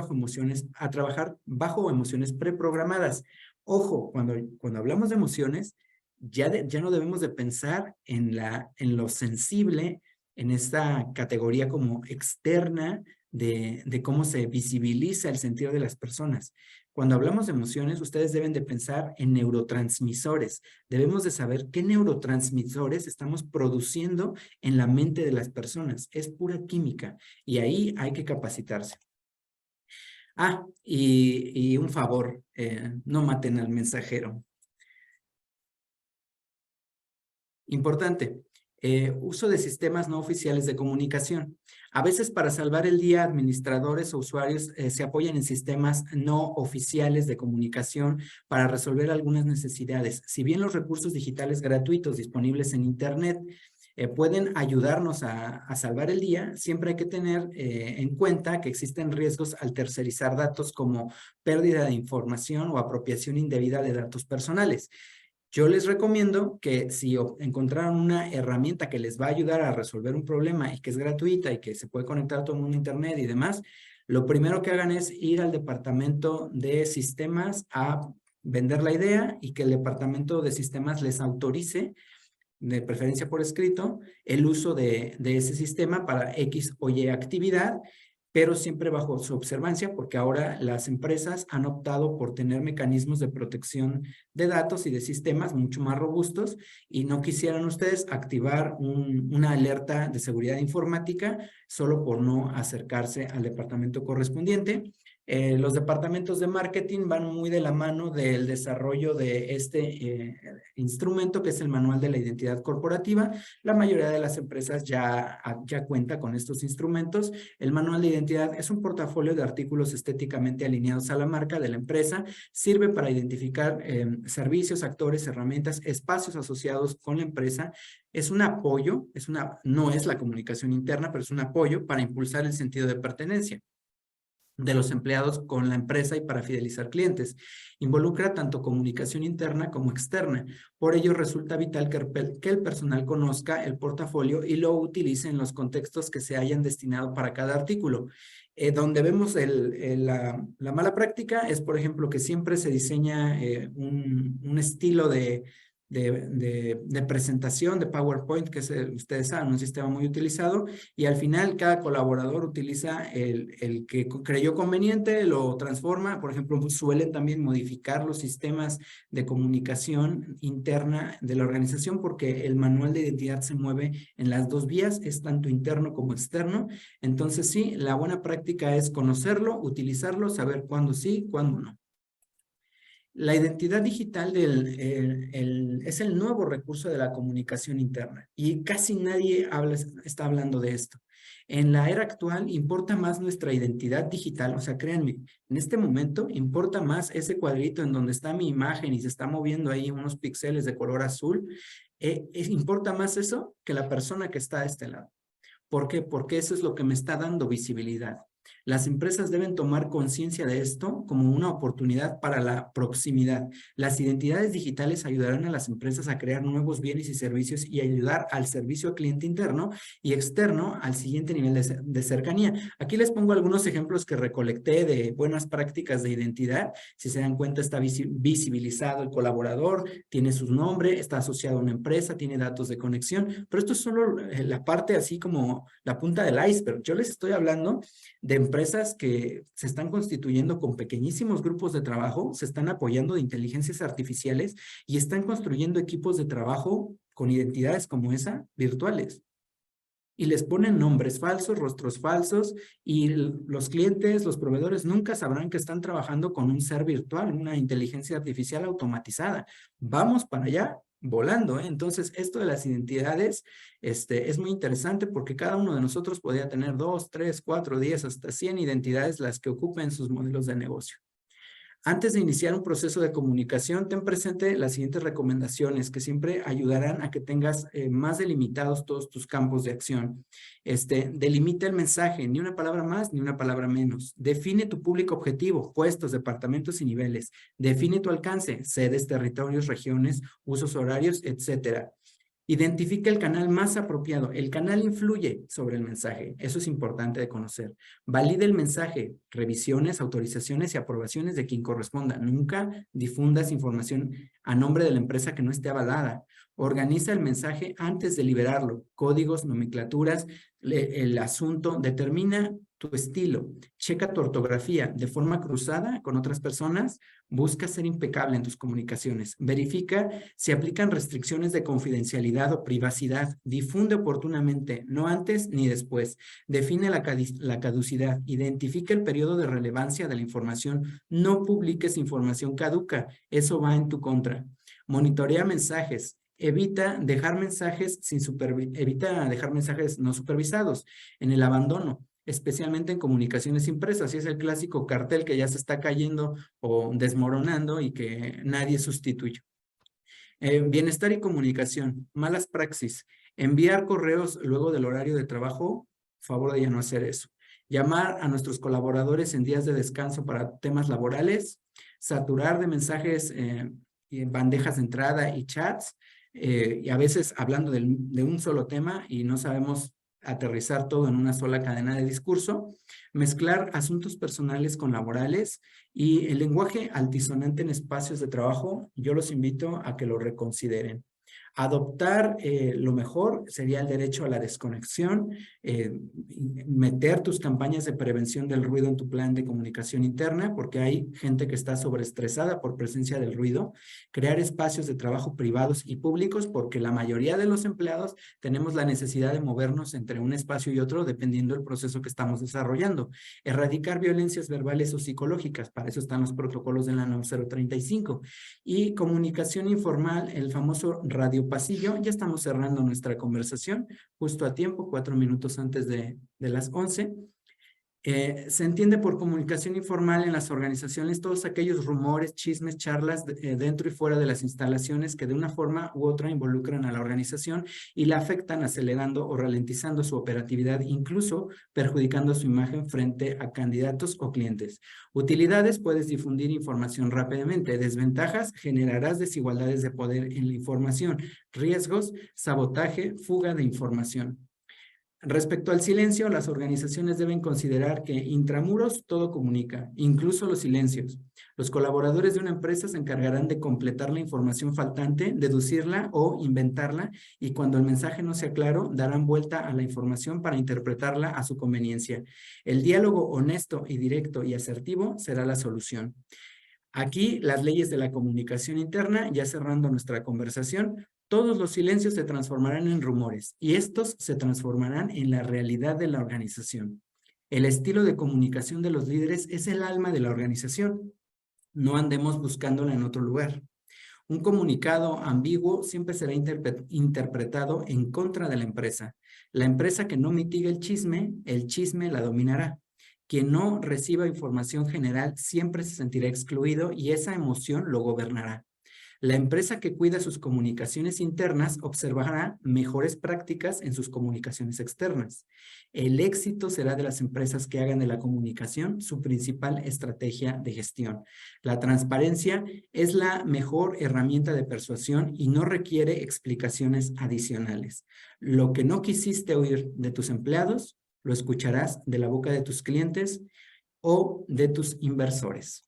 a trabajar bajo emociones preprogramadas. Ojo, cuando hablamos de emociones, ya no debemos de pensar en lo sensible, en esta categoría como externa de cómo se visibiliza el sentido de las personas. Cuando hablamos de emociones, ustedes deben de pensar en neurotransmisores. Debemos de saber qué neurotransmisores estamos produciendo en la mente de las personas. Es pura química y ahí hay que capacitarse. Y un favor, no maten al mensajero. Importante. Uso de sistemas no oficiales de comunicación. A veces para salvar el día, administradores o usuarios se apoyan en sistemas no oficiales de comunicación para resolver algunas necesidades. Si bien los recursos digitales gratuitos disponibles en Internet pueden ayudarnos a salvar el día, siempre hay que tener en cuenta que existen riesgos al tercerizar datos como pérdida de información o apropiación indebida de datos personales. Yo les recomiendo que si encontraron una herramienta que les va a ayudar a resolver un problema y que es gratuita y que se puede conectar a todo el mundo a internet y demás, lo primero que hagan es ir al departamento de sistemas a vender la idea y que el departamento de sistemas les autorice, de preferencia por escrito, el uso de ese sistema para X o Y actividad, pero siempre bajo su observancia, porque ahora las empresas han optado por tener mecanismos de protección de datos y de sistemas mucho más robustos y no quisieran ustedes activar una alerta de seguridad informática solo por no acercarse al departamento correspondiente. Los departamentos de marketing van muy de la mano del desarrollo de este instrumento que es el Manual de la Identidad Corporativa. La mayoría de las empresas ya cuenta con estos instrumentos. El Manual de Identidad es un portafolio de artículos estéticamente alineados a la marca de la empresa. Sirve para identificar servicios, actores, herramientas, espacios asociados con la empresa. Es un apoyo, no es la comunicación interna, pero es un apoyo para impulsar el sentido de pertenencia de los empleados con la empresa y para fidelizar clientes. Involucra tanto comunicación interna como externa. Por ello, resulta vital que el personal conozca el portafolio y lo utilice en los contextos que se hayan destinado para cada artículo. Donde vemos la mala práctica es, por ejemplo, que siempre se diseña un estilo de presentación de PowerPoint, que es ustedes saben, un sistema muy utilizado, y al final cada colaborador utiliza el que creyó conveniente, lo transforma. Por ejemplo, suelen también modificar los sistemas de comunicación interna de la organización porque el manual de identidad se mueve en las dos vías, es tanto interno como externo. Entonces sí, la buena práctica es conocerlo, utilizarlo, saber cuándo sí, cuándo no. La identidad digital es el nuevo recurso de la comunicación interna y casi nadie está hablando de esto. En la era actual importa más nuestra identidad digital, o sea, créanme, en este momento importa más ese cuadrito en donde está mi imagen y se está moviendo ahí unos píxeles de color azul, importa más eso que la persona que está a este lado. ¿Por qué? Porque eso es lo que me está dando visibilidad. Las empresas deben tomar conciencia de esto como una oportunidad para la proximidad. Las identidades digitales ayudarán a las empresas a crear nuevos bienes y servicios y ayudar al servicio al cliente interno y externo al siguiente nivel de cercanía. Aquí les pongo algunos ejemplos que recolecté de buenas prácticas de identidad. Si se dan cuenta, está visibilizado el colaborador, tiene su nombre, está asociado a una empresa, tiene datos de conexión, pero esto es solo la parte así como la punta del iceberg. Yo les estoy hablando de empresas que se están constituyendo con pequeñísimos grupos de trabajo, se están apoyando de inteligencias artificiales y están construyendo equipos de trabajo con identidades como esa, virtuales. Y les ponen nombres falsos, rostros falsos, y los clientes, los proveedores nunca sabrán que están trabajando con un ser virtual, una inteligencia artificial automatizada. Vamos para allá, volando, ¿eh? Entonces, esto de las identidades es muy interesante porque cada uno de nosotros podría tener 2, 3, 4, 10, hasta 100 identidades las que ocupen sus modelos de negocio. Antes de iniciar un proceso de comunicación, ten presente las siguientes recomendaciones que siempre ayudarán a que tengas más delimitados todos tus campos de acción. Delimita el mensaje, ni una palabra más, ni una palabra menos. Define tu público objetivo, puestos, departamentos y niveles. Define tu alcance, sedes, territorios, regiones, usos horarios, etcétera. Identifica el canal más apropiado. El canal influye sobre el mensaje. Eso es importante de conocer. Valida el mensaje. Revisiones, autorizaciones y aprobaciones de quien corresponda. Nunca difundas información a nombre de la empresa que no esté avalada. Organiza el mensaje antes de liberarlo. Códigos, nomenclaturas, el asunto. Determina tu estilo. Checa tu ortografía de forma cruzada con otras personas. Busca ser impecable en tus comunicaciones. Verifica si aplican restricciones de confidencialidad o privacidad. Difunde oportunamente, no antes ni después. Define la caducidad. Identifica el periodo de relevancia de la información. No publiques información caduca. Eso va en tu contra. Monitorea mensajes. Evita dejar mensajes no supervisados en el abandono, especialmente en comunicaciones impresas. Y es el clásico cartel que ya se está cayendo o desmoronando y que nadie sustituye. Bienestar y comunicación, malas praxis. Enviar correos luego del horario de trabajo, favor de ya no hacer eso. Llamar a nuestros colaboradores en días de descanso para temas laborales. Saturar de mensajes bandejas de entrada y chats. Y a veces hablando de un solo tema y no sabemos aterrizar todo en una sola cadena de discurso, mezclar asuntos personales con laborales y el lenguaje altisonante en espacios de trabajo, yo los invito a que lo reconsideren. Adoptar lo mejor sería el derecho a la desconexión, meter tus campañas de prevención del ruido en tu plan de comunicación interna, porque hay gente que está sobreestresada por presencia del ruido, crear espacios de trabajo privados y públicos, porque la mayoría de los empleados tenemos la necesidad de movernos entre un espacio y otro dependiendo del proceso que estamos desarrollando. Erradicar violencias verbales o psicológicas, para eso están los protocolos de la NOM 035. Y comunicación informal, el famoso radio pasillo. Ya estamos cerrando nuestra conversación, justo a tiempo, 4 minutos antes de las 11. Se entiende por comunicación informal en las organizaciones todos aquellos rumores, chismes, charlas dentro y fuera de las instalaciones que de una forma u otra involucran a la organización y la afectan acelerando o ralentizando su operatividad, incluso perjudicando su imagen frente a candidatos o clientes. Utilidades: puedes difundir información rápidamente. Desventajas: generarás desigualdades de poder en la información. Riesgos: sabotaje, fuga de información. Respecto al silencio, las organizaciones deben considerar que intramuros todo comunica, incluso los silencios. Los colaboradores de una empresa se encargarán de completar la información faltante, deducirla o inventarla, y cuando el mensaje no sea claro, darán vuelta a la información para interpretarla a su conveniencia. El diálogo honesto y directo y asertivo será la solución. Aquí, las leyes de la comunicación interna, ya cerrando nuestra conversación. Todos los silencios se transformarán en rumores y estos se transformarán en la realidad de la organización. El estilo de comunicación de los líderes es el alma de la organización. No andemos buscándola en otro lugar. Un comunicado ambiguo siempre será interpretado en contra de la empresa. La empresa que no mitiga el chisme la dominará. Quien no reciba información general siempre se sentirá excluido y esa emoción lo gobernará. La empresa que cuida sus comunicaciones internas observará mejores prácticas en sus comunicaciones externas. El éxito será de las empresas que hagan de la comunicación su principal estrategia de gestión. La transparencia es la mejor herramienta de persuasión y no requiere explicaciones adicionales. Lo que no quisiste oír de tus empleados, lo escucharás de la boca de tus clientes o de tus inversores.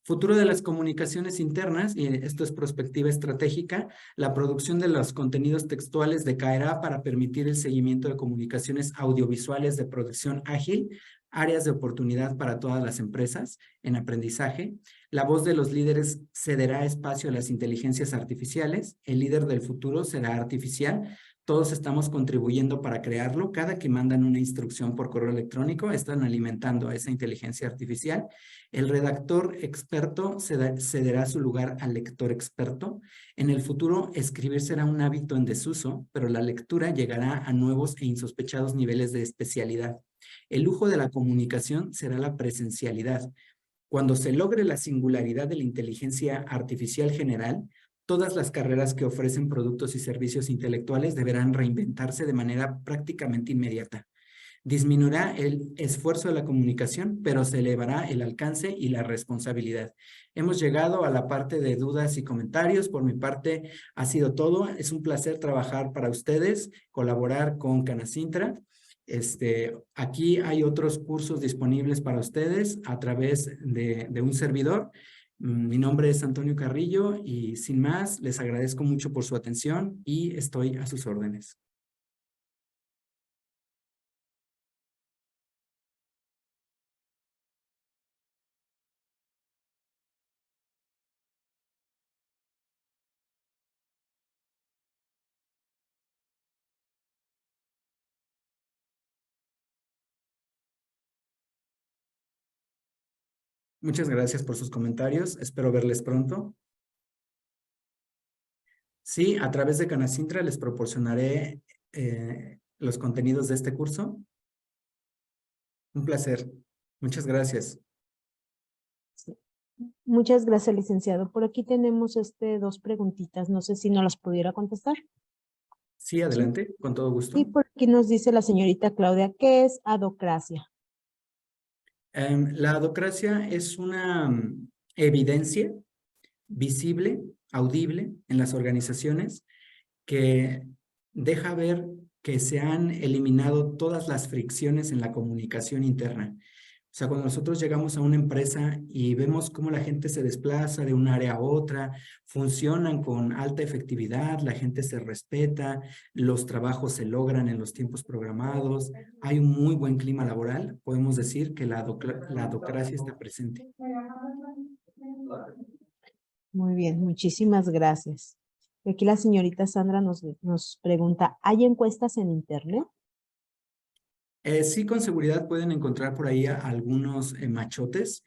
Futuro de las comunicaciones internas, y esto es perspectiva estratégica. La producción de los contenidos textuales decaerá para permitir el seguimiento de comunicaciones audiovisuales de producción ágil, áreas de oportunidad para todas las empresas en aprendizaje. La voz de los líderes cederá espacio a las inteligencias artificiales. El líder del futuro será artificial. Todos estamos contribuyendo para crearlo. Cada que mandan una instrucción por correo electrónico, están alimentando a esa inteligencia artificial. El redactor experto cederá su lugar al lector experto. En el futuro, escribir será un hábito en desuso, pero la lectura llegará a nuevos e insospechados niveles de especialidad. El lujo de la comunicación será la presencialidad. Cuando se logre la singularidad de la inteligencia artificial general, todas las carreras que ofrecen productos y servicios intelectuales deberán reinventarse de manera prácticamente inmediata. Disminuirá el esfuerzo de la comunicación, pero se elevará el alcance y la responsabilidad. Hemos llegado a la parte de dudas y comentarios. Por mi parte, ha sido todo. Es un placer trabajar para ustedes, colaborar con Canacintra. Aquí hay otros cursos disponibles para ustedes a través de un servidor. Mi nombre es Antonio Carrillo y sin más, les agradezco mucho por su atención y estoy a sus órdenes. Muchas gracias por sus comentarios. Espero verles pronto. Sí, a través de Canacintra les proporcionaré los contenidos de este curso. Un placer. Muchas gracias. Muchas gracias, licenciado. Por aquí tenemos dos preguntitas. No sé si nos las pudiera contestar. Sí, adelante, con todo gusto. Sí, por aquí nos dice la señorita Claudia, ¿qué es adocracia? La adocracia es una evidencia visible, audible en las organizaciones que deja ver que se han eliminado todas las fricciones en la comunicación interna. O sea, cuando nosotros llegamos a una empresa y vemos cómo la gente se desplaza de un área a otra, funcionan con alta efectividad, la gente se respeta, los trabajos se logran en los tiempos programados, hay un muy buen clima laboral, podemos decir que la docracia está presente. Muy bien, muchísimas gracias. Y aquí la señorita Sandra nos pregunta, ¿hay encuestas en internet? Sí, con seguridad pueden encontrar por ahí algunos machotes,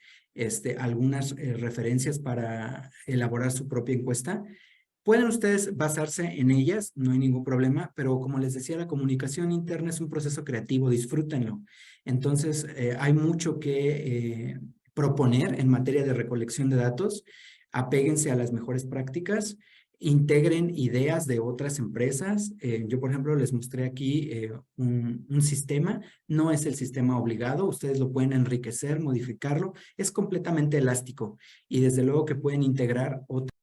algunas referencias para elaborar su propia encuesta. Pueden ustedes basarse en ellas, no hay ningún problema, pero como les decía, la comunicación interna es un proceso creativo, disfrútenlo. Entonces, hay mucho que proponer en materia de recolección de datos. Apéguense a las mejores prácticas, integren ideas de otras empresas. Yo, por ejemplo, les mostré aquí un sistema, no es el sistema obligado, ustedes lo pueden enriquecer, modificarlo, es completamente elástico y desde luego que pueden integrar otras